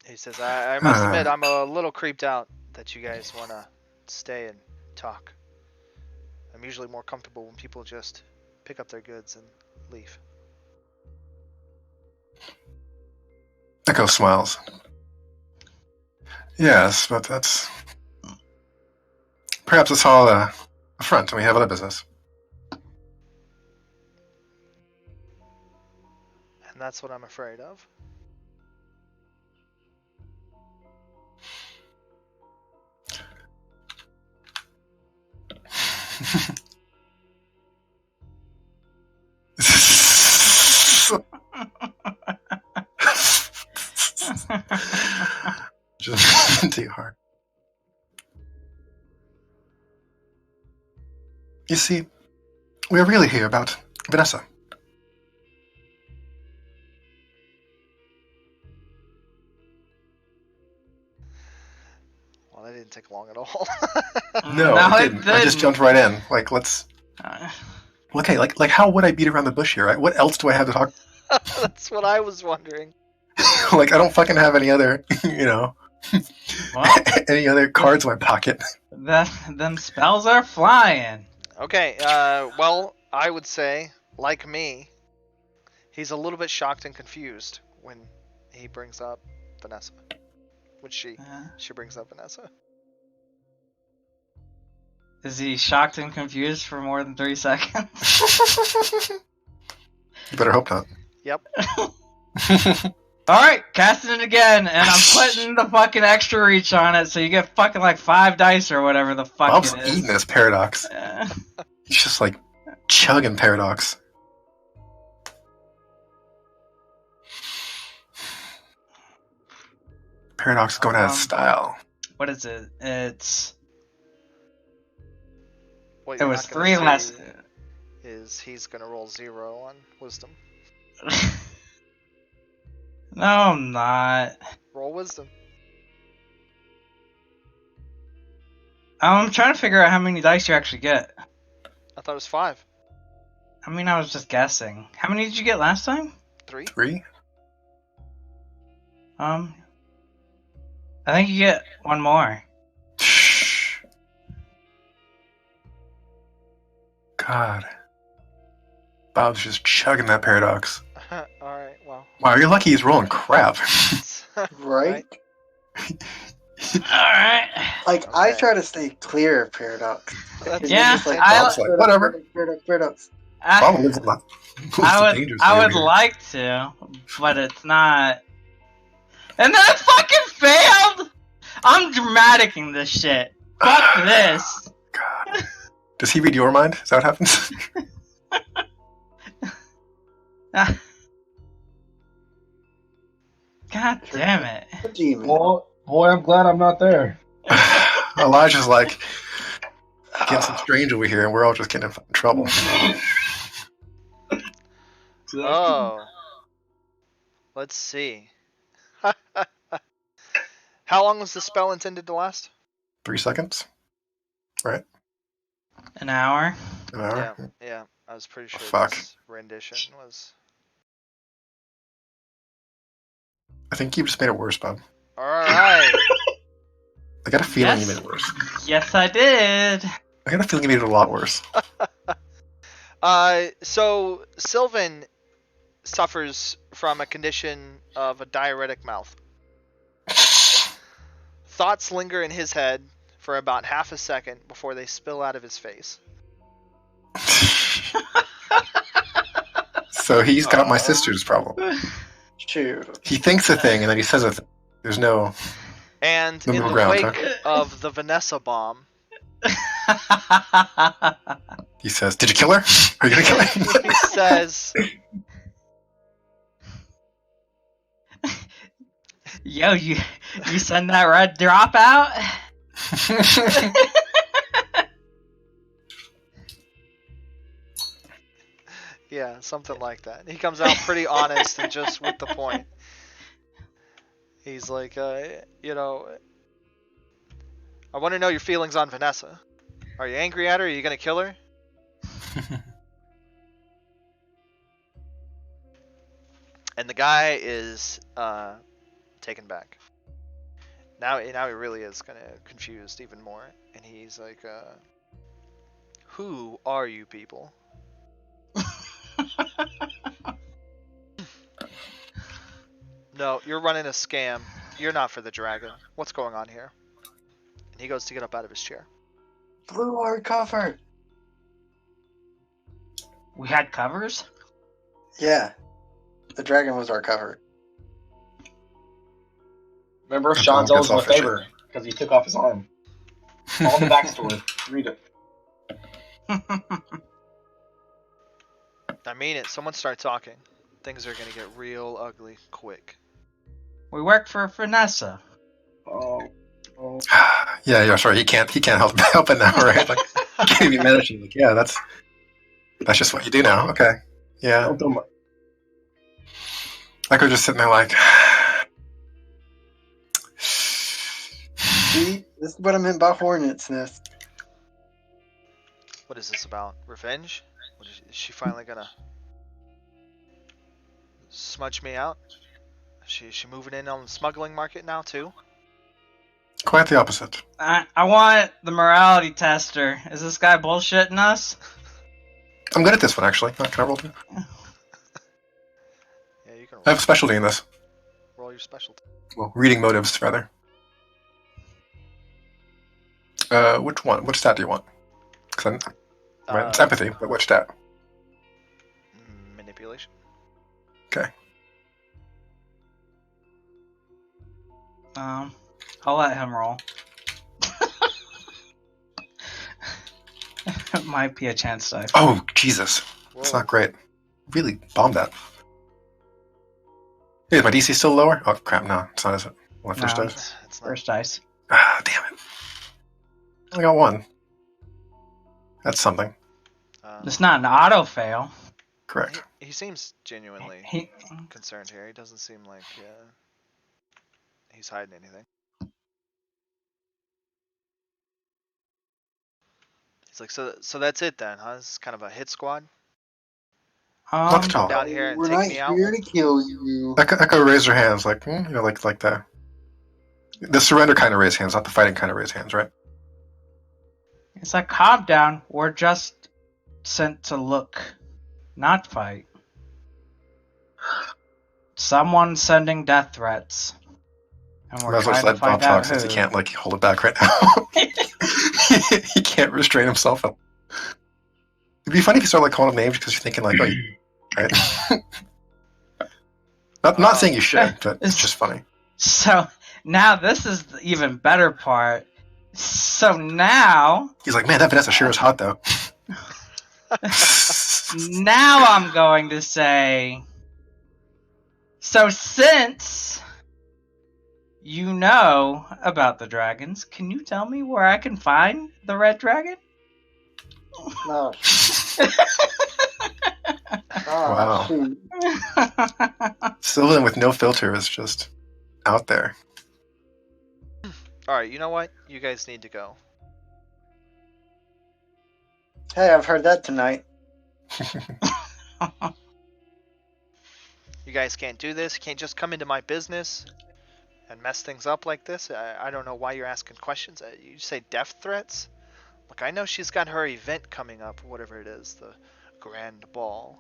A: He says, I must admit, I'm a little creeped out that you guys want to stay and talk. I'm usually more comfortable when people just pick up their goods and leave.
B: Echo smiles. Yes, but that's... Perhaps it's all a front and we have other business.
A: And that's what I'm afraid of.
B: Just too hard. You see, we're really here about Vanessa.
A: Well, that didn't take long at all.
B: No, it didn't. I just jumped right in. Like, let's... Okay, like how would I beat around the bush here, right? What else do I have to talk?
A: That's what I was wondering.
B: Like, I don't fucking have any other,
D: Well,
B: any other cards in my pocket.
D: them spells are flying.
A: Okay, well, I would say, like me, he's a little bit shocked and confused when he brings up Vanessa. When she brings up Vanessa.
D: Is he shocked and confused for more than 3 seconds?
B: You better hope not.
A: Yep.
D: Alright, casting it again, and I'm putting the fucking extra reach on it, so you get fucking like 5 dice or whatever the fuck
B: Bob's
D: it is.
B: eating this paradox. He's just like chugging paradox. Paradox is going out of style.
D: What is it? It's...
A: What
D: It
A: you're
D: was
A: not gonna
D: 3
A: see
D: less...
A: Is he's gonna roll 0 on wisdom.
D: No, I'm not.
A: Roll wisdom.
D: I'm trying to figure out how many dice you actually get.
A: I thought it was 5.
D: I mean, I was just guessing. How many did you get last time?
A: 3.
B: 3?
D: I think you get 1 more.
B: God. Bob's just chugging that paradox.
A: Alright, well.
B: Wow, you're lucky he's rolling crap.
E: Right?
D: Alright.
E: Like, I
A: Okay.
E: try to stay clear of paradox.
A: That's
D: Yeah,
E: It's like,
B: Bob's like, whatever.
E: Paradox.
B: Bob lives a lot.
D: I would like to, but it's not. And then it fucking failed! I'm dramaticing this shit. Fuck this.
B: God. Does he read your mind? Is that what happens?
D: God damn it.
E: The demon.
F: Boy, I'm glad I'm not there.
B: Elijah's like, getting some strange over here, and we're all just getting in fucking trouble.
A: Oh. Let's see. How long was the spell intended to last?
B: 3 seconds? Right?
D: An hour.
B: An hour?
A: Yeah. I was pretty sure
B: Fuck.
A: this rendition was.
B: I think you just made it worse, Bob.
A: Alright.
B: I got a feeling
D: Yes.
B: you made it worse.
D: Yes, I did.
B: I got a feeling you made it a lot worse.
A: So Sylvan suffers from a condition of a diuretic mouth. Thoughts linger in his head for about half a second before they spill out of his face.
B: So he's got my sister's problem.
E: Shoot.
B: He thinks a thing and then he says a thing. There's no...
A: And
B: No
A: in
B: middle
A: the
B: ground,
A: wake of the Vanessa bomb,
B: He says, "Did you kill her? Are you gonna kill her?"
A: he says,
D: Yo, you send that red drop out?
A: yeah, something like that. He comes out pretty honest and just with the point. He's like, I want to know your feelings on Vanessa. Are you angry at her? Are you gonna kill her? And the guy is taken back. Now he really is kind of confused even more, and he's like, "Who are you people?" No, you're running a scam. You're not for the dragon. What's going on here? And he goes to get up out of his chair.
E: Blue hardcover.
D: We had covers?
E: Yeah, the dragon was our cover.
C: Remember,
B: That's
C: Sean's
B: all
C: owes him a
B: gets off his
C: favor because he took off his arm. All the backstory. Read it.
A: I mean it. Someone start talking. Things are gonna get real ugly quick.
D: We work for Vanessa.
C: Oh.
B: Yeah, sorry. He can't help it now, right? Like, can't even manage it. Like, yeah, that's just what you do now. Okay. Yeah.
C: Don't do
B: Like we're just sitting there like.
E: See, this is what I meant by hornet's nest.
A: What is this about? Revenge? Is she finally gonna smudge me out? Is she moving in on the smuggling market now too?
B: Quite the opposite.
D: I want the morality tester. Is this guy bullshitting us?
B: I'm good at this one, actually. Can I roll two?
A: Yeah, you can
B: I have a specialty in this.
A: roll your specialty.
B: Well, reading motives, rather. Which one? Which stat do you want? Because it's empathy, but which stat?
A: Manipulation.
B: Okay.
D: I'll let him roll. It might be a chance die.
B: Oh, Jesus. That's
A: Whoa.
B: not great. Really bombed that. Is my DC still lower? Oh, crap, no. It's not, is it? Well, my first
D: No.
B: dice.
A: It's not.
D: First dice.
B: Ah, damn it. I got one. That's something.
D: It's not an auto fail.
B: Correct.
A: He seems genuinely
D: He,
A: concerned here. He doesn't seem like he's hiding anything. He's like, so that's it then, huh? It's kind of a hit squad.
B: Let's
A: Come
B: talk.
A: down here and
E: We're
A: take
E: not
A: me out.
E: here to kill you.
B: Echo raise her hands, like, like the surrender kind of raise hands, not the fighting kind of raise hands, right?
D: It's like, calm down. We're just sent to look, not fight. Someone's sending death threats. And we're
B: Might as well
D: trying
B: just
D: to
B: let Bob
D: find out
B: talk since he
D: who.
B: can't, like, hold it back right now. He can't restrain himself. It'd be funny if you start, like, calling him names because you're thinking, like, oh, right? Not saying you should, but it's just funny.
D: So, now this is the even better part. So now,
B: He's like, man, that Vanessa sure is hot, though.
D: now I'm going to say, so since you know about the dragons, can you tell me where I can find the red dragon?
E: No.
B: Wow.
E: Shoot.
B: Sylvan with no filter is just out there.
A: Alright, you know what? You guys need to go.
E: Hey, I've heard that tonight.
A: You guys can't do this. You can't just come into my business and mess things up like this. I don't know why you're asking questions. You say death threats? Look, I know she's got her event coming up, whatever it is, the Grand Ball.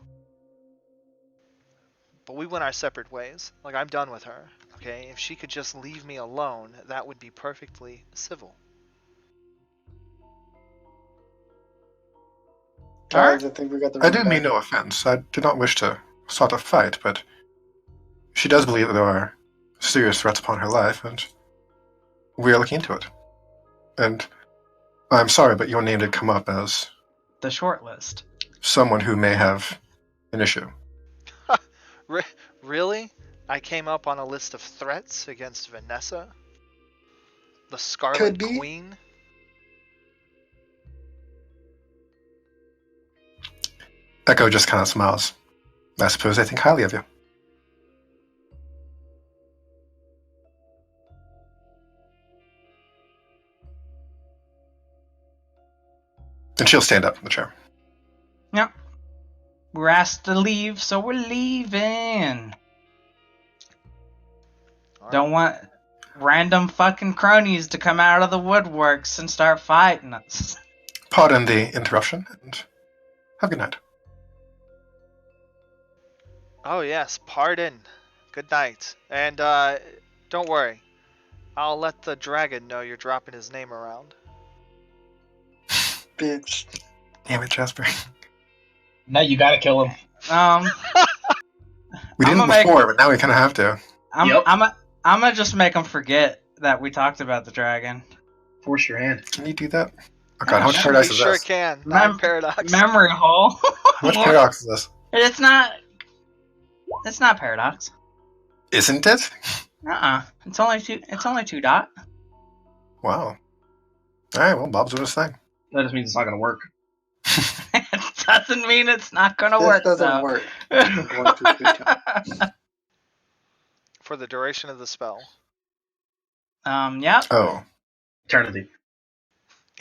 A: But we went our separate ways. Like, I'm done with her, okay? If she could just leave me alone, that would be perfectly civil.
E: Guys, I think we got the
B: I do
E: rundown.
B: mean no offense. I did not wish to start a fight, but she does believe that there are serious threats upon her life, and we are looking into it. And I'm sorry, but your name did come up as
D: The short list.
B: someone who may have an issue.
A: Really? I came up on a list of threats against Vanessa? The Scarlet
E: Could be.
A: Queen?
B: Echo just kind of smiles. I suppose they think highly of you. And she'll stand up from the chair.
D: Yep. We're asked to leave, so we're leaving.
A: All
D: Don't want random fucking cronies to come out of the woodworks and start fighting us.
B: Pardon the interruption, and have a good night.
A: Oh yes, pardon. Good night. And don't worry, I'll let the dragon know you're dropping his name around.
E: Bitch.
B: Damn it, Jasper.
F: Now you gotta kill him.
B: We
D: I'm
B: didn't
D: gonna make-
B: before, but now we kind of have to.
C: Yep.
D: I'm gonna just make him forget that we talked about the dragon.
C: Force your hand.
B: Can you do that? Oh god, how much
D: Yeah,
B: paradox
A: You
B: is
A: sure
B: this?
A: can.
D: Mem-
A: 9 paradox.
D: Memory hole.
B: How much paradox is this?
D: It's not. It's not paradox.
B: Isn't it?
D: It's only two. It's only 2 dot.
B: Wow. Alright, well, Bob's doing his thing.
C: That just means it's not gonna work.
D: It doesn't mean it's not gonna
E: This
D: work.
E: doesn't
D: though.
E: work. 1, 2, 3 times.
A: For the duration of the spell.
D: Yeah.
B: Oh,
C: Eternity.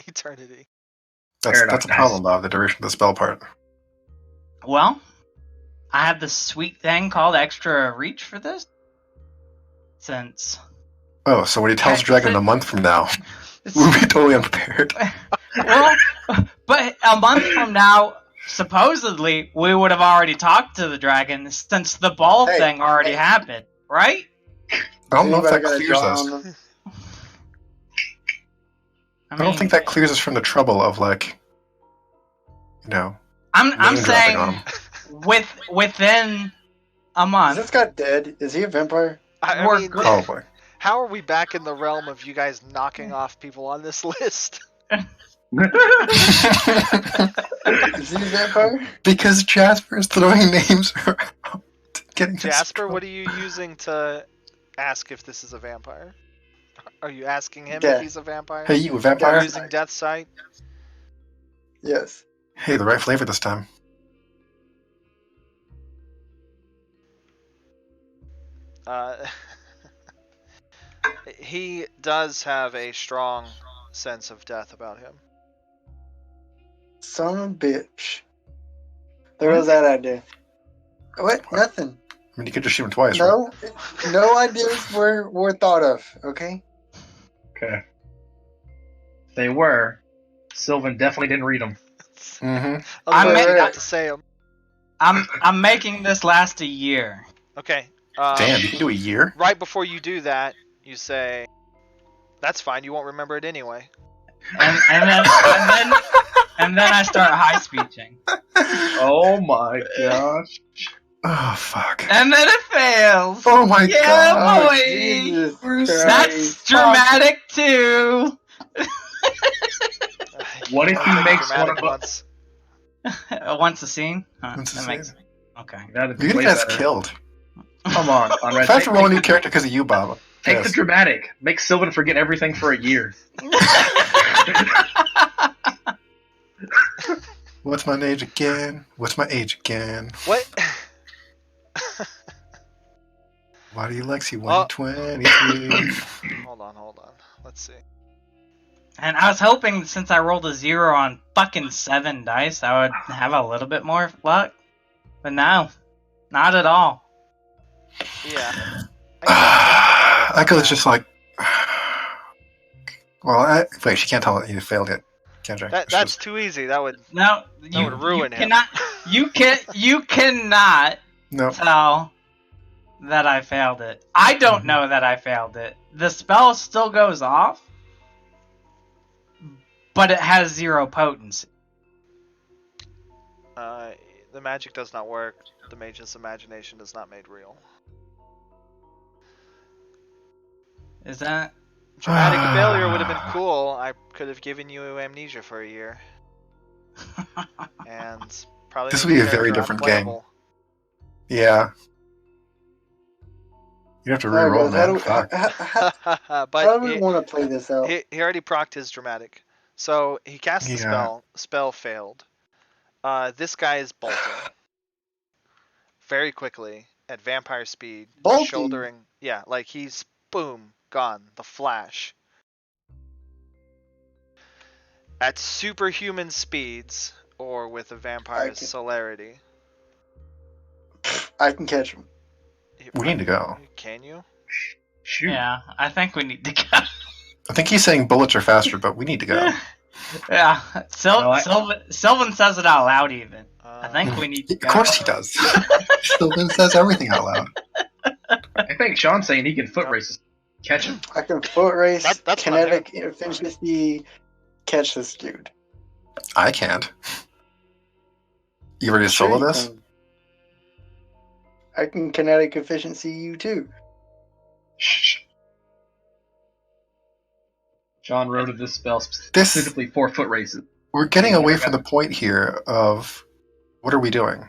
A: Eternity.
B: that's
C: Paradox
B: a
C: dice.
B: problem, Bob, the duration of the spell part.
D: Well, I have this sweet thing called extra reach for this. Since
B: Oh, so when he tells Dragon a month from now, we'll be totally unprepared.
D: well, but a month from now, supposedly we would have already talked to the dragon since the ball
E: Hey,
D: thing already
E: hey.
D: happened, right?
B: I don't know if that
E: Anybody got a
B: clears
E: draw
B: us.
E: on them?
B: I don't think that clears us from the trouble of, like, you know,
D: I'm
B: name dropping
D: saying
B: on him.
D: within a
E: Is
D: month.
E: this guy dead? Is he a vampire?
A: I
D: We're
A: mean,
D: good.
B: Probably.
A: how are we back in the realm of you guys knocking off people on this list?
E: Is he a vampire?
B: Because Jasper is throwing names around. Getting us
A: Jasper,
B: drunk.
A: what are you using to ask if this is a vampire? Are you asking him
E: Death.
A: if he's a vampire?
B: Hey, you,
A: Are
B: vampire?
A: you using Death Sight?
E: Yes.
B: Hey, the right flavor this time.
A: He does have a strong sense of death about him.
E: Son of a bitch. There was that idea. What? Nothing.
B: I mean, you could just shoot him twice, right?
E: No, no ideas were thought of. Okay.
C: Okay. If they were, Sylvan definitely didn't read them.
B: Mm-hmm.
A: I'm
D: ma-
A: not to say him.
D: I'm making this last a year.
A: Okay.
B: Damn, you can do a year?
A: Right before you do that, you say, "That's fine. You won't remember it anyway."
D: And then I start high speeching.
C: Oh my gosh.
B: Oh, fuck.
D: And then it fails.
B: Oh my
D: Yeah,
B: god.
E: Oh,
D: boy.
E: Jesus Christ.
D: That's dramatic too.
C: What if he
A: I'll take
C: makes
A: dramatic
C: one of
A: once.
D: Once a scene? Huh,
B: Once a
D: that
B: scene.
D: makes okay.
C: That'd be
B: You're gonna
C: way
B: get us
C: better.
B: killed.
C: Come on, Conrad.
B: If I have to roll a new character because of you, Bob.
C: Take
B: yes.
C: the dramatic. Make Sylvan forget everything for a year.
B: What's my age again? What's my age again?
A: What?
B: Why do you Lexi
A: Oh.
B: 123?
A: Hold on. Let's see.
D: And I was hoping since I rolled a 0 on fucking 7 dice, I would have a little bit more luck. But no, not at all.
A: Yeah.
B: I could just like. Well, wait, she can't tell that you failed it, can she?
A: That's too easy. That would.
D: No,
A: would ruin him.
D: cannot. You cannot
B: No.
D: tell that I failed it. I don't know that I failed it. The spell still goes off, but it has 0 potency.
A: The magic does not work. The mage's imagination is not made real.
D: Is that?
A: Dramatic failure would have been cool. I could have given you amnesia for a year, and probably.
B: This
A: made
B: would be
A: your
B: a very
A: character
B: different game.
A: unplayable.
B: Yeah. You have to
E: Alright,
B: re-roll,
E: guys,
B: man. Fuck.
E: how
A: But
E: do we want to play this out?
A: he already procced his dramatic, so he cast the
B: Yeah.
A: spell. Spell failed. This guy is bolting very quickly at vampire speed,
E: Bolting?
A: shouldering. Yeah, like he's boom gone. The flash. At superhuman speeds, or with a vampire's
E: can-
A: celerity.
E: I can catch him.
B: We need to go.
A: Can you?
C: Shoot.
D: Yeah, I think we need to go.
B: I think he's saying bullets are faster, but we need to go.
D: Yeah,
C: No, I-
D: Sylvan says it out loud even. I think we need to
B: Of
D: go.
B: course he does. Sylvan says everything out loud.
C: I think Sean's saying he can foot race his Catch him.
E: I can foot race,
A: That's what I'm
E: kinetic efficiency, catch this dude.
B: I can't. You ready to
E: Sure
B: solo
E: you
B: this?
E: can. I can kinetic efficiency you too.
C: Shh. John wrote this spell specifically for foot races.
B: We're getting
C: Yeah,
B: away
C: I
B: from
C: got
B: the point here of what are we doing?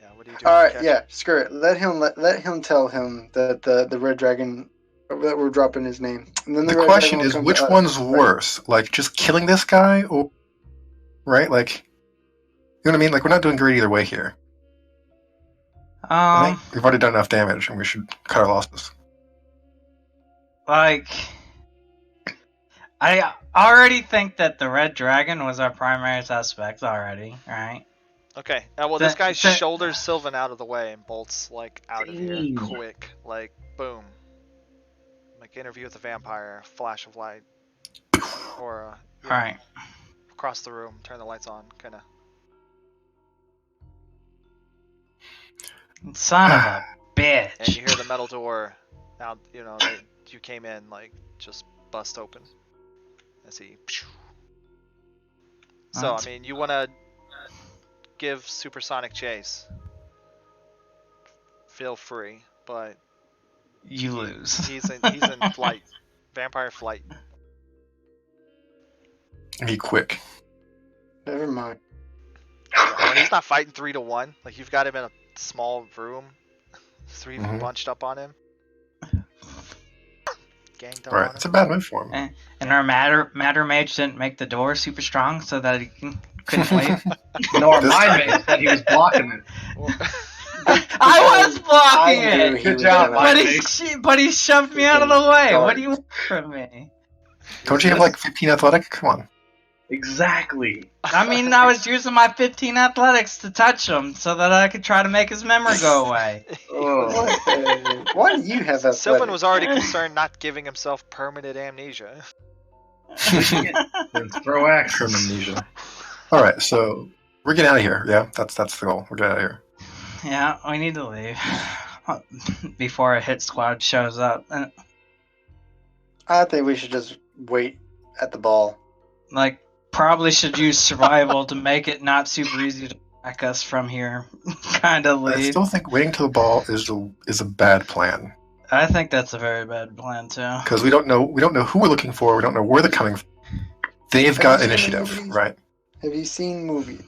A: Yeah, what are you doing?
E: All right,
A: Catch?
E: yeah, screw it. Let him tell him that the red dragon that we're dropping his name. And then
B: The
E: red
B: question
E: dragon will
B: is,
E: come
B: which
E: to us,
B: one's
E: right?
B: worse? Like, just killing this guy, or right? Like, you know what I mean? Like, we're not doing great either way here. I think we've already done enough damage, and we should cut our losses.
D: Like, I already think that the red dragon was our primary suspect already, right?
A: Okay. Well, this guy
D: So-
A: shoulders Sylvan out of the way and bolts like out of here,
C: Damn.
A: quick, like boom. Like interview with the vampire, flash of light, or
D: Alright.
A: across the room, turn the lights on, kind of.
D: Son of a bitch.
A: And you hear the metal door. Now that you came in, like just bust open. As he. So
D: That's-
A: I mean, you want to give supersonic chase. Feel free, but
D: You lose.
A: he's in flight, vampire flight.
B: Be quick.
E: Never mind.
A: When he's not fighting 3-1, like you've got him in a small room, 3
B: Mhm.
A: bunched up on him, ganged up
B: Right,
A: on
B: it's a
A: him.
B: bad move for him.
D: And our matter mage didn't make the door super strong so that he couldn't leave.
C: No, our mind mate said he was blocking it.
D: I was blocking
E: I knew
D: it!
E: he
C: Good
E: was
C: job,
E: gonna-
D: But he shoved me out of the way. What do you want from me?
B: Don't you have like 15 athletic? Come on.
C: Exactly.
D: I mean, I was using my 15 athletics to touch him so that I could try to make his memory go away.
C: Oh.
E: Why do you have that?
A: Sylvan was already concerned not giving himself permanent amnesia.
C: Then throw axe.
B: Term amnesia. All right, so we're getting out of here. Yeah, that's the goal. We're getting out of here.
D: Yeah, we need to leave before a hit squad shows up. And,
E: I think we should just wait at the ball.
D: like, probably should use survival to make it not super easy to track us from here. Kind of
B: I
D: leave.
B: still think waiting till the ball is a bad plan
D: I think that's a very bad plan too.
B: because we don't know who we're looking for. We don't know where they're coming from. They've got
E: Have you seen
B: initiative,
E: movies?
B: right?
E: Have you seen movies?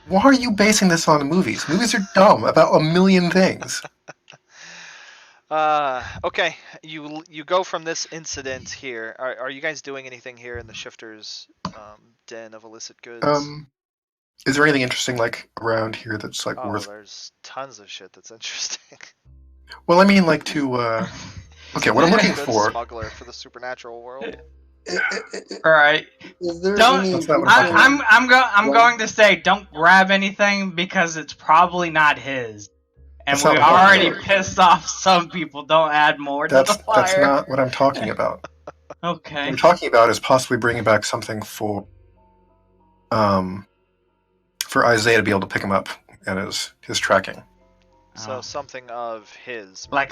B: Why are you basing this on movies? Movies are dumb about a million things.
A: Okay, you go from this incident here. Are you guys doing anything here in the Shifter's den of illicit goods?
B: Is there anything interesting like around here that's like
A: Oh,
B: worth?
A: there's tons of shit that's interesting.
B: Well, I mean, like to. Okay, what I'm looking
A: Good
B: for.
A: smuggler for the supernatural world.
D: All right.
E: Is there
D: Don't-
E: any?
B: That's not what I'm
D: I'm going to say don't grab anything because it's probably not his. And
B: That's not
D: we
B: what I'm
D: already
B: doing.
D: pissed off some people. Don't add more to
B: That's
D: the fire.
B: not what I'm talking about. What
D: Okay.
B: I'm talking about is possibly bringing back something for Isaiah to be able to pick him up and his tracking.
A: So
D: Oh.
A: something of his.
D: Like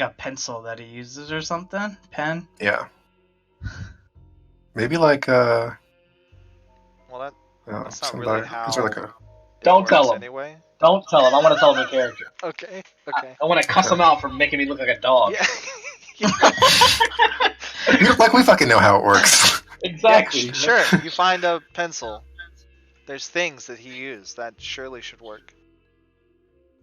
D: a pencil that he uses or something. Pen.
B: Yeah. Maybe like
A: Well, that that's not
B: something
A: really
B: better.
A: how.
B: Is there like a
A: it
F: Don't
A: works
F: tell him.
A: Anyway.
F: Don't tell him. I want to tell him a character.
A: Okay.
F: I want to cuss him out for making me look like a dog.
A: Yeah.
B: we look like we fucking know how it works.
F: Exactly.
A: Sure. You find a pencil. There's things that he used that surely should work.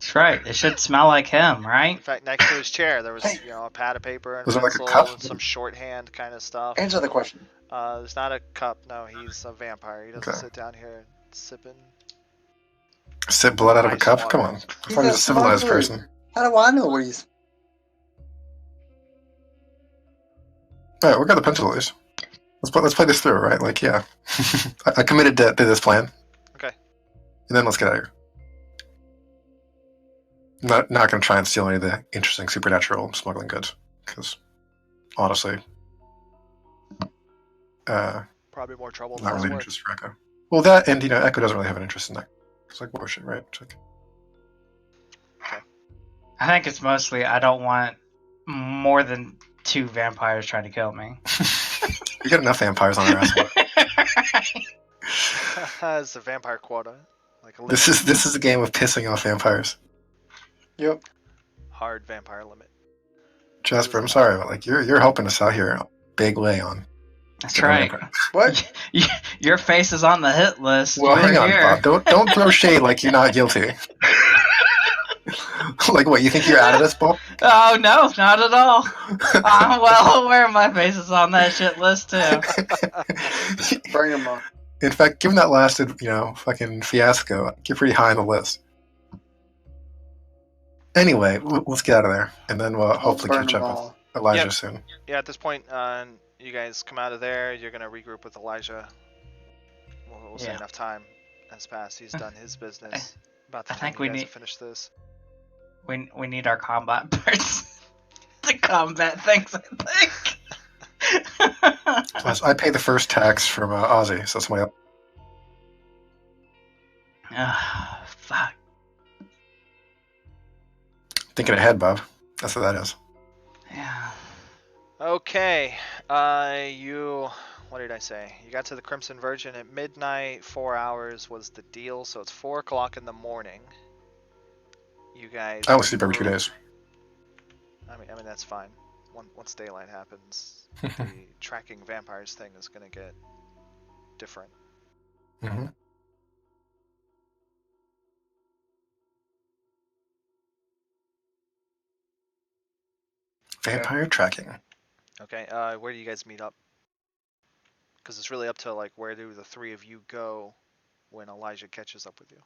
D: That's right. It should smell like him,
A: In
D: right?
A: fact, next to his chair, there was
E: Hey.
A: a pad of paper and
B: Was it like a
A: pencil
B: cup?
A: and some shorthand kind of stuff.
E: Answer the question.
A: There's not a cup. No, he's a vampire. He doesn't
B: Okay.
A: sit down here sipping.
B: Sip blood out of a
A: Ice
B: cup?
A: water.
B: Come on. I
E: He's
B: thought he was
E: a
B: a civilized
E: smuggler.
B: person.
E: How do I know where he's?
B: Alright, we got the pencil at least. Let's play this through, right? Like, yeah. I committed to this plan.
A: Okay.
B: And then let's get out of here. Not going to try and steal any of the interesting supernatural smuggling goods, because honestly,
A: Probably more trouble than
B: not
A: it's
B: really
A: worth.
B: interested for Echo. Well, that and Echo doesn't really have an interest in that. It's like worship, right? It's like,
D: I think it's mostly I don't want more than 2 vampires trying to kill me.
B: We got enough vampires on our ass.
A: It's a vampire quota. Like a limit.
B: This is a game of pissing off vampires.
E: Yep.
A: Hard vampire limit.
B: Jasper, I'm sorry, but like you're helping us out here. Big lay on.
D: That's right.
E: What?
D: Your face is on the hit list.
B: Well,
D: We're
B: hang on,
D: here.
B: Bob. Don't throw shade like you're not guilty. Like what? You think you're out of this, Bob?
D: Oh no, not at all. I'm well aware my face is on that shit list too.
E: Bring him on.
B: In fact, given that lasted, fucking fiasco, you're pretty high on the list. Anyway, let's get out of there, and then we'll hopefully
E: Burn
B: catch
E: them
B: up
E: all.
B: with Elijah
A: Yep.
B: soon.
A: Yeah, at this point, you guys come out of there. You're gonna regroup with Elijah. We'll say
D: Yeah.
A: enough time has passed. He's done his business. About the
D: I
A: time
D: think
A: you
D: we
A: guys
D: need-
A: have finished this.
D: We need our combat parts to combat things, I think.
B: Plus, I pay the first tax from Ozzy, so somebody else.
D: Ah, fuck.
B: Thinking ahead, Bob. That's what that is.
D: Yeah.
A: Okay. What did I say? You got to the Crimson Virgin at midnight. 4 hours was the deal, so it's 4 o'clock in the morning. You guys.
B: I only sleep every 2 days.
A: I mean that's fine. Once daylight happens, the tracking vampires thing is gonna get different.
B: Mm-hmm. Vampire tracking.
A: Okay. Where do you guys meet up? Because it's really up to like where do the 3 of you go when Elijah catches up with you.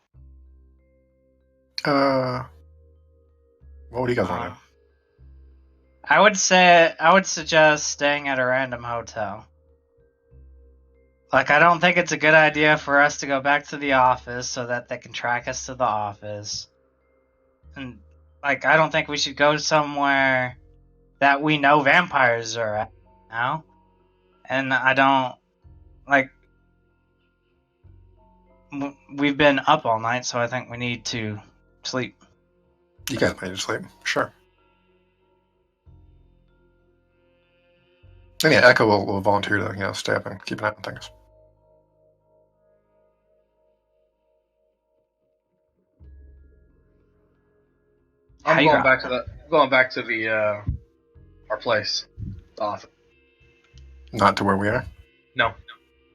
B: What do you guys want to do?
D: I would suggest staying at a random hotel. Like, I don't think it's a good idea for us to go back to the office so that they can track us to the office. And, like, I don't think we should go somewhere that we know vampires are at now. And I don't, like, we've been up all night, so I think we need to sleep.
B: You guys might just sleep. Sure. And yeah, Echo will volunteer to stay up and keep an eye on things.
D: How
C: I'm
D: you
C: going
D: got-
C: back to the our place, the office.
B: Not to where we are?
C: No,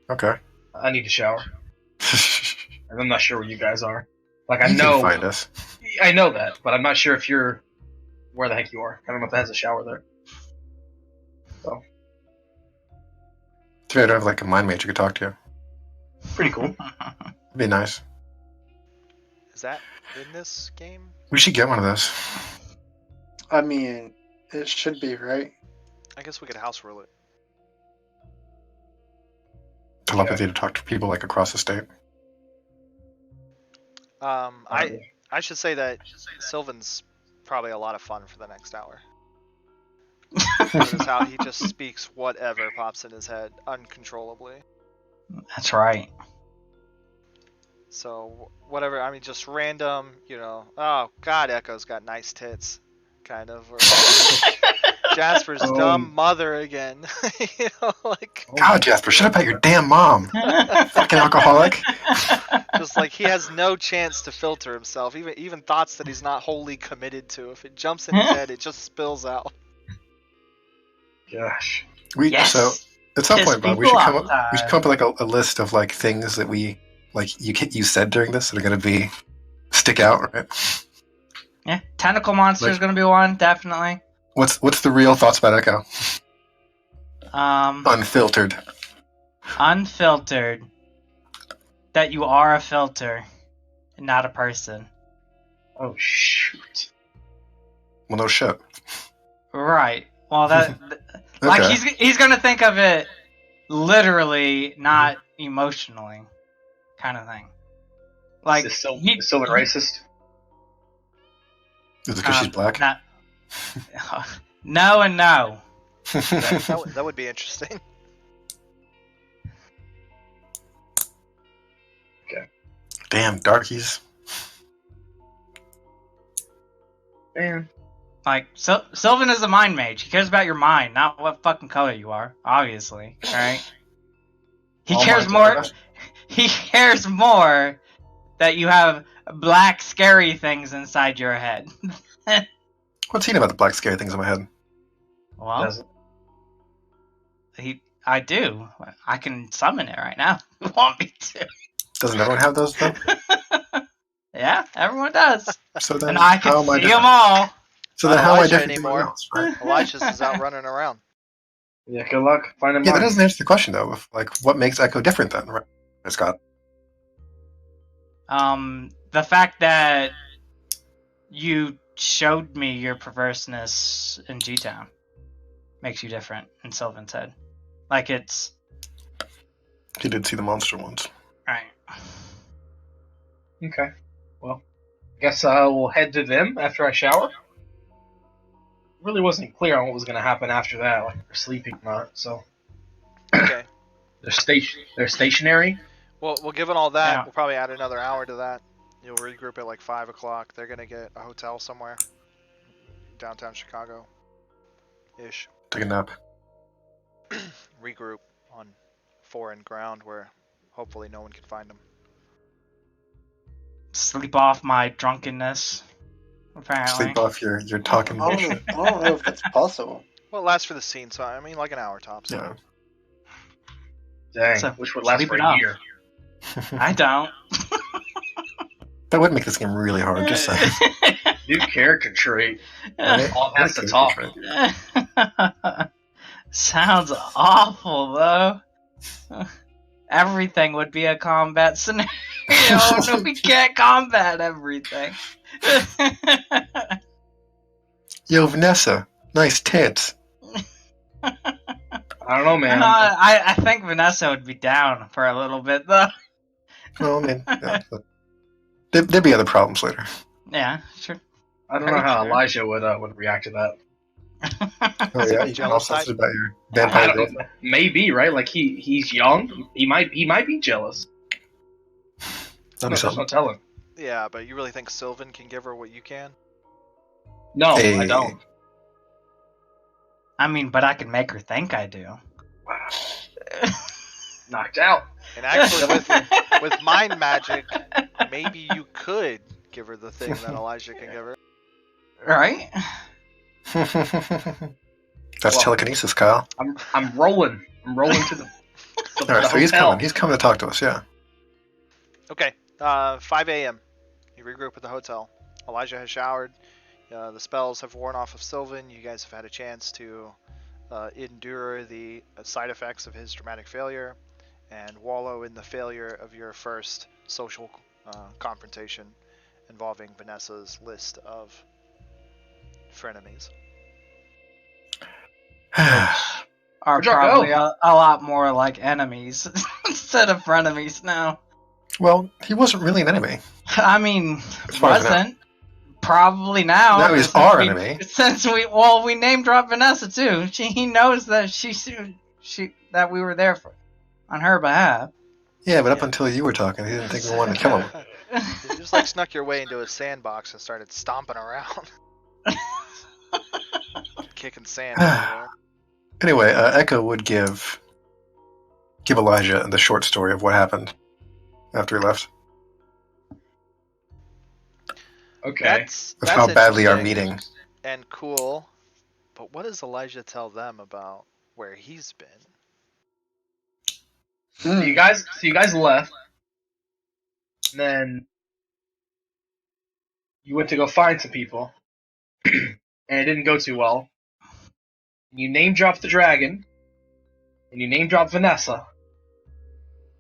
B: Okay.
C: I need to shower, and I'm not sure where you guys are. Like I
B: You
C: know,
B: can find us.
C: I know that, but I'm not sure if you're where the heck you are. I don't know if that has a shower there. So
B: Too bad I don't have like a mind mage you could talk to.
C: pretty cool.
B: It'd be nice.
A: Is that in this game?
B: We should get one of those.
E: I mean, it should be, right?
A: I guess we could house rule it.
B: Telepathy to talk to people like across the state.
A: I should say that Sylvan's probably a lot of fun for the next hour. Notice how he just speaks whatever pops in his head uncontrollably.
D: That's right.
A: So whatever, I mean, just random, oh God, Echo's got nice tits, kind of. Or Jasper's dumb mother again.
B: God, Jasper, shut up about your damn mom. Fucking alcoholic.
A: Just like he has no chance to filter himself, even thoughts that he's not wholly committed to. If it jumps in his head, it just spills out.
C: Gosh.
D: Yes.
B: So at some
D: Piss
B: point, Bob, we
D: people
B: should come
D: off.
B: up with like a list of like things that we like you said during this that are gonna be stick out, right?
D: Yeah, tentacle monster is
B: Like-
D: gonna be one, definitely.
B: What's the real thoughts about Echo?
D: Um,
B: Unfiltered.
D: unfiltered. That you are a filter, and not a person.
C: Oh shoot.
B: Well, no shit.
D: Right. Well, that like
B: Okay.
D: he's gonna think of it literally, not emotionally, kind of thing. Like
C: Is
D: he-
C: Sylvan racist?
B: Is it because she's black?
D: Not, no and no.
A: That would be interesting.
B: Damn, darkies.
C: Man.
D: Like, Sylvan is a mind mage. He cares about your mind, not what fucking color you are. Obviously, right? He
C: All
D: cares
C: minds
D: more.
C: are
D: He cares more that you have black, scary things inside your head.
B: What's he know about the black scary things in my head?
D: Well,
C: Doesn't.
D: I do. I can summon it right now. If you want me to?
B: Doesn't everyone have those though?
D: Yeah, everyone does,
B: So then,
D: and I can
B: how am I
D: see
B: different?
D: them all.
B: So
A: Not
B: then, how am I
A: Elijah
B: different from everyone
A: anymore.
B: else? Right?
A: Elijah's is out running around.
C: Yeah, good luck finding
B: Yeah, that
C: mine.
B: doesn't answer the question though. Of, like, what makes Echo different then? Right, Scott.
D: The fact that you showed me your perverseness in G-Town makes you different in Sylvan's head. Like, it's
B: He did see the monster once.
D: right.
C: Okay. Well, I guess we'll head to them after I shower. Really wasn't clear on what was going to happen after that, like they're sleeping or not. So
A: Okay.
C: they're stationary.
A: Well, given all that,
D: Yeah.
A: we'll probably add another hour to that. You'll regroup at like 5 o'clock. They're gonna get a hotel somewhere, downtown Chicago, ish.
B: Take a nap.
A: Regroup on foreign ground where hopefully no one can find them.
D: Sleep off my drunkenness. Apparently.
B: Sleep off your talking
E: I
B: bullshit.
E: don't know if that's possible.
A: Well, it lasts for the scene, so I mean like an hour tops.
B: Yeah.
C: Dang,
D: So,
C: which would last
D: sleep
C: for
D: it
C: a
D: off.
C: year.
D: I don't.
B: That would make this game really hard. Just saying.
C: New character trait.
B: Right?
C: All has to
B: Okay,
C: talk.
B: right.
D: Sounds awful, though. Everything would be a combat scenario. No, we can't combat everything.
B: Yo, Vanessa, nice tits.
C: I don't know, man.
D: I think Vanessa would be down for a little bit, though.
B: Well, I mean, yeah, but there'd be other problems later.
D: Yeah, sure.
C: I don't know how
D: Sure.
C: Elijah would react to that.
B: Oh yeah, you
A: Jealous
B: also about your
C: I
B: vampire
C: don't,
B: girlfriend.
C: maybe, right? Like he's young. He might be jealous.
B: That'd be
C: There's
B: something.
C: no telling.
A: Yeah, but you really think Sylvan can give her what you can?
C: No, I
B: Hey.
C: don't.
D: I mean, but I can make her think I do.
C: Knocked out.
A: And actually, with mind magic, maybe you could give her the thing that Elijah can give her.
D: Right?
B: That's
C: Well,
B: telekinesis, Kyle.
C: I'm rolling. I'm rolling to the
B: All right, so he's
C: hotel.
B: coming. He's coming to talk to us. Yeah.
A: Okay, 5 a.m. You regroup at the hotel. Elijah has showered. The spells have worn off of Sylvan. You guys have had a chance to endure the side effects of his dramatic failure and wallow in the failure of your first social confrontation involving Vanessa's list of frenemies.
D: Are
C: Where'd y'all
D: probably
C: go?
D: a lot more like enemies instead of frenemies now.
B: Well, he wasn't really an enemy.
D: I mean,
B: As far as I know.
D: wasn't. Probably now.
B: Now he's
D: since
B: our
D: we-
B: enemy.
D: Since we name dropped Vanessa too. He knows that she that we were there for on her behalf.
B: Yeah, but up
A: Yeah.
B: until you were talking, he didn't think we wanted to kill him.
A: You just like snuck your way into a sandbox and started stomping around, kicking sand everywhere.
B: Anyway, Echo would give Elijah the short story of what happened after he left.
C: Okay.
A: That's
B: How badly our
A: interesting
B: meeting.
A: and cool. But what does Elijah tell them about where he's been?
C: So you guys left. And then you went to go find some people. And it didn't go too well. You name dropped the dragon. And you name dropped Vanessa.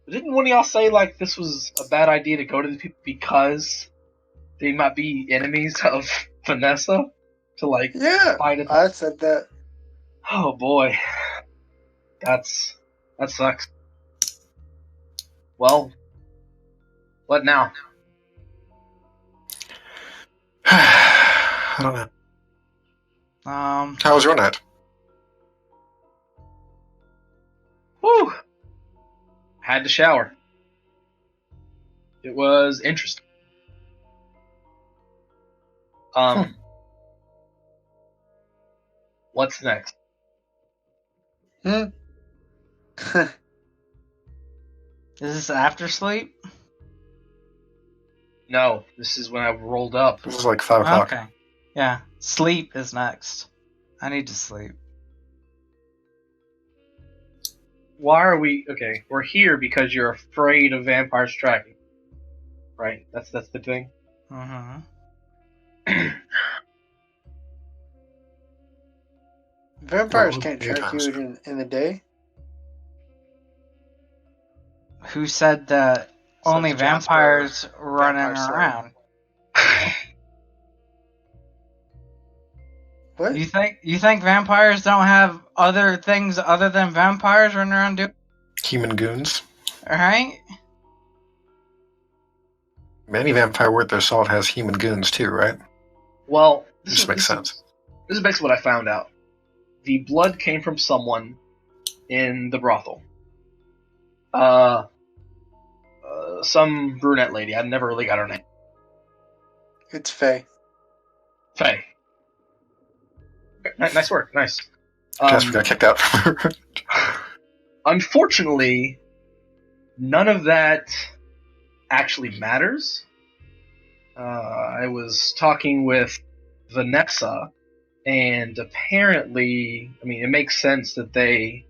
C: But didn't one of y'all say like this was a bad idea to go to these people because they might be enemies of Vanessa? To like
E: Yeah,
C: fight it.
E: I said that.
C: Oh boy. That sucks. Well, what now?
B: I don't know. How was your night?
C: Whew. Had to shower. It was interesting. What's next?
E: Hmm.
D: Is this after sleep?
C: No, this is when I rolled up.
B: This is like 5 o'clock.
D: Okay. Yeah. Sleep is next. I need to sleep.
C: Why are we okay? We're here because you're afraid of vampires tracking, right? That's the thing.
D: Mm-hmm.
E: Vampires
B: Well,
E: can't
B: many
E: track you
B: times.
E: in the day.
D: Who said that only
A: Says Jasper,
D: vampires running
A: Vampire Slayer.
D: around?
E: What?
D: You think vampires don't have other things other than vampires running around doing?
B: Human goons.
D: Alright?
B: Any vampire worth their salt has human goons too, right?
C: Well,
B: This makes sense.
C: This is basically what I found out. The blood came from someone in the brothel. Some brunette lady. I never really got her name.
E: It's Faye.
C: Faye. Nice work. Nice.
B: Jasper got kicked out from her.
C: Unfortunately, none of that actually matters. I was talking with Vanessa, and apparently, I mean, it makes sense that they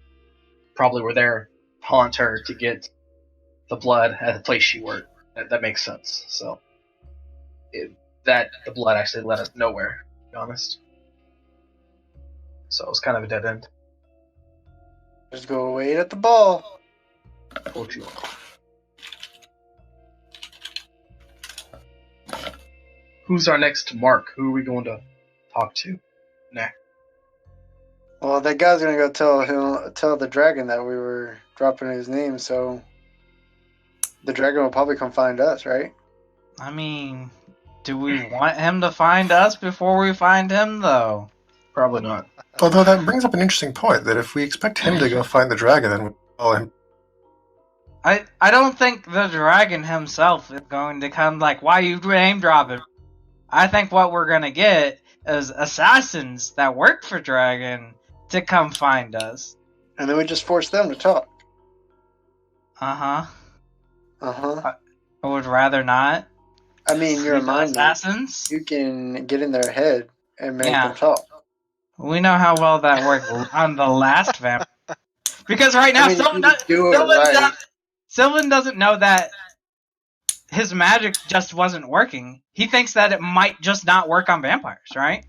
C: probably were there to haunt her to get the blood at the place she worked. That makes sense. So, the blood actually led us nowhere, to be honest. So it was kind of a dead end.
E: Just go wait at the ball.
C: Unfortunately. Who's our next mark? Who are we going to talk to next?
E: Well, that guy's gonna go tell the dragon that we were dropping his name, so the dragon will probably come find us, right?
D: I mean, do we want him to find us before we find him, though?
C: Probably not.
B: Although that brings up an interesting point, that if we expect him to go find the dragon, then we follow him.
D: I don't think the dragon himself is going to come like, why you name dropping? I think what we're gonna get is assassins that work for Dragon to come find us.
E: And then we just force them to talk.
D: Uh-huh.
E: Uh-huh.
D: I would rather not.
E: I mean, you're a
D: These
E: mind mage.
D: assassins?
E: You can get in their head and make
D: Yeah.
E: them talk.
D: We know how well that worked on the last vamp. Because right now,
E: I mean, if you do it right.
D: Sylvan doesn't know that his magic just wasn't working. He thinks that it might just not work on vampires, right?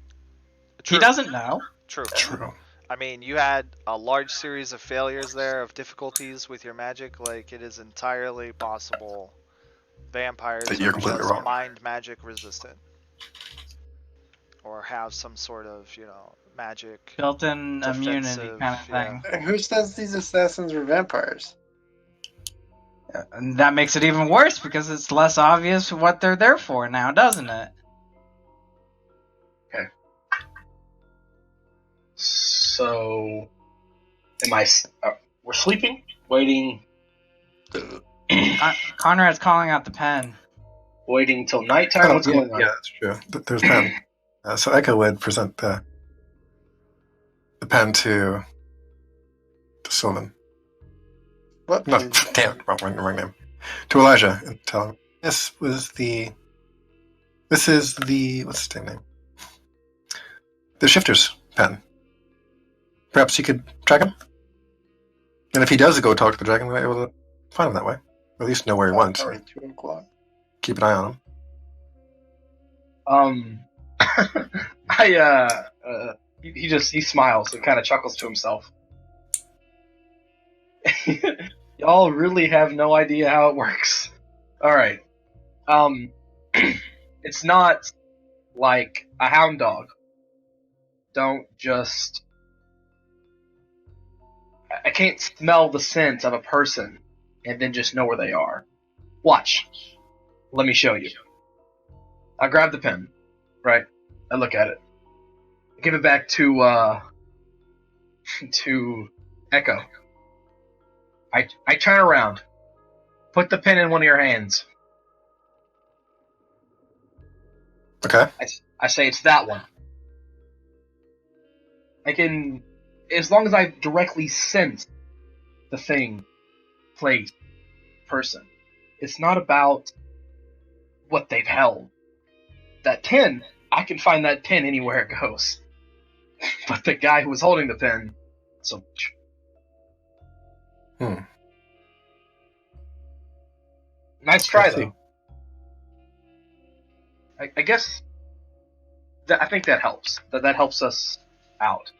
A: True.
D: He doesn't know.
A: True.
B: True.
A: I mean, you had a large series of failures there, of difficulties with your magic. Like, it is entirely possible vampires
B: That you're
A: are
B: completely
A: just
B: wrong.
A: mind magic resistant. Or have some sort of, magic.
D: Built-in immunity
A: Defensive,
D: kind of thing.
A: yeah.
E: Who says these assassins were vampires?
D: And that makes it even worse because it's less obvious what they're there for now, doesn't it?
C: So, we're sleeping, waiting,
D: Conrad's calling out the pen.
C: waiting till nighttime. What's going on?
B: Yeah, that's true. There's pen. So Echo would present the pen to Sylvan.
E: What?
B: No,
E: pen?
B: damn, wrong name. To Elijah and tell him this is the what's his name? The Shifter's pen. Perhaps you could track him? And if he does go talk to the dragon, we'll be able to find him that way. Or at least know where he went. So
E: Already 2 o'clock.
B: keep an eye on him.
C: He smiles and kind of chuckles to himself. Y'all really have no idea how it works. All right. It's not like a hound dog. Don't just. I can't smell the scent of a person and then just know where they are. Watch. Let me show you. I grab the pen. Right. I look at it. I give it back to Echo. I turn around. Put the pen in one of your hands.
B: Okay.
C: I say it's that one. I can, as long as I directly sense the thing, place, person. It's not about what they've held. That pen, I can find that pen anywhere it goes. But the guy who was holding the pen, so much. Nice try, though. I guess I think that helps. That helps us out.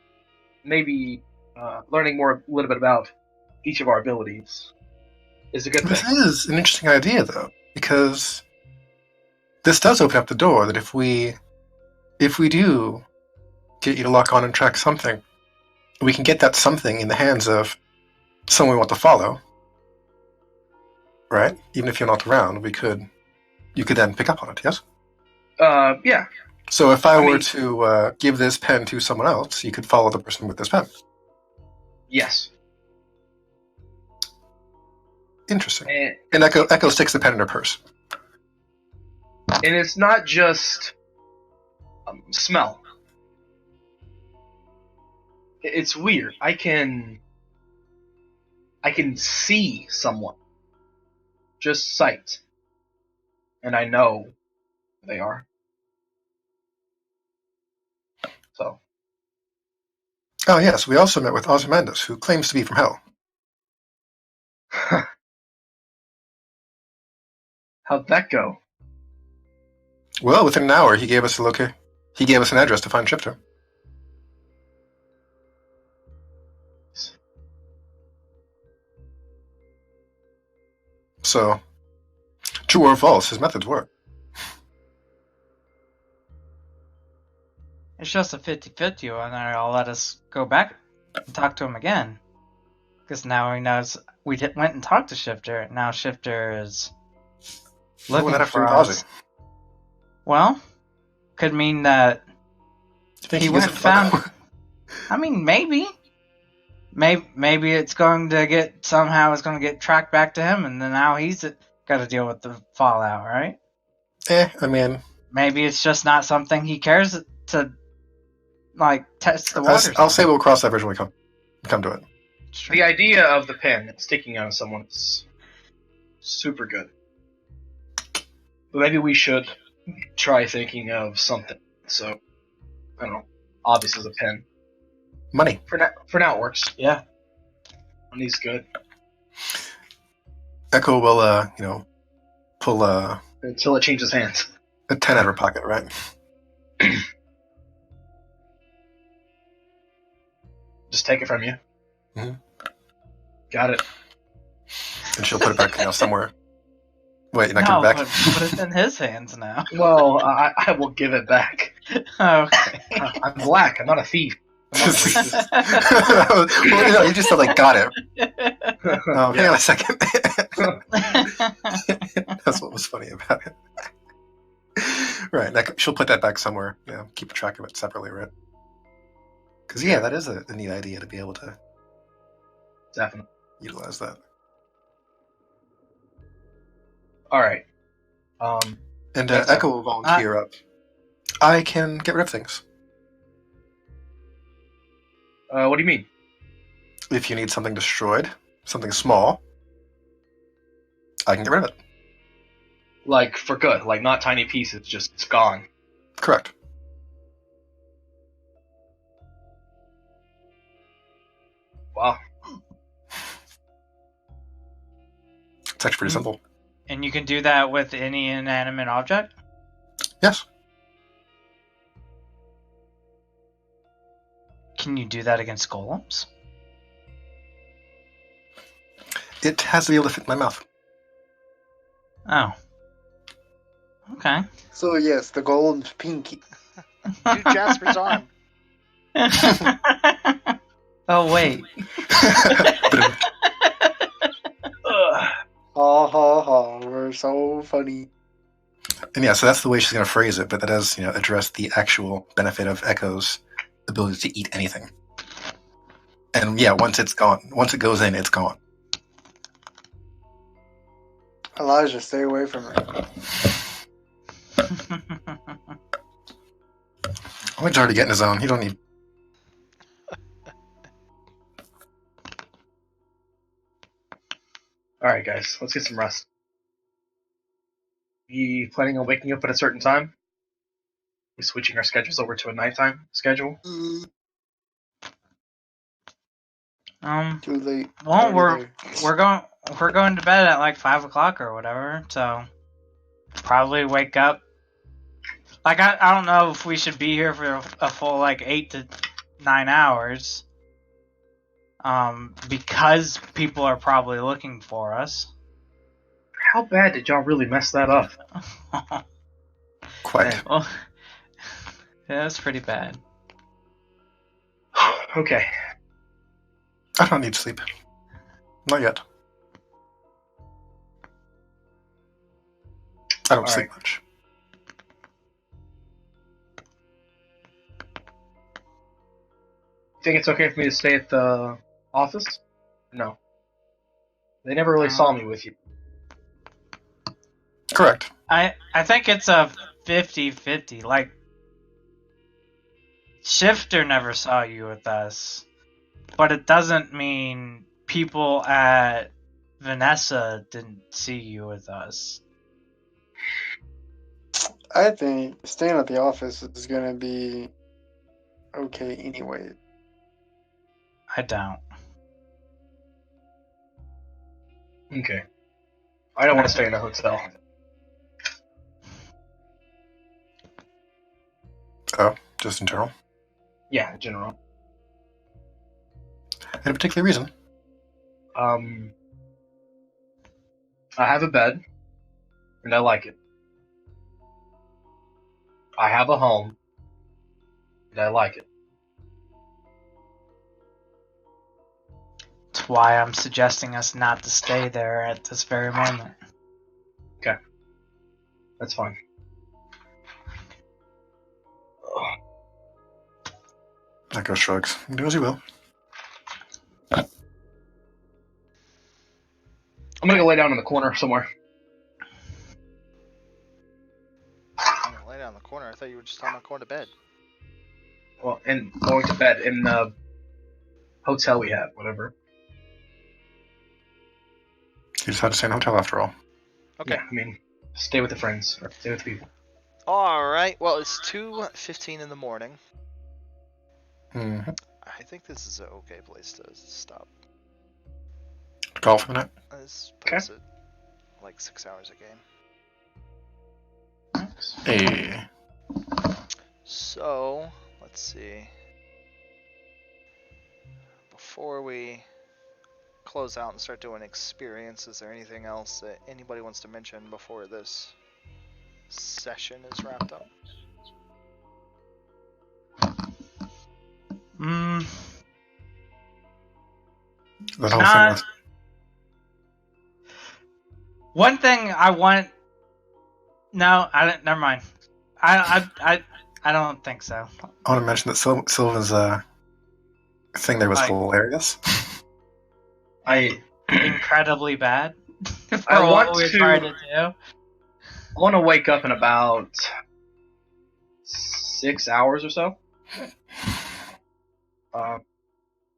C: Maybe learning a little bit about each of our abilities is a good
B: This
C: thing.
B: is an interesting idea, though, because this does open up the door that if we do get you to lock on and track something, we can get that something in the hands of someone we want to follow. Right? Even if you're not around, you could then pick up on it, yes?
C: Yeah.
B: So if I were to give this pen to someone else, you could follow the person with this pen.
C: Yes.
B: Interesting. And Echo sticks the pen in her purse.
C: And it's not just smell. It's weird. I can see someone. Just sight. And I know who they are. So.
B: Oh yes, we also met with Ozymandias, who claims to be from Hell.
C: How'd that go?
B: Well, within an hour, he gave us He gave us an address to find Shifter. So, true or false, his methods work.
D: It's just a 50-50 whether I'll let us go back and talk to him again. Because now he knows we went and talked to Shifter. Now Shifter is looking for us. Well, could mean that he went and found... I mean, maybe. Maybe it's going to get tracked back to him, and then now he's got to deal with the fallout, right?
B: I mean...
D: Maybe it's just not something he cares to, test the waters.
B: I'll say we'll cross that bridge when we come to it.
C: The idea of the pen sticking on someone is super good. But maybe we should try thinking of something. So, I don't know. Obvious as a pen.
B: Money.
C: For now it works. Yeah. Money's good.
B: Echo will, pull
C: until it changes hands.
B: A 10 out of her pocket, right?
C: Just take it from you.
B: Mm-hmm.
C: Got it.
B: And she'll put it back, somewhere. Wait, you're not giving it back?
D: But it's in his hands now.
C: Well, I will give it back.
D: Okay.
C: I'm black. I'm not a thief.
B: Well, you just said, got it. Hang on a second. That's what was funny about it. Right, she'll put that back somewhere. Yeah, keep track of it separately, right? Because, that is a neat idea to be able to
C: definitely
B: utilize that.
C: All right.
B: And Echo will volunteer up. I can get rid of things.
C: What do you mean?
B: If you need something destroyed, something small, I can get rid of it.
C: For good, not tiny pieces, just it's gone.
B: Correct.
C: Wow.
B: It's actually pretty simple.
D: And you can do that with any inanimate object?
B: Yes.
D: Can you do that against golems?
B: It has to be able to fit in my mouth.
D: Oh. Okay.
E: So yes, the golem's pinky.
A: Dude, Jasper's arm.
D: Oh, wait.
E: Ha ha ha, we're so funny.
B: And so that's the way she's going to phrase it, but that does, address the actual benefit of Echo's ability to eat anything. And once it's gone, once it goes in, it's gone.
E: Elijah, stay away from her.
B: Owen's already getting his own. He don't need...
C: All right, guys, let's get some rest. You planning on waking up at a certain time? We switching our schedules over to a nighttime schedule?
E: Too late.
D: Well,
E: Already there.
D: we're going to bed at like 5 o'clock or whatever. So probably wake up. Like I don't know if we should be here for a full like 8 to 9 hours. Because people are probably looking for us.
C: How bad did y'all really mess that up?
B: Quite.
D: Well, yeah, that's pretty bad.
C: Okay.
B: I don't need sleep. Not yet. I don't
C: All
B: sleep
C: right.
B: much.
C: Think it's okay for me to stay at the office? No. They never really saw me with you.
B: Correct.
D: I think it's a 50-50. Like Shifter never saw you with us, but it doesn't mean people at Vanessa didn't see you with us.
E: I think staying at the office is gonna be okay anyway.
D: I don't.
C: Okay. I don't want to stay in a hotel.
B: Oh, just in general.
C: Yeah, in general.
B: Any particular reason?
C: I have a bed, and I like it. I have a home, and I like it.
D: That's why I'm suggesting us not to stay there at this very moment.
C: That's fine.
B: Echo shrugs. Do as you will.
C: I'm gonna go lay down in the corner somewhere.
A: I'm gonna lay down in the corner. I thought you were just talking about going to bed.
C: Well, and going to bed in the hotel we have, whatever.
B: You just had to stay in a hotel after all.
A: Okay.
C: Yeah, I mean, stay with the friends or stay with people.
A: All right. Well, it's 2:15 in the morning.
B: Mm-hmm.
A: I think this is an okay place to stop.
B: Call for the night.
A: This puts it like 6 hours a game.
B: Hey.
A: So let's see. Before we close out and start doing experience, is there anything else that anybody wants to mention before this session is wrapped up?
B: That whole thing with
D: One thing I want. No, I don't. Never mind. I don't think so.
B: I want to mention that Sylvan's thing there was
D: Like-
B: hilarious.
D: Incredibly bad. For
C: I
D: what
C: want
D: we're
C: to-
D: trying to do.
C: I want to wake up in about 6 hours or so.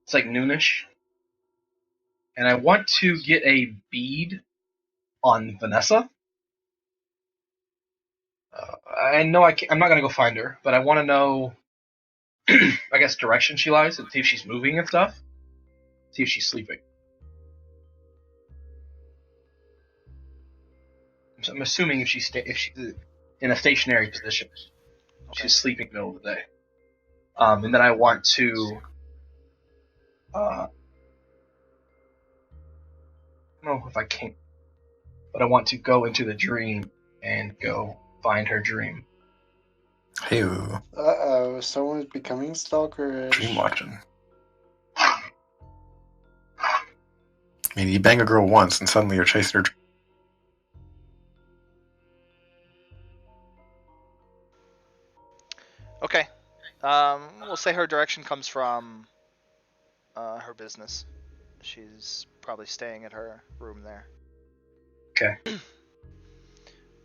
C: It's like noonish. And I want to get a bead on Vanessa. I know I'm not going to go find her, but I want to know, I guess, direction she lies and see if she's moving and stuff. See if she's sleeping. I'm assuming if she's in a stationary position.
A: Okay.
C: She's sleeping in the middle of the day. And then I want to. I don't know if I can, but I want to go into the dream and go find her dream.
B: Hey,
E: Uh-oh, someone's becoming stalkerish.
B: dream watching. I mean, you bang a girl once and suddenly you're chasing her.
A: Okay. We'll say her direction comes from her business. She's probably staying at her room there.
C: Okay.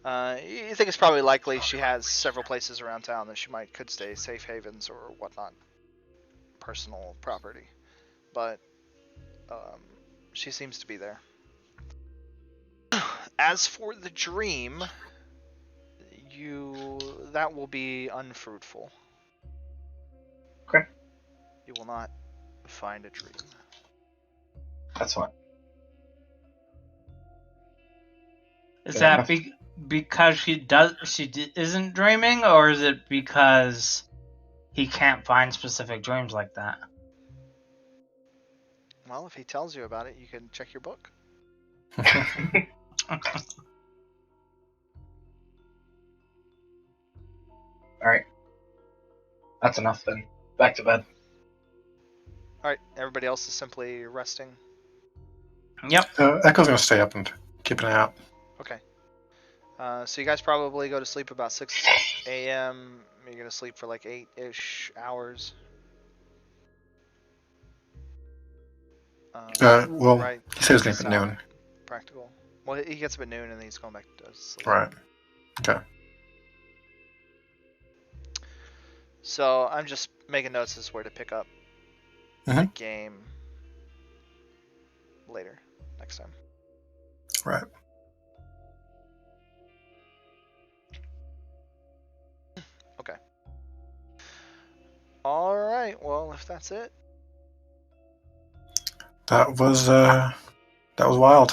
A: You think it's probably likely she has several places around town that she could stay, safe havens or whatnot, personal property, but she seems to be there. As for the dream, that will be unfruitful.
C: Okay.
A: You will not find a dream.
C: That's fine.
D: Is
C: Fair
D: that
C: enough.
D: because isn't dreaming, or is it because he can't find specific dreams like that?
A: Well, if he tells you about it, you can check your book.
C: Alright. That's enough then. Back to bed.
A: All right, everybody else is simply resting.
D: Yep.
B: Echo's gonna stay up and keep an eye out.
A: Okay. So you guys probably go to sleep about 6 a.m. You're gonna sleep for like 8-ish hours.
B: Well,
A: Right.
B: he said his name at
A: Sound
B: noon.
A: Practical. Well, he gets up at noon and then he's going back to sleep.
B: Right. Okay.
A: So I'm just making notes as where to pick up the
B: Mhm.
A: game later, next time.
B: Right.
A: Okay. All right. Well, if that's it.
B: That was wild.